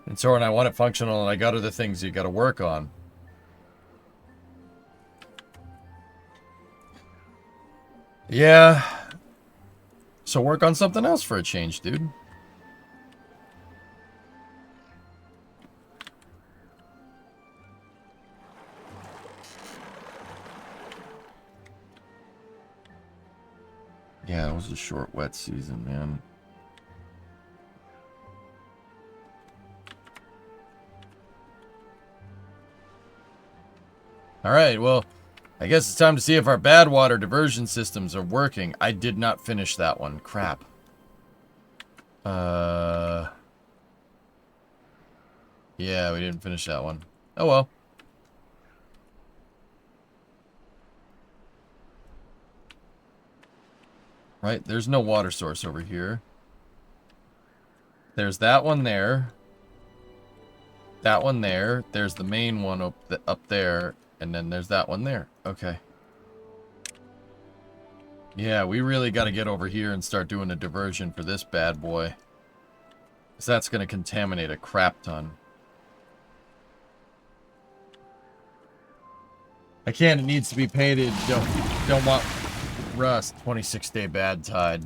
B: And Soren, I want it functional, and I got other things you got to work on." Yeah. So work on something else for a change, dude. Yeah, it was a short, wet season, man. Alright, well, I guess it's time to see if our bad water diversion systems are working. I did not finish that one. Crap. Yeah, we didn't finish that one. Oh well. Right, there's no water source over here. There's that one there. That one there. There's the main one up there. And then there's that one there. Okay. Yeah, we really got to get over here and start doing a diversion for this bad boy. Because that's going to contaminate a crap ton. I can't. It needs to be painted. Don't want rust. 26-day bad tide.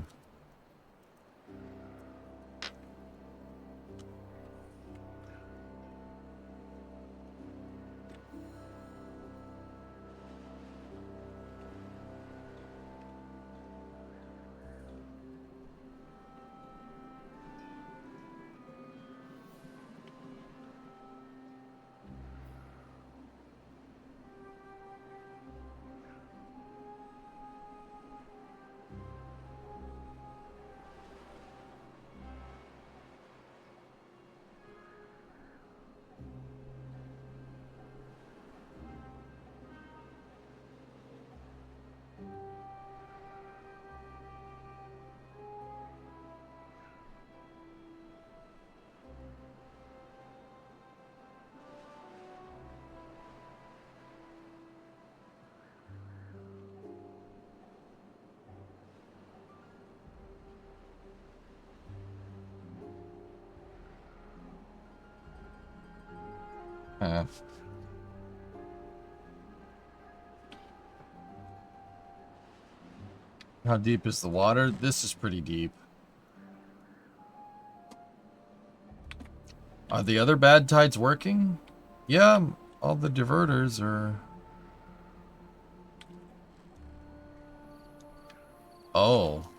B: How deep is the water? This is pretty deep. Are the other bad tides working? Yeah, all the diverters are... Oh.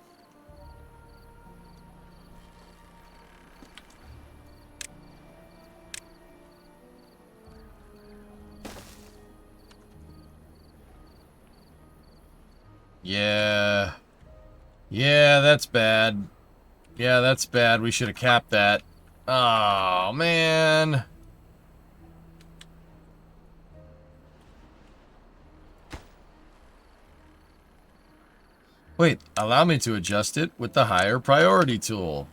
B: Yeah. Yeah, that's bad. Yeah, that's bad. We should have capped that. Oh, man. Wait, allow me to adjust it with the higher priority tool.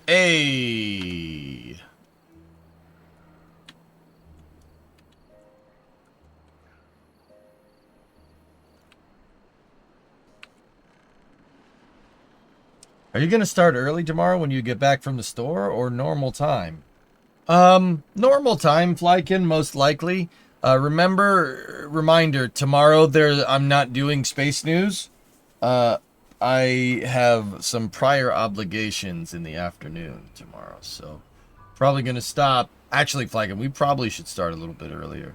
B: Hey. Are you going to start early tomorrow when you get back from the store, or normal time? Normal time, Flykin, most likely. Reminder, tomorrow I'm not doing space news. I have some prior obligations in the afternoon tomorrow, so probably going to stop. Actually, Flykin, we probably should start a little bit earlier.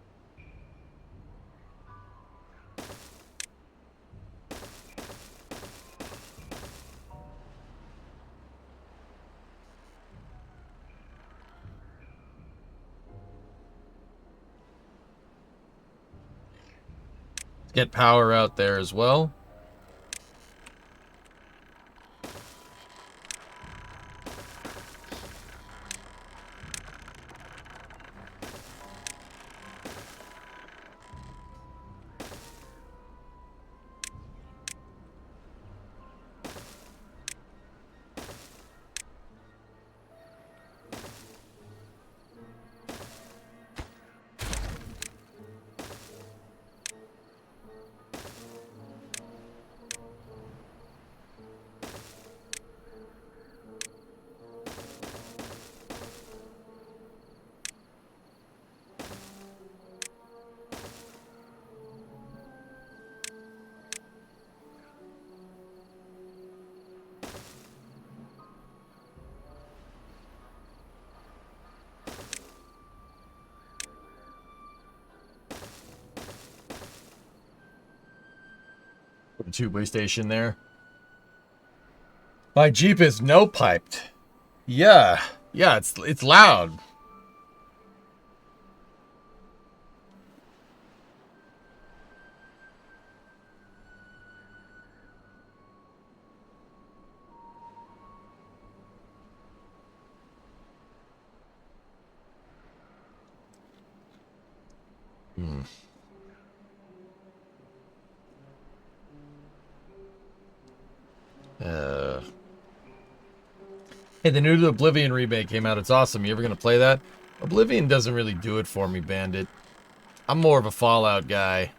B: Get power out there as well. Put a two-way station there. My Jeep is no piped. Yeah, it's loud. Hey, the new Oblivion remake came out. It's awesome. You ever gonna play that? Oblivion doesn't really do it for me, Bandit. I'm more of a Fallout guy.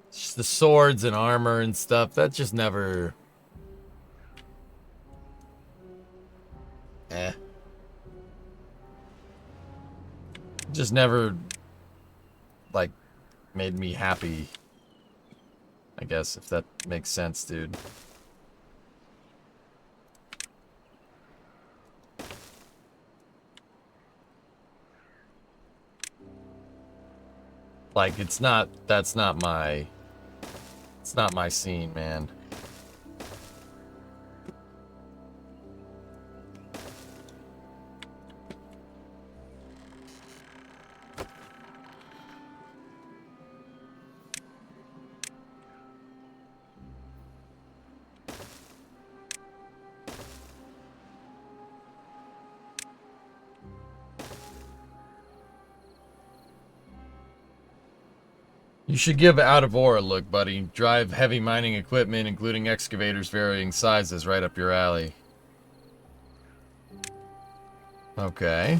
B: It's just the swords and armor and stuff. That just never... Just never, like, made me happy. I guess, if that makes sense, dude. Like, it's not my scene, man. You should give Out of Ore a look, buddy. Drive heavy mining equipment, including excavators varying sizes, right up your alley. Okay.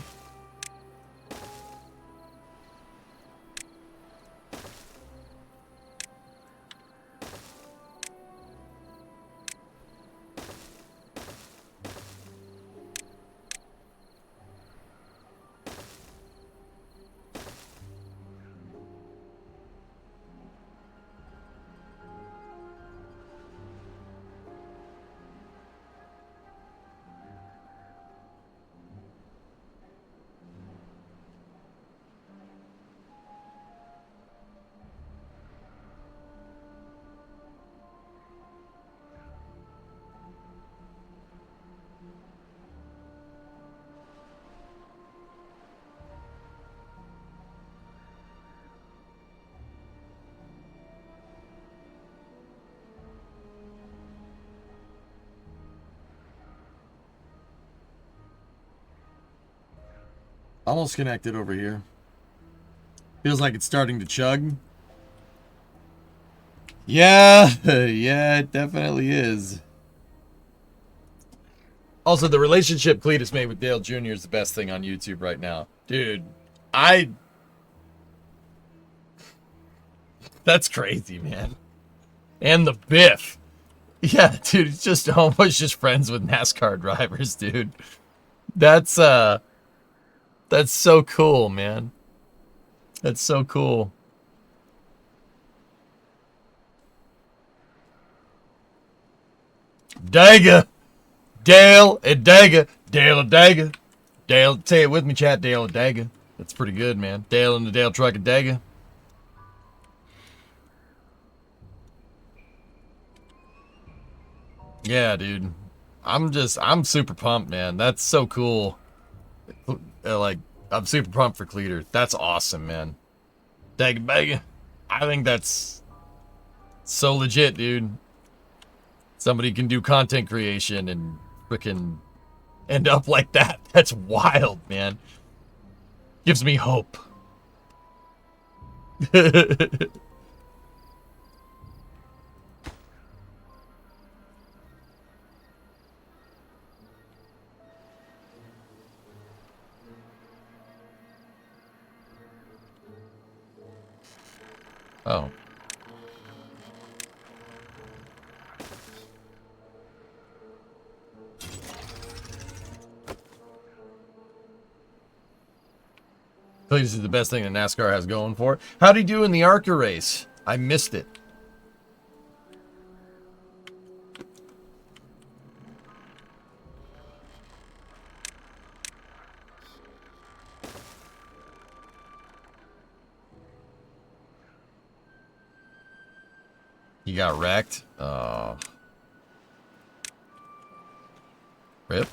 B: Almost connected over here. Feels like it's starting to chug. Yeah, yeah, it definitely is. Also, the relationship Cletus made with Dale Jr. is the best thing on YouTube right now. Dude, that's crazy, man. And the Biff. Yeah, dude, it's just almost just friends with NASCAR drivers, dude. That's so cool, man. That's so cool. Daga. Dale and Daga. Dale and Daga. Dale, say it with me, chat. Dale and Daga. That's pretty good, man. Dale and the Dale truck and Daga. Yeah, dude. I'm super pumped, man. That's so cool. Like, I'm super pumped for Cleater. That's awesome, man. Daga Baga. I think that's So legit, dude. Somebody can do content creation and freaking end up like that. That's wild, man. Gives me hope. Oh. I feel like this is the best thing that NASCAR has going for it. How'd he do in the ARCA race? I missed it. He got wrecked? Oh. Rip.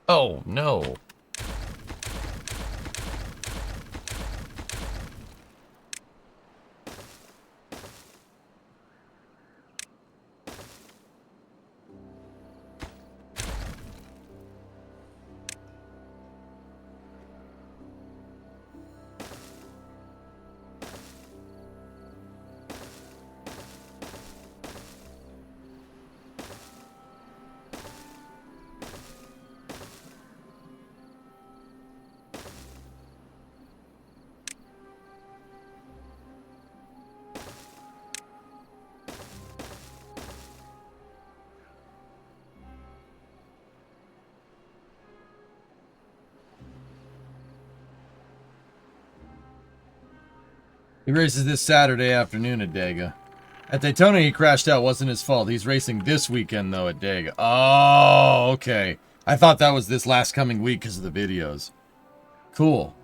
B: Oh, no. He races this Saturday afternoon at Dega. At Daytona, he crashed out. Wasn't his fault. He's racing this weekend, though, at Dega. Oh, okay. I thought that was this last coming week because of the videos. Cool.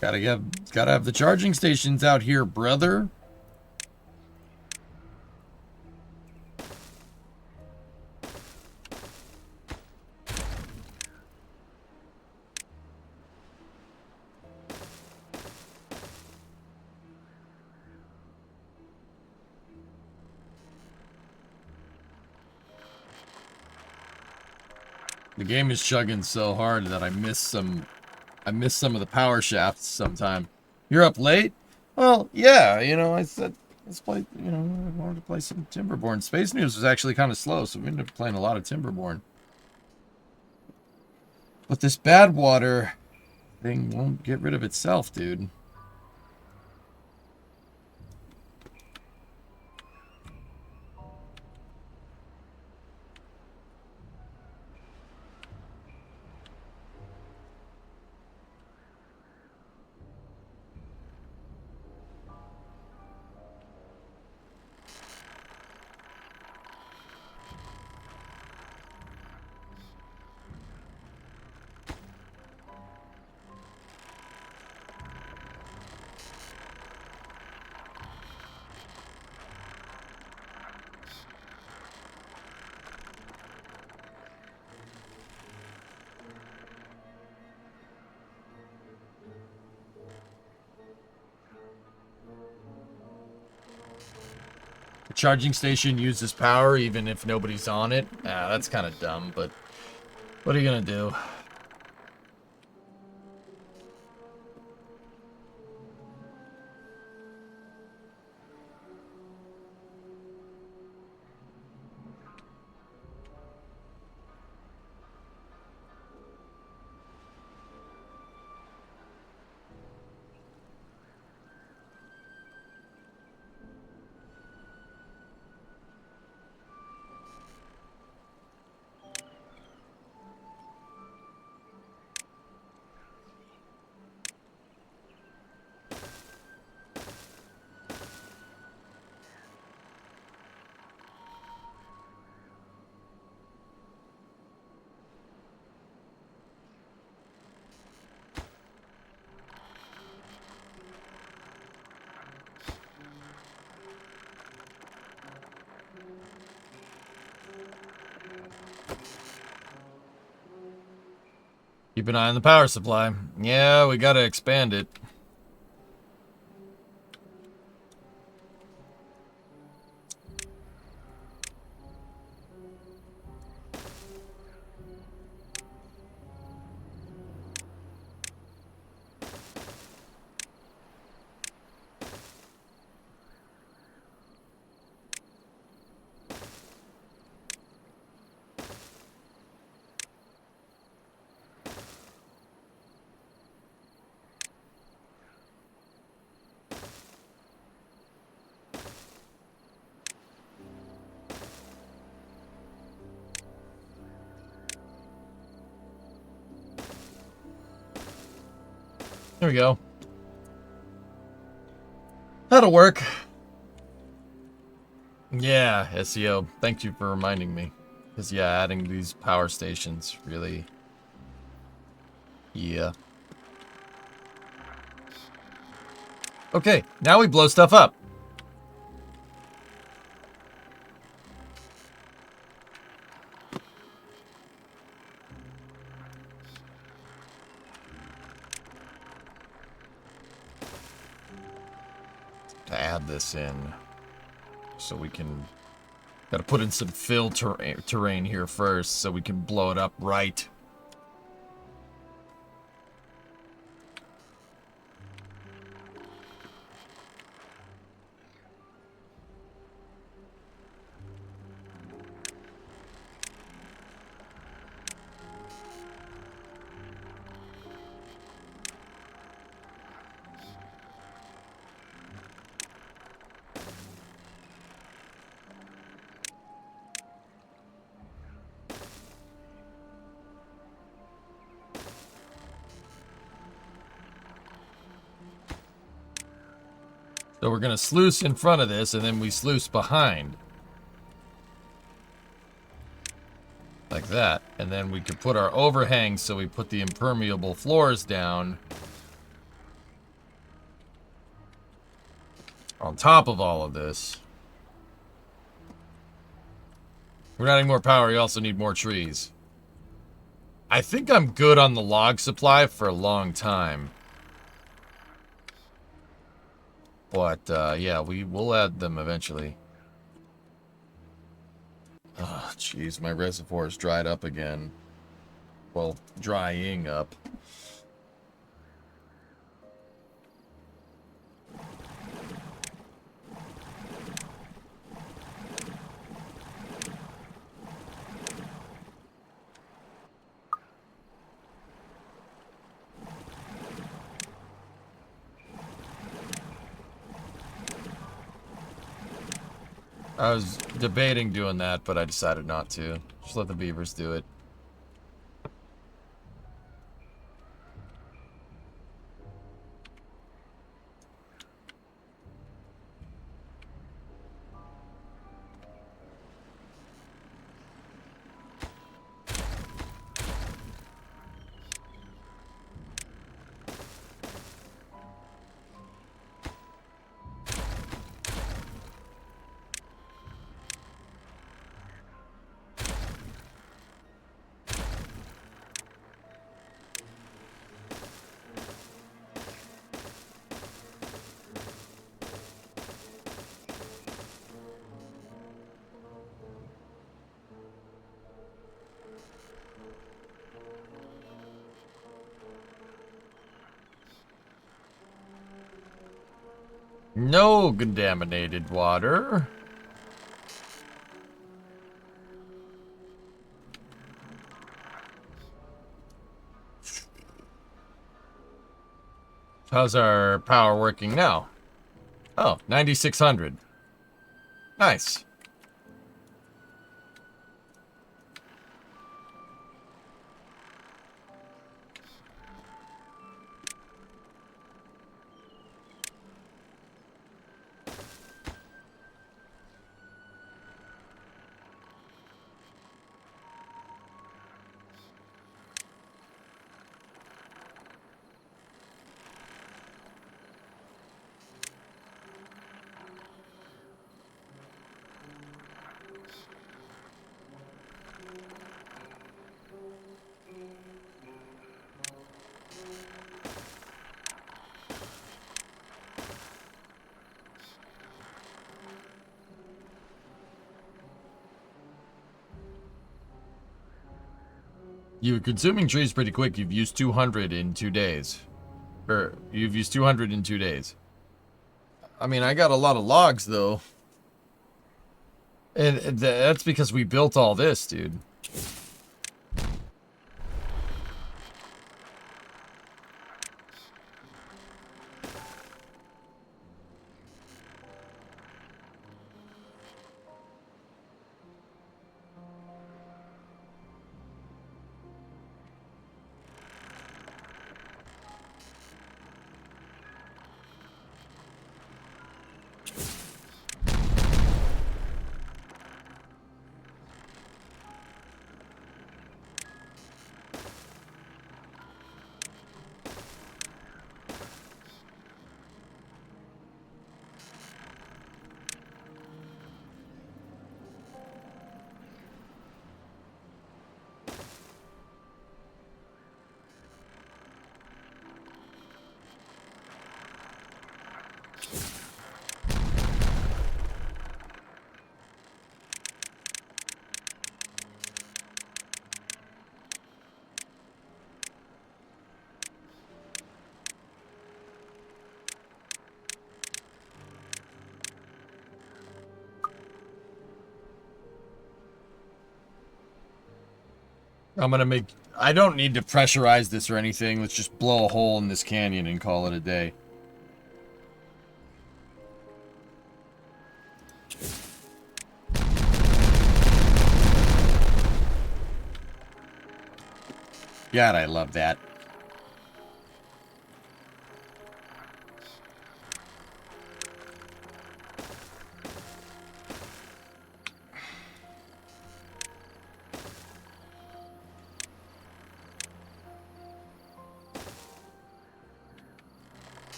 B: Gotta have the charging stations out here, brother. The game is chugging so hard that I miss some of the power shafts sometime. You're up late? Well, yeah, you know, I said let's play, you know, I wanted to play some Timberborn. Space News was actually kind of slow, so we ended up playing a lot of Timberborn. But this bad water thing won't get rid of itself, dude. charging station uses power even if nobody's on it. That's kind of dumb, but what are you gonna do? Keep an eye on the power supply. Yeah, we gotta expand it. There we go. That'll work. Yeah, SEO. Thank you for reminding me. Because, yeah, adding these power stations really... Yeah. Okay, now we blow stuff up. To add this in, so we can... Gotta put in some fill terrain here first, so we can blow it up right. So we're going to sluice in front of this, and then we sluice behind. Like that. And then we could put our overhangs, so we put the impermeable floors down on top of all of this. We're not adding more power, you also need more trees. I think I'm good on the log supply for a long time. But, yeah, we'll add them eventually. Oh, jeez, my reservoir's dried up again. Well, drying up. I was debating doing that, but I decided not to. Just let the beavers do it. No contaminated water. How's our power working now? Oh, 9,600. Nice. You're consuming trees pretty quick. You've used 200 in 2 days. Or, you've used 200 in 2 days. I mean, I got a lot of logs, though. And that's because we built all this, dude. I'm gonna make... I don't need to pressurize this or anything. Let's just blow a hole in this canyon and call it a day. God, I love that.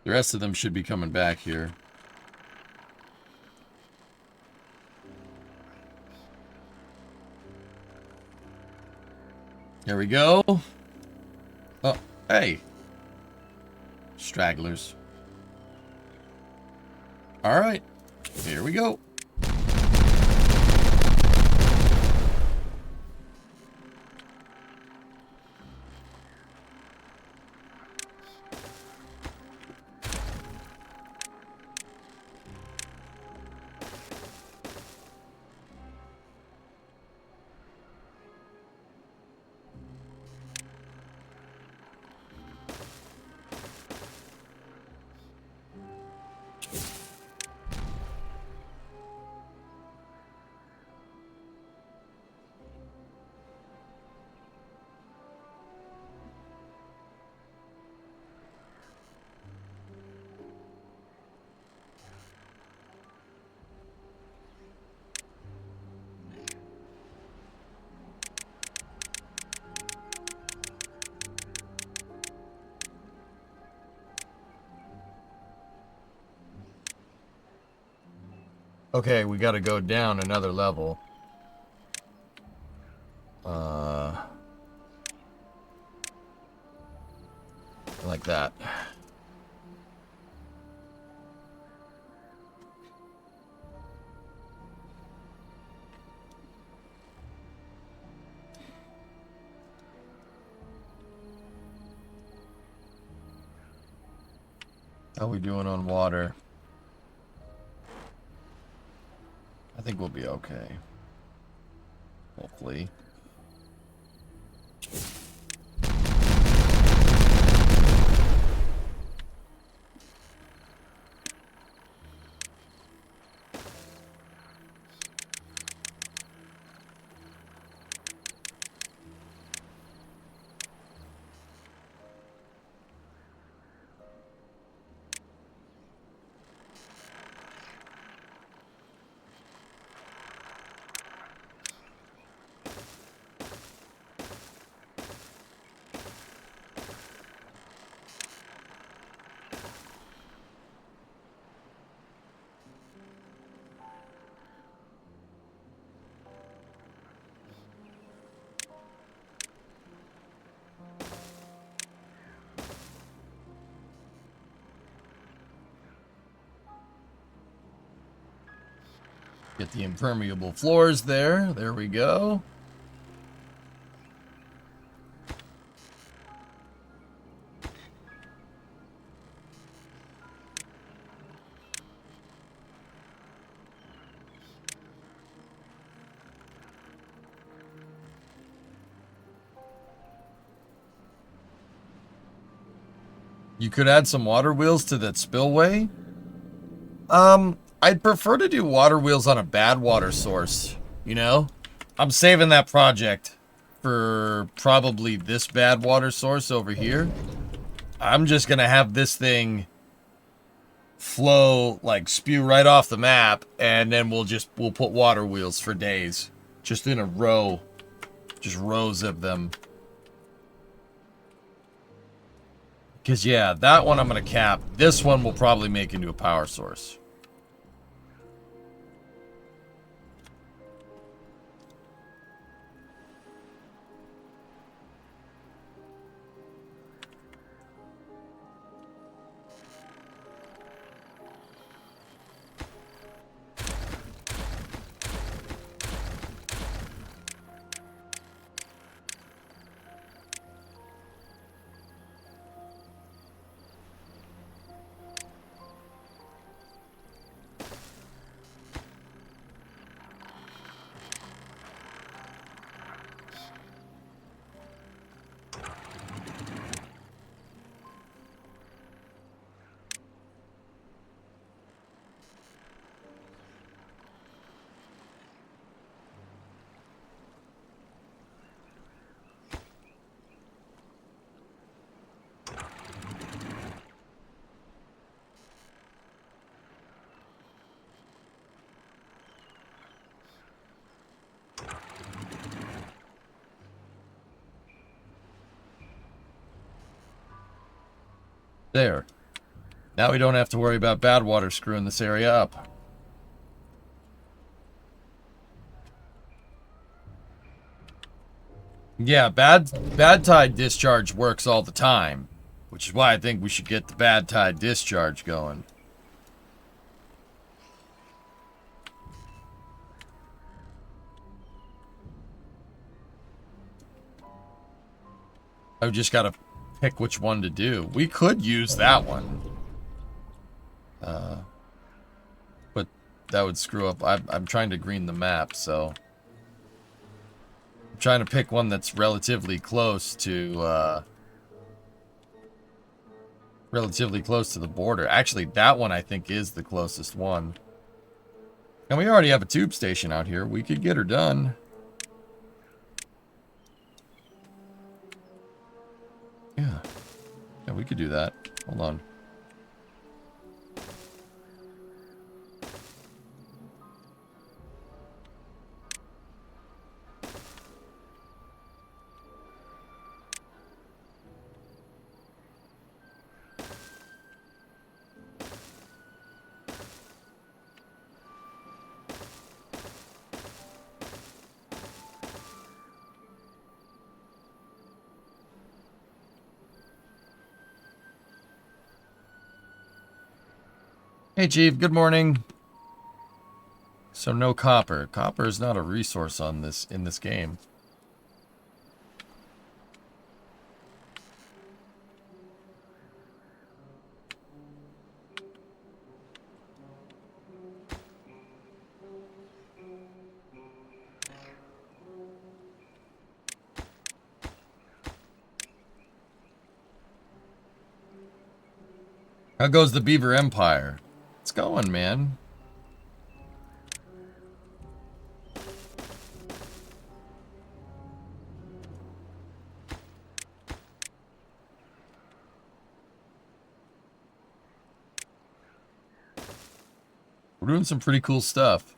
B: The rest of them should be coming back here. There we go. Oh, hey. Stragglers. All right. Here we go. Okay, we got to go down another level. Like that. How we doing on water? I think we'll be okay. Hopefully. Get the impermeable floors there. There we go. You could add some water wheels to that spillway. I'd prefer to do water wheels on a bad water source, you know? I'm saving that project for probably this bad water source over here. I'm just gonna have this thing flow, like spew right off the map, and then we'll put water wheels for days. Just in a row. Just rows of them. Because, yeah, that one I'm going to cap. This one we'll probably make into a power source. There. Now we don't have to worry about bad water screwing this area up. Yeah, bad tide discharge works all the time, which is why I think we should get the bad tide discharge going. I've just got to pick which one to do. We could use that one. But that would screw up. I'm trying to green the map, so... I'm trying to pick one that's relatively close to the border. Actually, that one I think is the closest one. And we already have a tube station out here. We could get her done. Yeah. Yeah, we could do that. Hold on. Hey, Chief. Good morning. So no copper. Copper is not a resource on this in this game. How goes the Beaver Empire? It's going, man. We're doing some pretty cool stuff.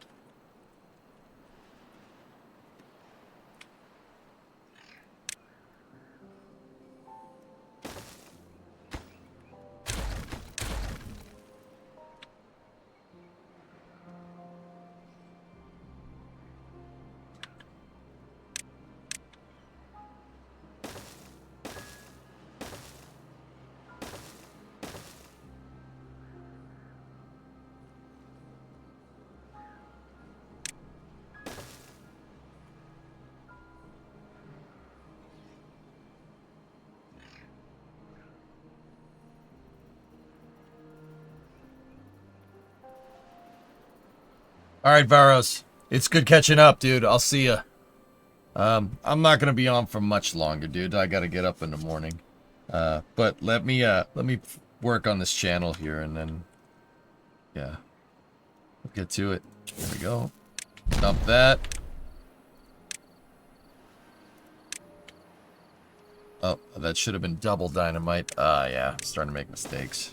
B: All right, Varos. It's good catching up, dude. I'll see ya. I'm not gonna be on for much longer, dude. I gotta get up in the morning. But let me work on this channel here, and then, yeah, we'll get to it. There we go. Dump that. Oh, that should have been double dynamite. Yeah, starting to make mistakes.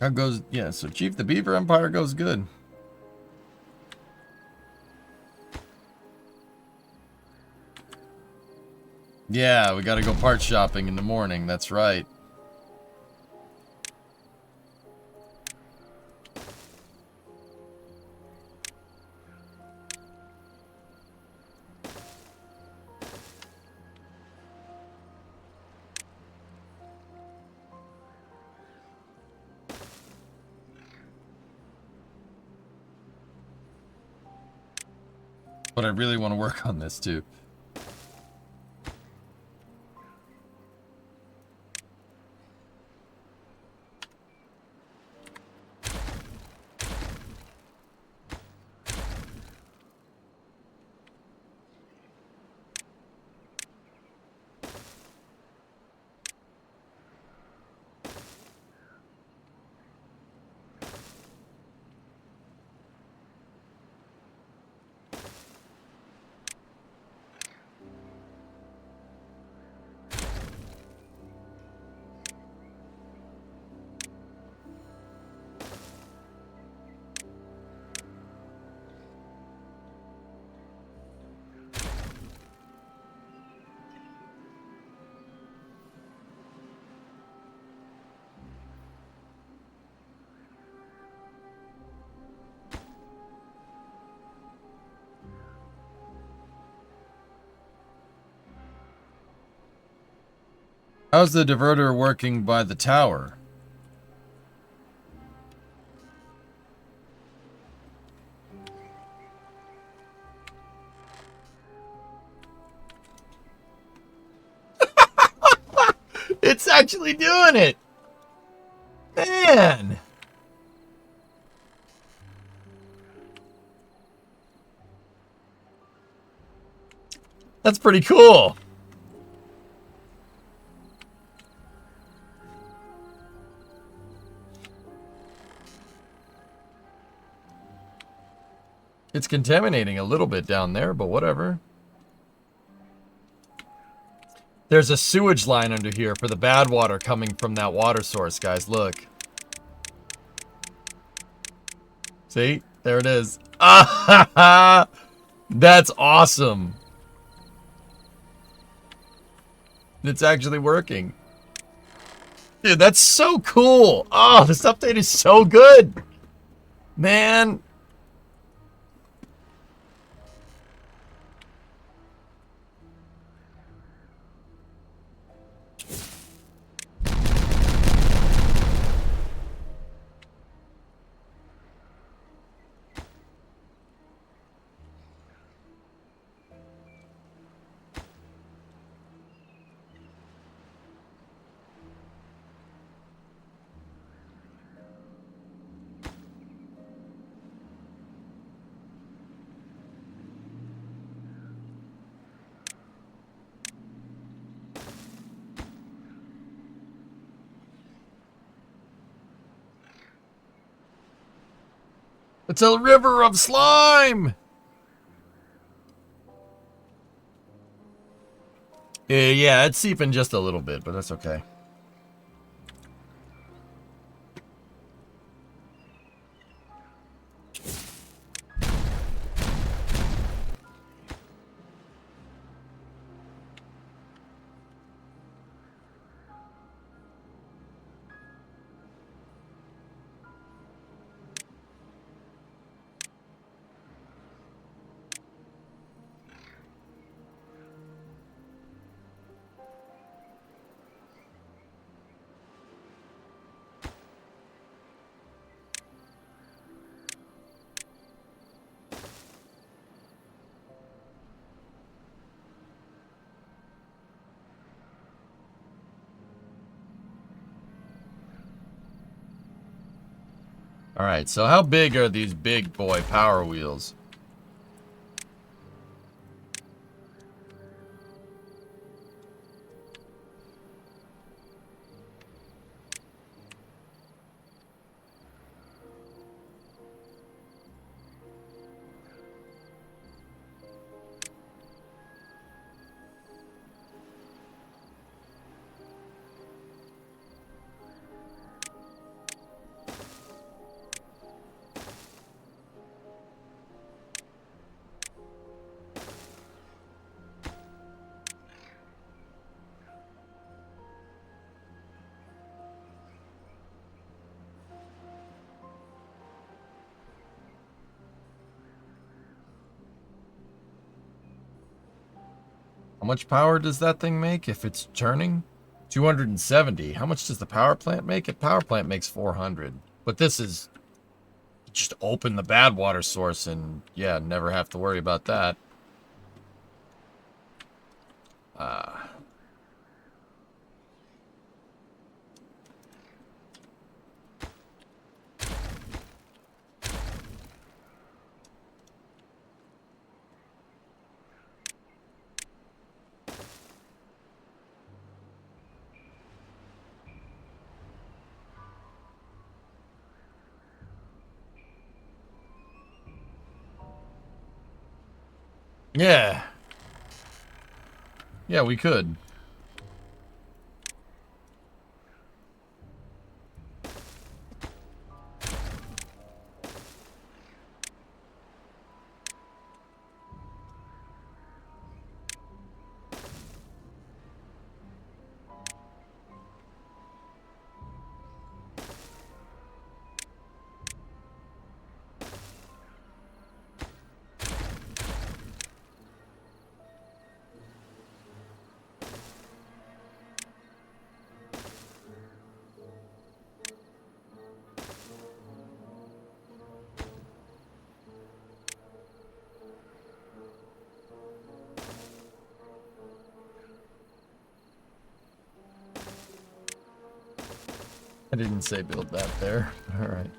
B: How goes, yeah, so Chief, the Beaver Empire goes good. Yeah, we gotta go part shopping in the morning, that's right. But I really want to work on this too. How's the diverter working by the tower? It's actually doing it! Man! That's pretty cool. It's contaminating a little bit down there, but whatever. There's a sewage line under here for the bad water coming from that water source, guys. Look. See? There it is. Ah, that's awesome. It's actually working. Dude, that's so cool. Oh, this update is so good. Man. It's a river of slime! Yeah, it's seeping just a little bit, but that's okay. Alright, so how big are these big boy power wheels? How much power does that thing make if it's turning? 270. How much does the power plant make? A power plant makes 400. But this is just open the bad water source and, yeah, never have to worry about that. Yeah. Yeah, we could. I didn't say build that there. All right.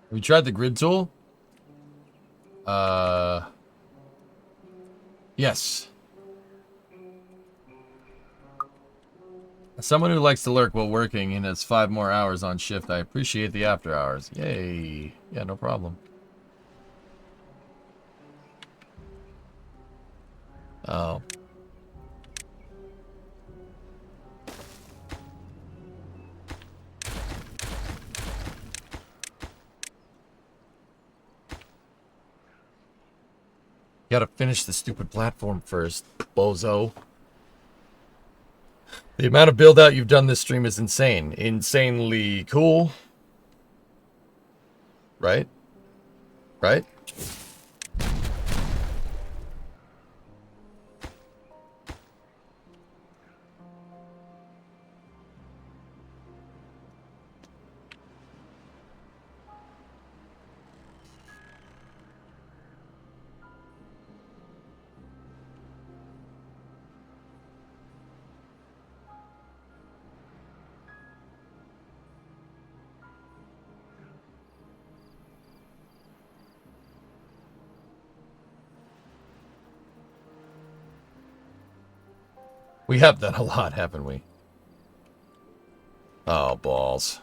B: Have you tried the grid tool? Yes. As someone who likes to lurk while working and has 5 more hours on shift, I appreciate the after hours. Yay. Yeah, no problem. Oh. Gotta finish the stupid platform first, bozo. The amount of build out you've done this stream is insane. Insanely cool. Right? Right? We have done a lot, haven't we? Oh, balls.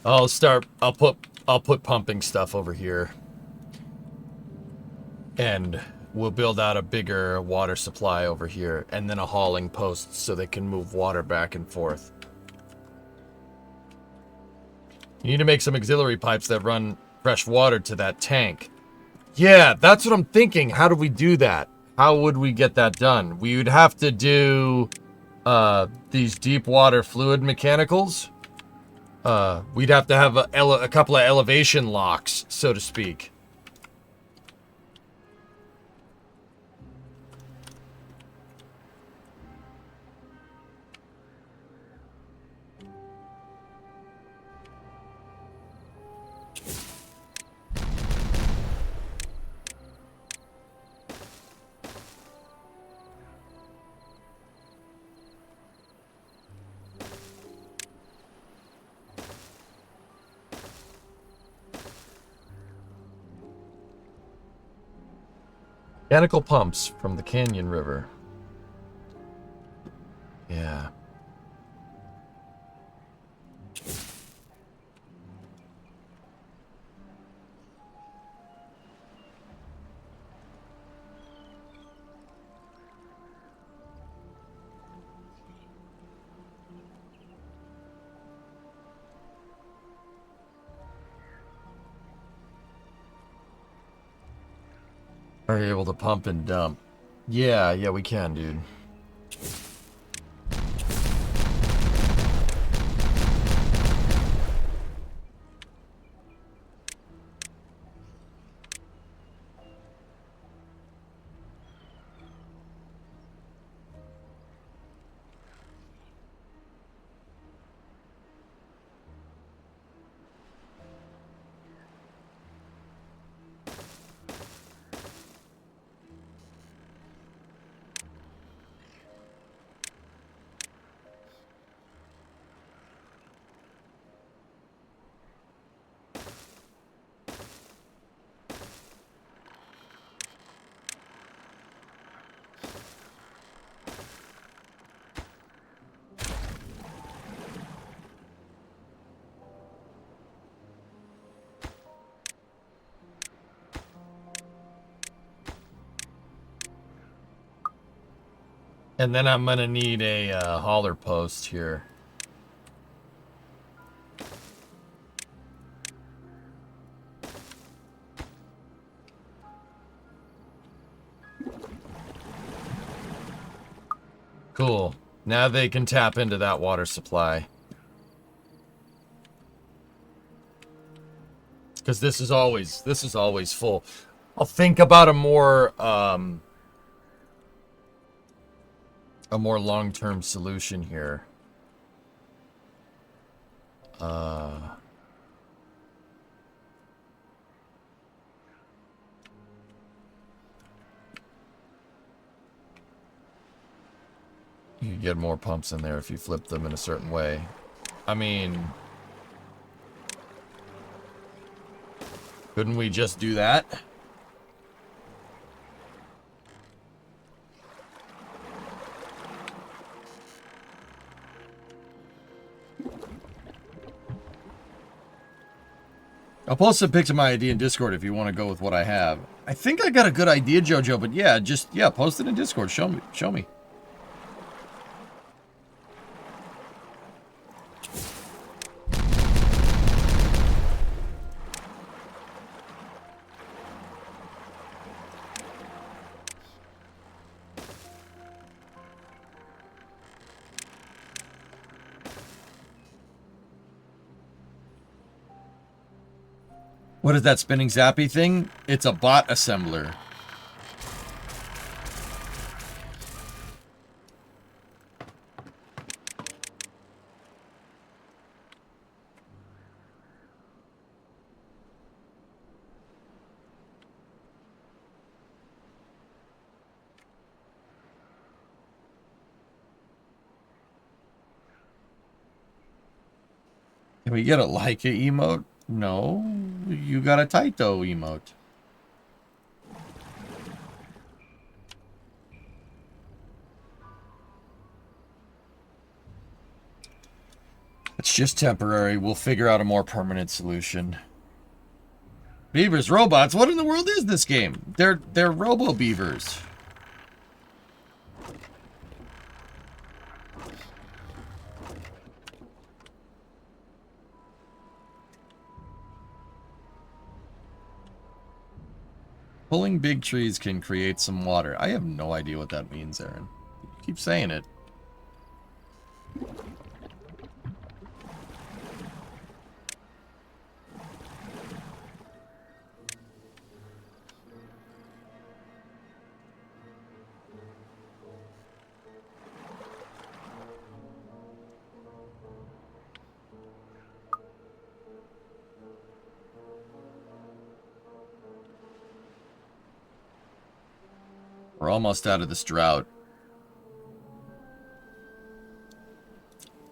B: I'll put pumping stuff over here. And we'll build out a bigger water supply over here, and then a hauling post so they can move water back and forth. You need to make some auxiliary pipes that run fresh water to that tank. Yeah, that's what I'm thinking. How do we do that? How would we get that done? We would have to do these deep water fluid mechanicals. We'd have to have a couple of elevation locks, so to speak. Mechanical pumps from the Canyon River. Yeah. Are you able to pump and dump? Yeah, we can, dude. And then I'm gonna need a hauler post here. Cool. Now they can tap into that water supply. Because this is always full. I'll think about a more long-term solution here. You can get more pumps in there if you flip them in a certain way. I mean, couldn't we just do that? I'll post some pics of my idea in Discord if you want to go with what I have. I think I got a good idea, Jojo, but yeah, just, yeah, post it in Discord. Show me. Show me. What is that spinning zappy thing? It's a bot assembler. Can we get a like it emote? No, you got a Taito emote. It's just temporary. We'll figure out a more permanent solution. Beavers, robots. What in the world is this game? They're robo beavers. Pulling big trees can create some water. I have no idea what that means, Aaron. You keep saying it. We're almost out of this drought.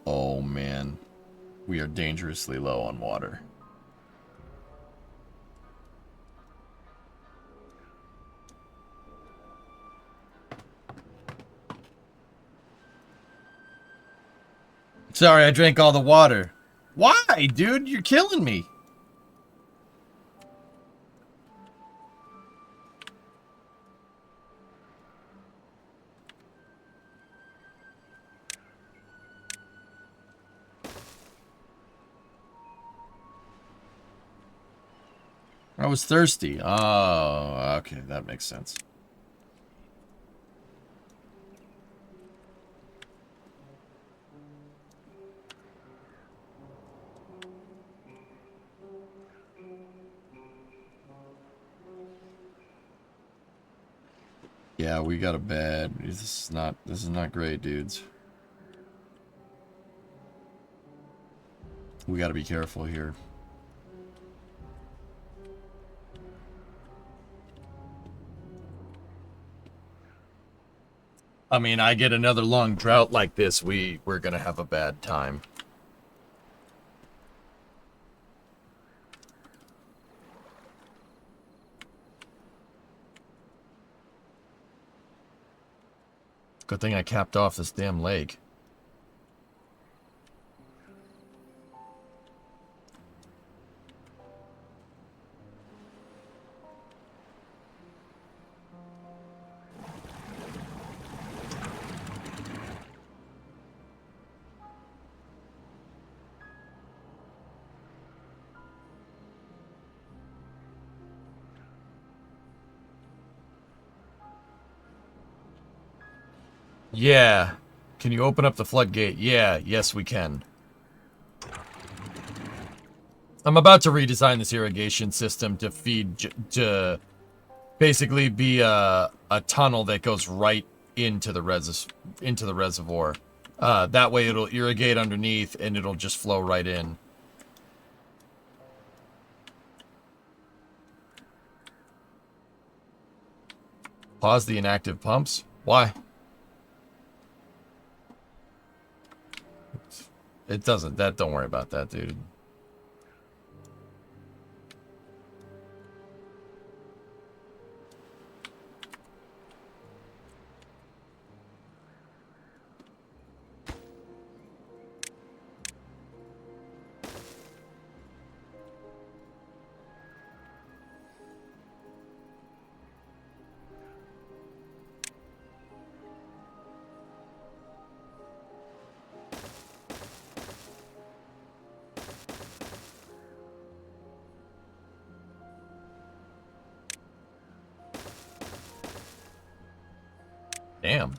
B: Oh, man. We are dangerously low on water. Sorry, I drank all the water. Why, dude? You're killing me. I was thirsty. Oh, okay, that makes sense. Yeah, we got a bad. This is not great, dudes. We got to be careful here. I mean, I get another long drought like this, we're gonna have a bad time. Good thing I capped off this damn lake. Yeah. Can you open up the floodgate? Yeah. Yes, we can. I'm about to redesign this irrigation system to feed, to basically be a tunnel that goes right into the reservoir. That way it'll irrigate underneath and it'll just flow right in. Pause the inactive pumps? Why? It doesn't. Don't worry about that, dude. Damn.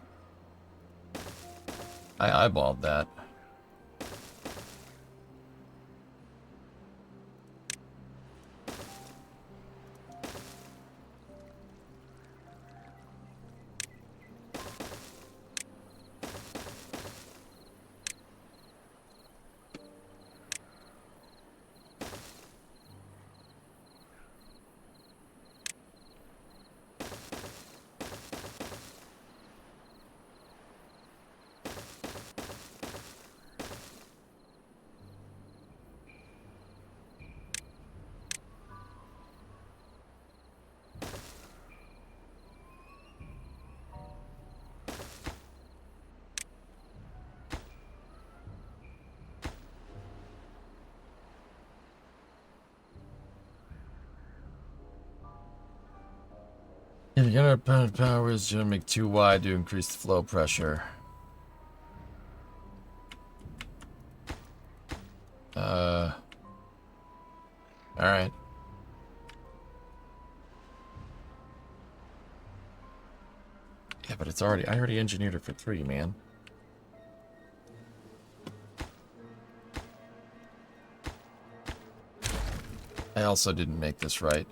B: I eyeballed that. If you're gonna pound power is gonna make too wide to increase the flow pressure. Alright. Yeah, but I already engineered it for 3, man. I also didn't make this right.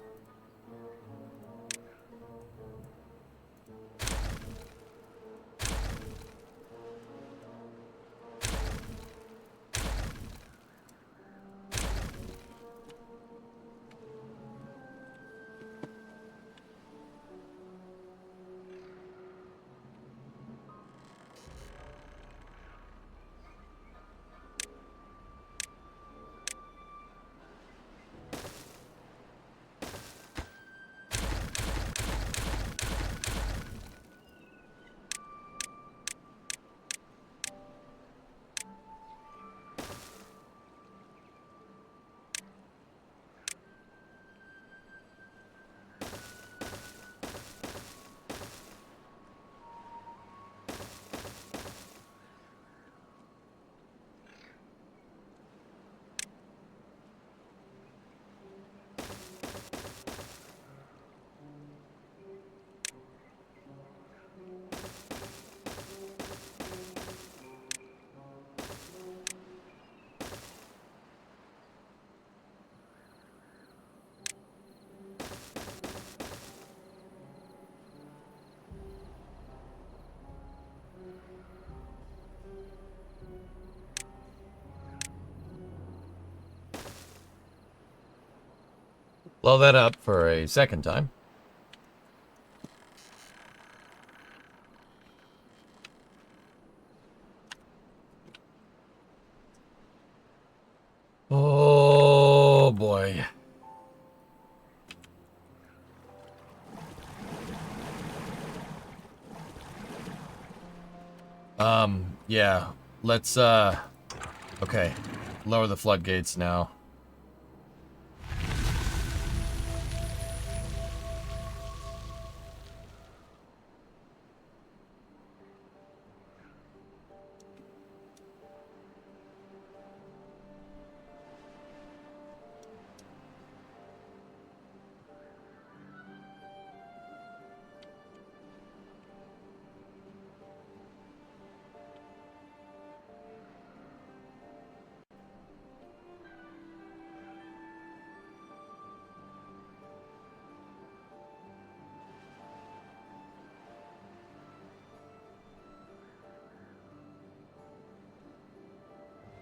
B: Blow that up for a second time. Oh boy. Yeah. Let's okay. Lower the floodgates now.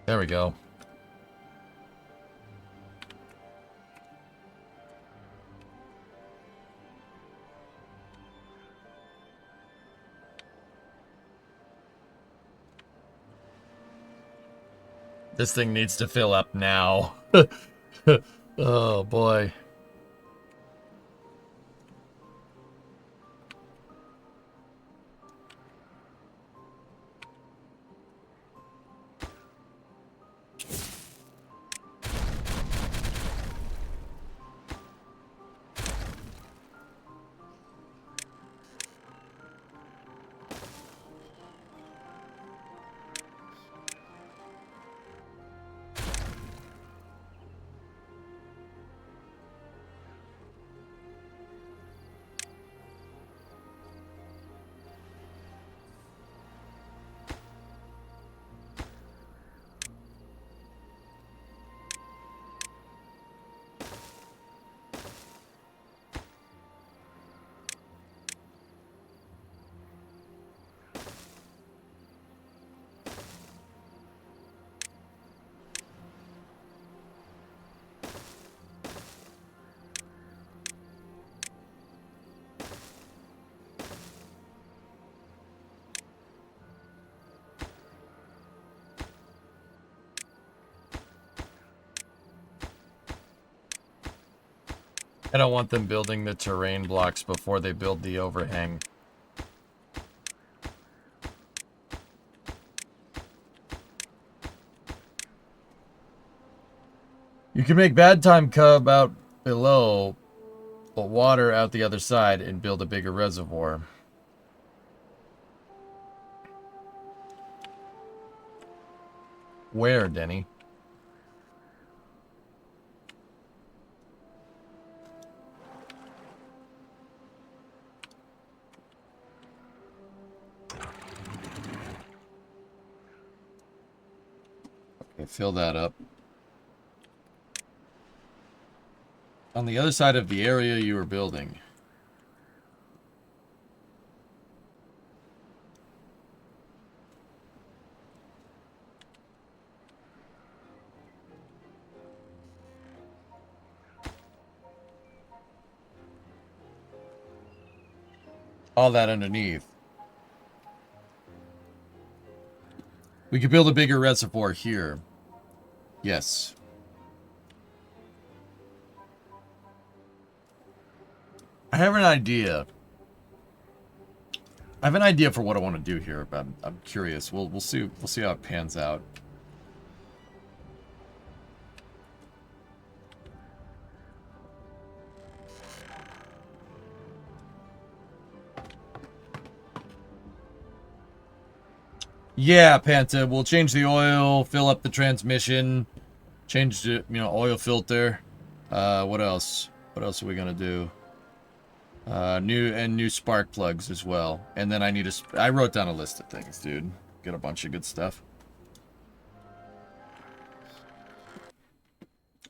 B: There we go. This thing needs to fill up now. Oh, boy. I don't want them building the terrain blocks before they build the overhang. You can make bad time cub out below, but water out the other side and build a bigger reservoir. Where, Denny? Okay, fill that up. On the other side of the area you were building. All that underneath. We could build a bigger reservoir here. Yes. I have an idea. I have an idea for what I want to do here, but I'm curious. We'll see how it pans out. Yeah, Panta, we'll change the oil, fill up the transmission, change the, oil filter. What else? What else are we gonna do? New spark plugs as well. And then I wrote down a list of things, dude. Got a bunch of good stuff.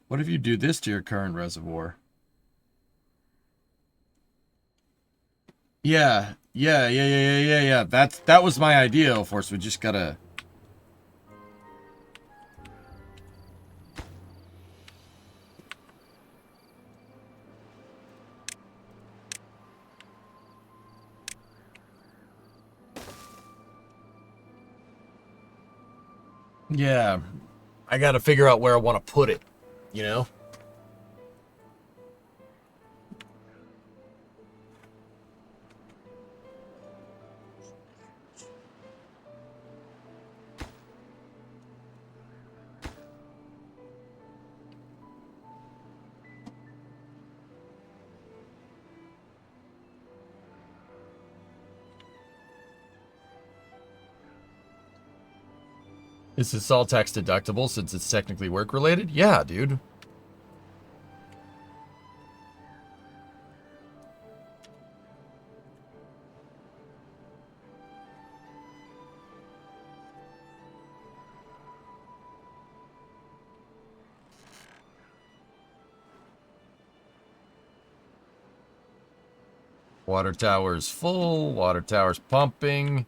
B: What if you do this to your current reservoir? Yeah. That was my idea, of course. We just gotta... Yeah. I gotta figure out where I want to put it, you know? Is this all tax deductible since it's technically work related? Yeah, dude. Water tower's full. Water tower's pumping.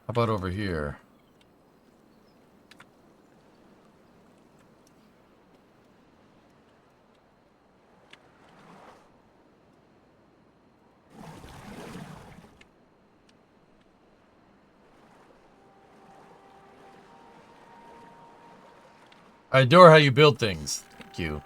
B: How about over here? I adore how you build things. Thank you.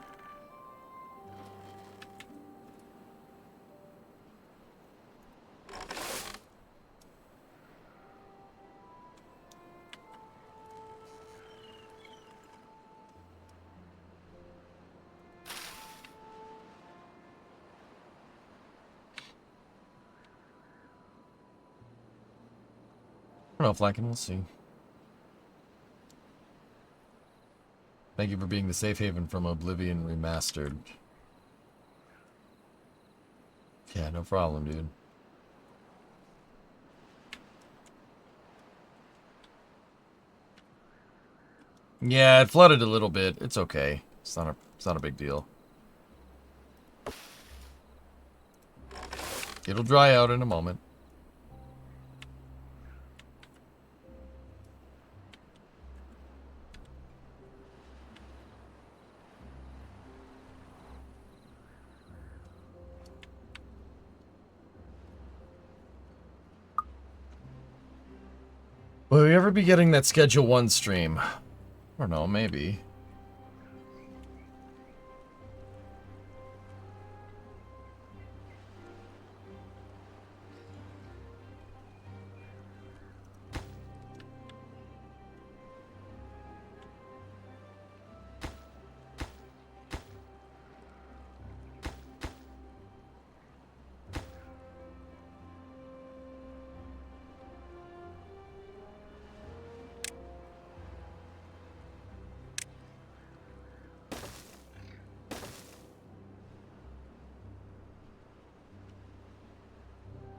B: I don't know, Flankin, we'll see. Thank you for being the safe haven from Oblivion Remastered. Yeah, no problem, dude. Yeah, it flooded a little bit. It's okay. It's not a big deal. It'll dry out in a moment. Will we ever be getting that Schedule 1 stream? I don't know, maybe.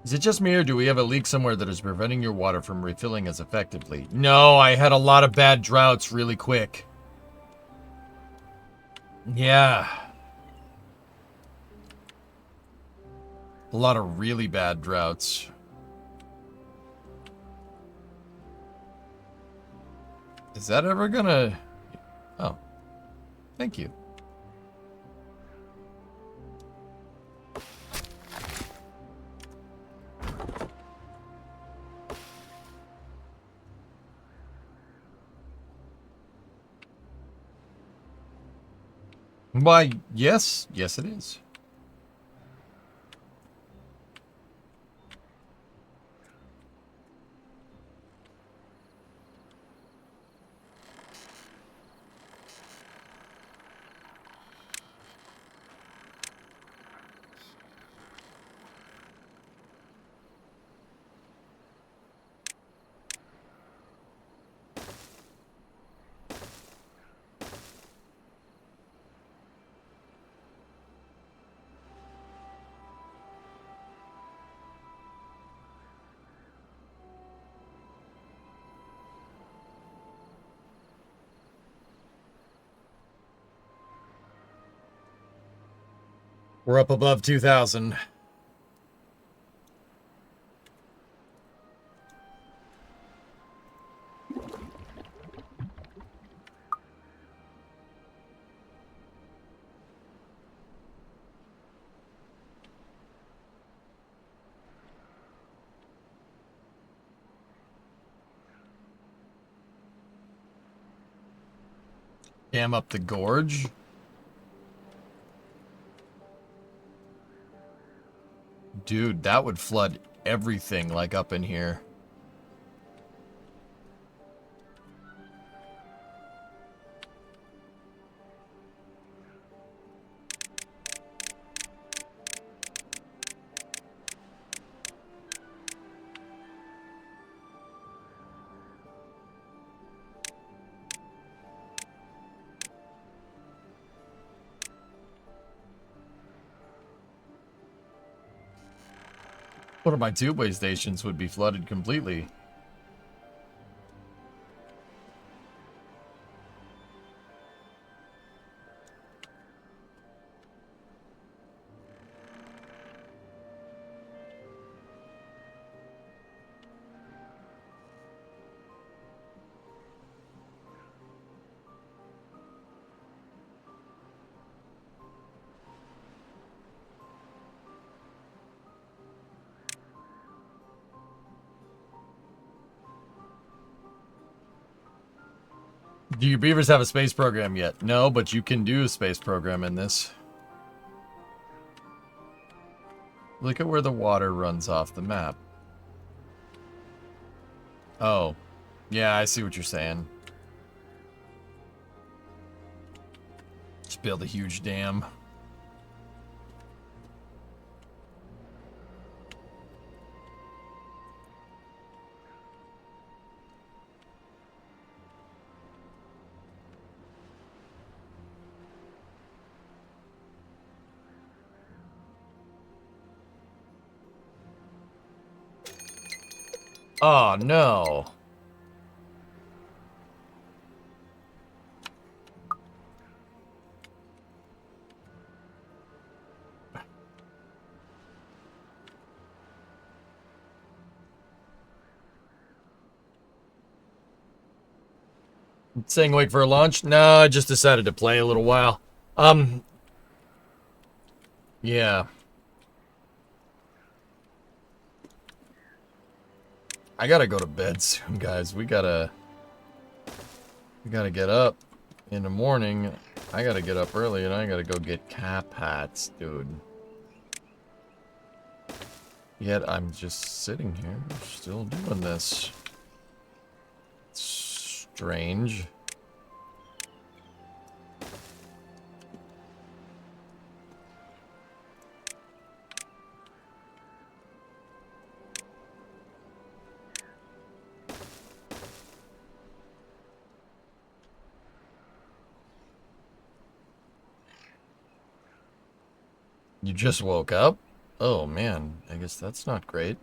B: Is it just me, or do we have a leak somewhere that is preventing your water from refilling as effectively? No, I had a lot of bad droughts really quick. Yeah. A lot of really bad droughts. Is that ever gonna... Oh. Thank you. Why, yes. Yes, it is. We're up above 2,000. Dam up the gorge. Dude, that would flood everything like up in here. One of my tubeway stations would be flooded completely. Do your beavers have a space program yet? No, but you can do a space program in this. Look at where the water runs off the map. Oh. Yeah, I see what you're saying. Just build a huge dam. Oh, no. Staying awake for a launch? No, I just decided to play a little while. Yeah. I gotta go to bed soon, guys. We gotta get up in the morning. I gotta get up early and I gotta go get cap hats, dude. Yet I'm just sitting here, still doing this. It's strange. You just woke up? Oh man, I guess that's not great.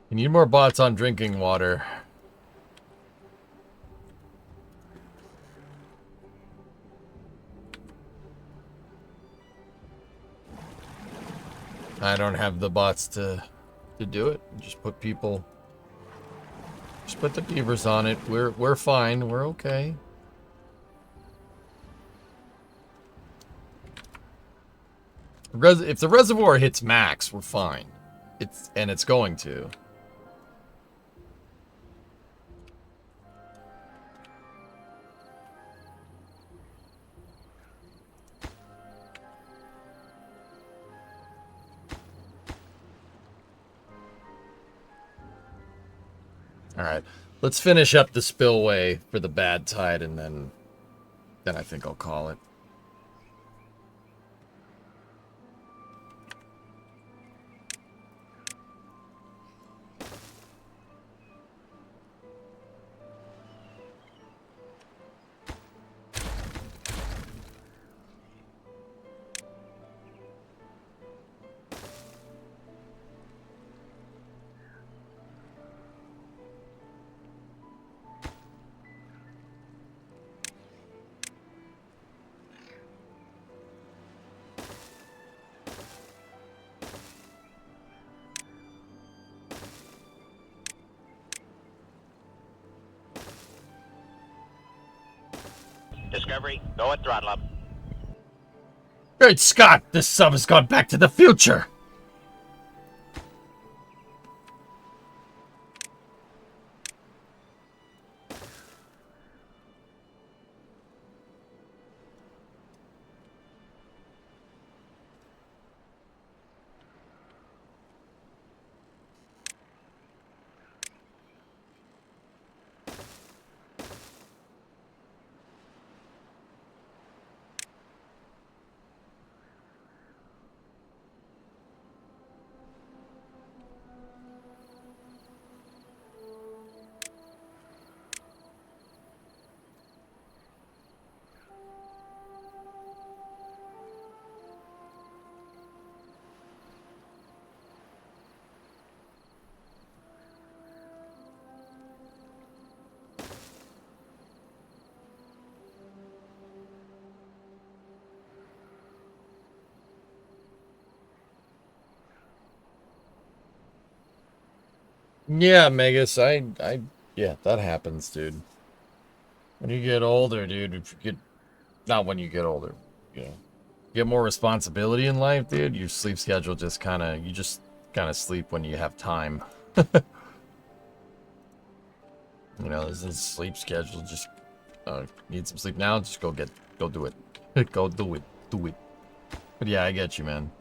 B: You need more bots on drinking water. I don't have the bots to do it. Just put people. Just put the beavers on it. We're fine. We're okay. If the reservoir hits max, we're fine. It's going to. All right, let's finish up the spillway for the bad tide, and then I think I'll call it.
E: Discovery, go at throttle up.
B: Great Scott! This sub has gone back to the future! Yeah, Megas, yeah, that happens, dude. When you get older, dude, if you get, not when you get older, you know, get more responsibility in life, dude, your sleep schedule just you just kind of sleep when you have time. You know, this sleep schedule, just, need some sleep now, just go do it. Go do it, do it. But yeah, I get you, man.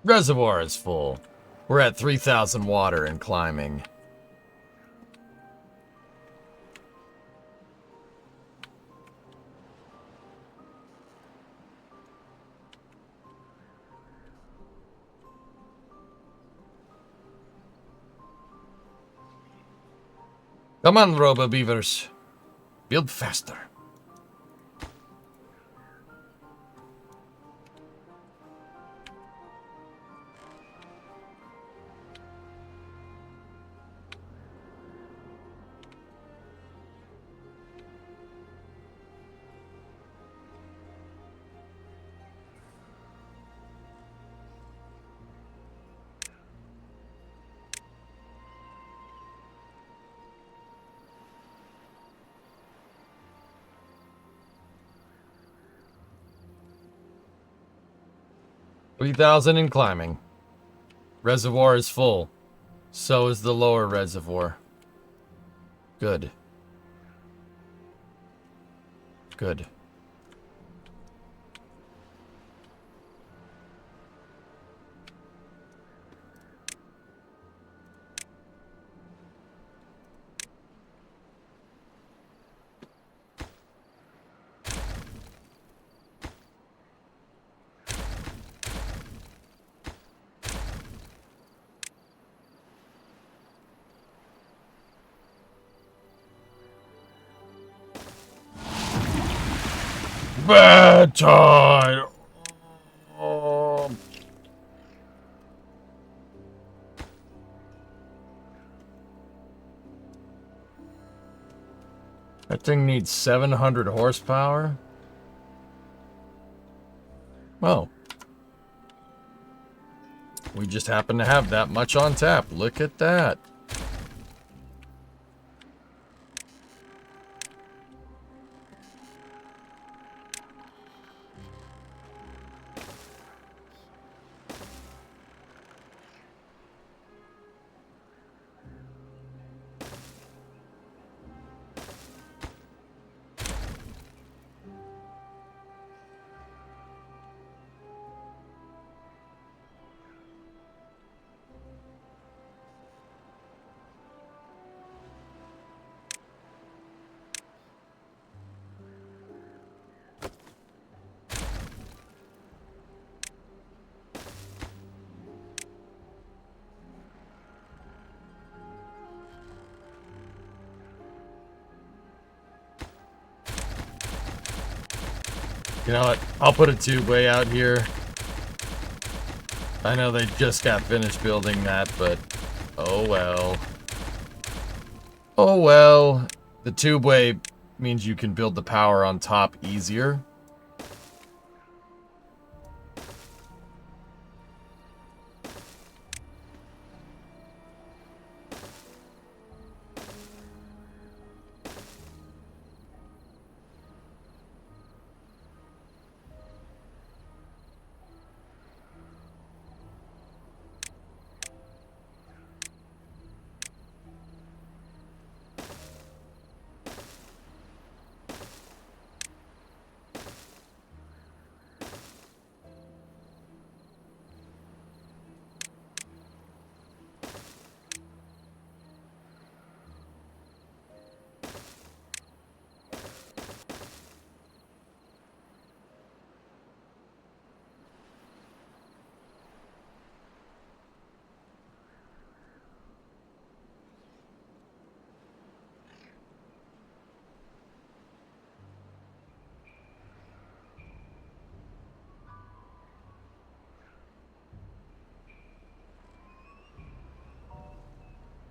B: Reservoir is full. We're at 3,000 water and climbing. Come on, Robo Beavers. Build faster. $3,000 and climbing. Reservoir is full. So is the lower reservoir. Good. Good. Bad tide. Oh. That thing needs 700 horsepower. Well, we just happen to have that much on tap. Look at that. You know what? I'll put a tubeway out here. I know they just got finished building that, but oh well. Oh well. The tubeway means you can build the power on top easier.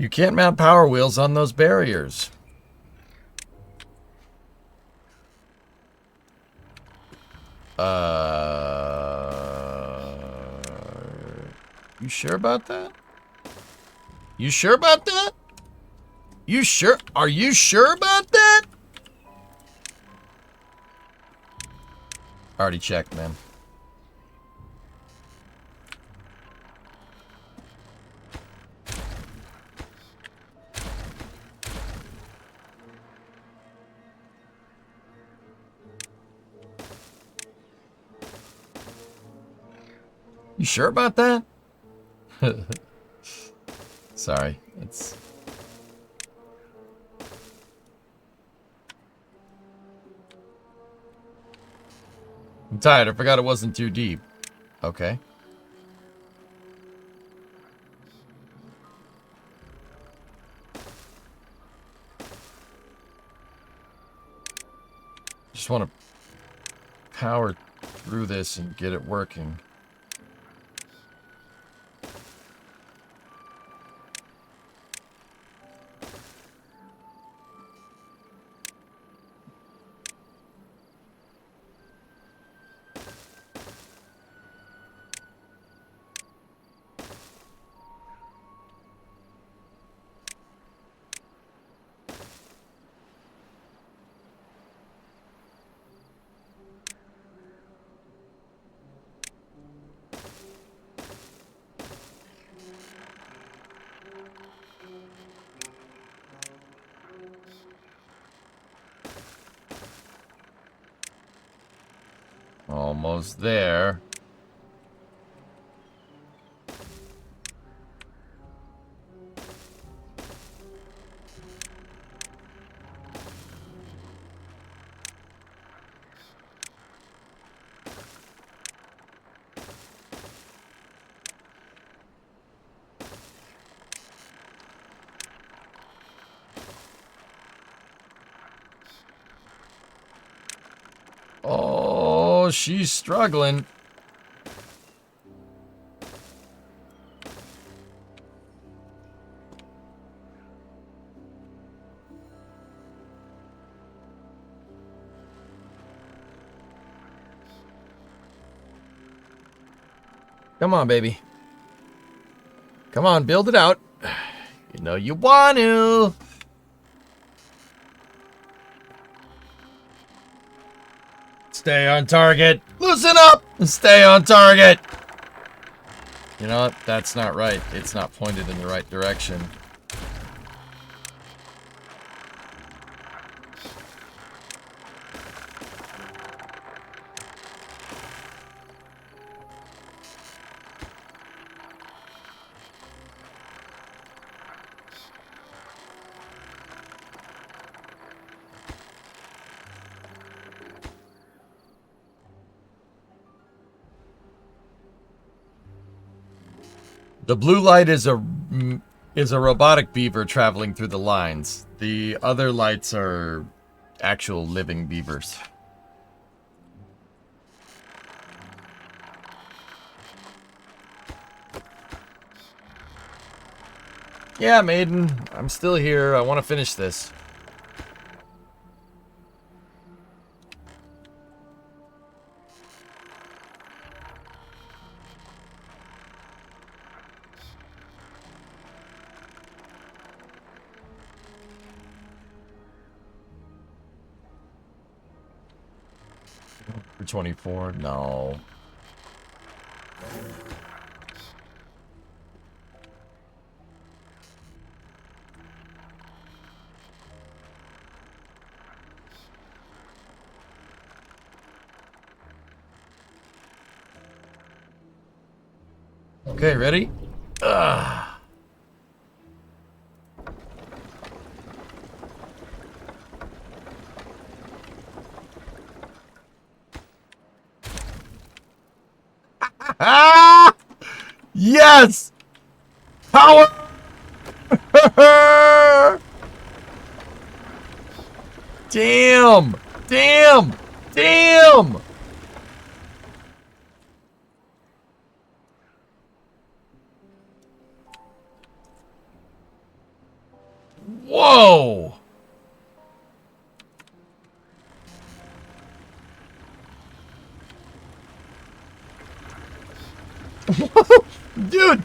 B: You can't mount power wheels on those barriers. You sure about that? You sure about that? You sure? Are you sure about that? Already checked, man. You sure about that? Sorry, it's... I'm tired. I forgot it wasn't too deep. Okay. Just want to power through this and get it working. Almost there. Oh, she's struggling. Come on, baby. Come on, build it out. You know you want to. Stay on target. Loosen up and stay on target. You know what? That's not right. It's not pointed in the right direction. The blue light is a robotic beaver traveling through the lines. The other lights are actual living beavers. Yeah, Maiden, I'm still here. I want to finish this. For 24? No. Okay, ready? Ugh. Ah! Yes! Power! Damn! Damn! Damn! Whoa! Dude!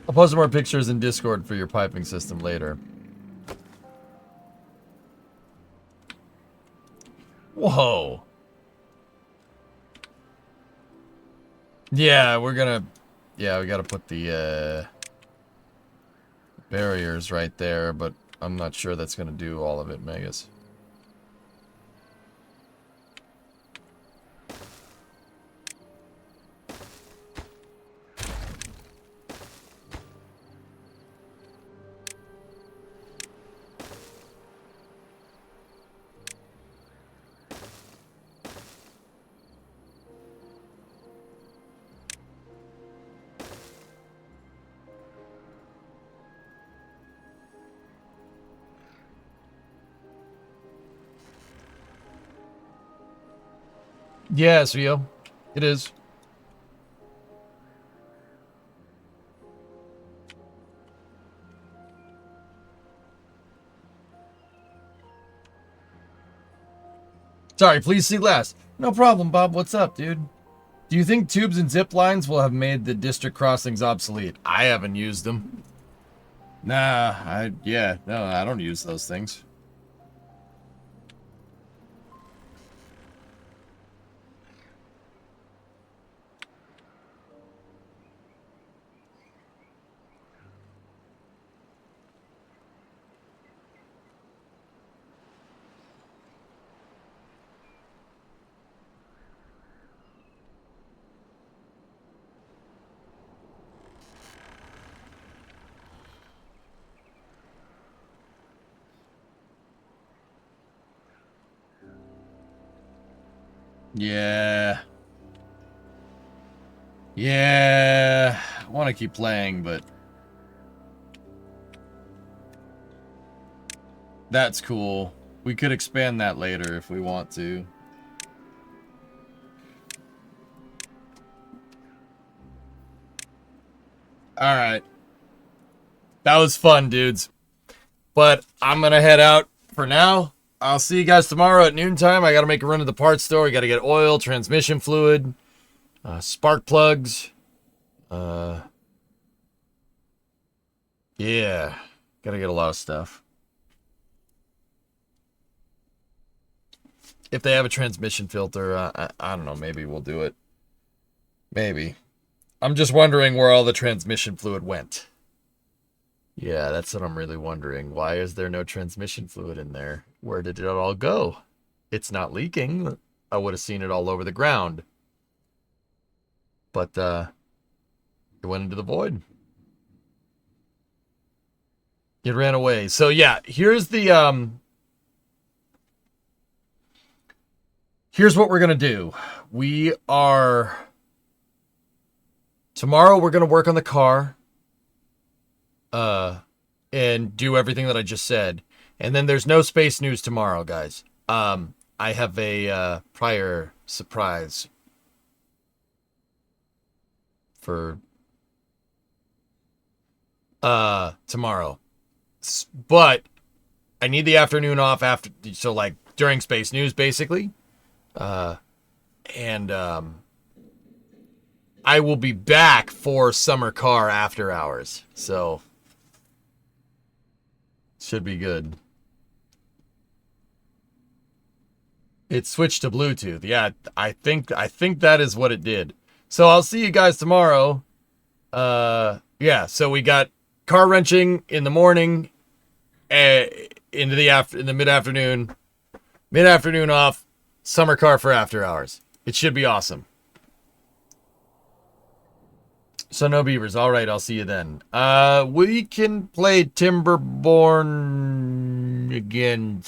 B: I'll post more pictures in Discord for your piping system later. Whoa. Yeah, we're gonna... Yeah, we gotta put the, barriers right there, but I'm not sure that's gonna do all of it, Megas. Yes, Rio. It is. Sorry, please see last. No problem, Bob. What's up, dude? Do you think tubes and zip lines will have made the district crossings obsolete? I haven't used them. Nah, no, I don't use those things. Yeah. Yeah. I want to keep playing, but... That's cool. We could expand that later if we want to. Alright. That was fun, dudes. But I'm going to head out for now. I'll see you guys tomorrow at noontime. I got to make a run to the parts store. We got to get oil, transmission fluid, spark plugs. Yeah. Got to get a lot of stuff. If they have a transmission filter, I don't know. Maybe we'll do it. Maybe. I'm just wondering where all the transmission fluid went. Yeah, that's what I'm really wondering. Why is there no transmission fluid in there? Where did it all go? It's not leaking. I would have seen it all over the ground. But, it went into the void. It ran away. So, yeah, here's the, here's what we're going to do. Tomorrow we're going to work on the car. And do everything that I just said. And then there's no space news tomorrow, guys. I have a prior surprise for tomorrow. But I need the afternoon off after, so like during space news basically. And I will be back for summer car after hours. So should be good. It switched to Bluetooth. Yeah, I think that is what it did. So I'll see you guys tomorrow. Yeah, so we got car wrenching in the morning, in the mid-afternoon. Mid-afternoon off, summer car for after hours. It should be awesome. So no Beavers. All right, I'll see you then. We can play Timberborn again.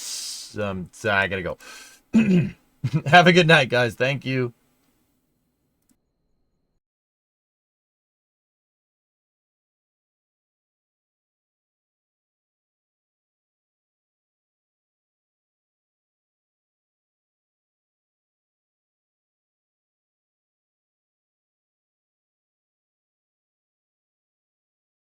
B: I gotta go. Have a good night, guys. Thank you.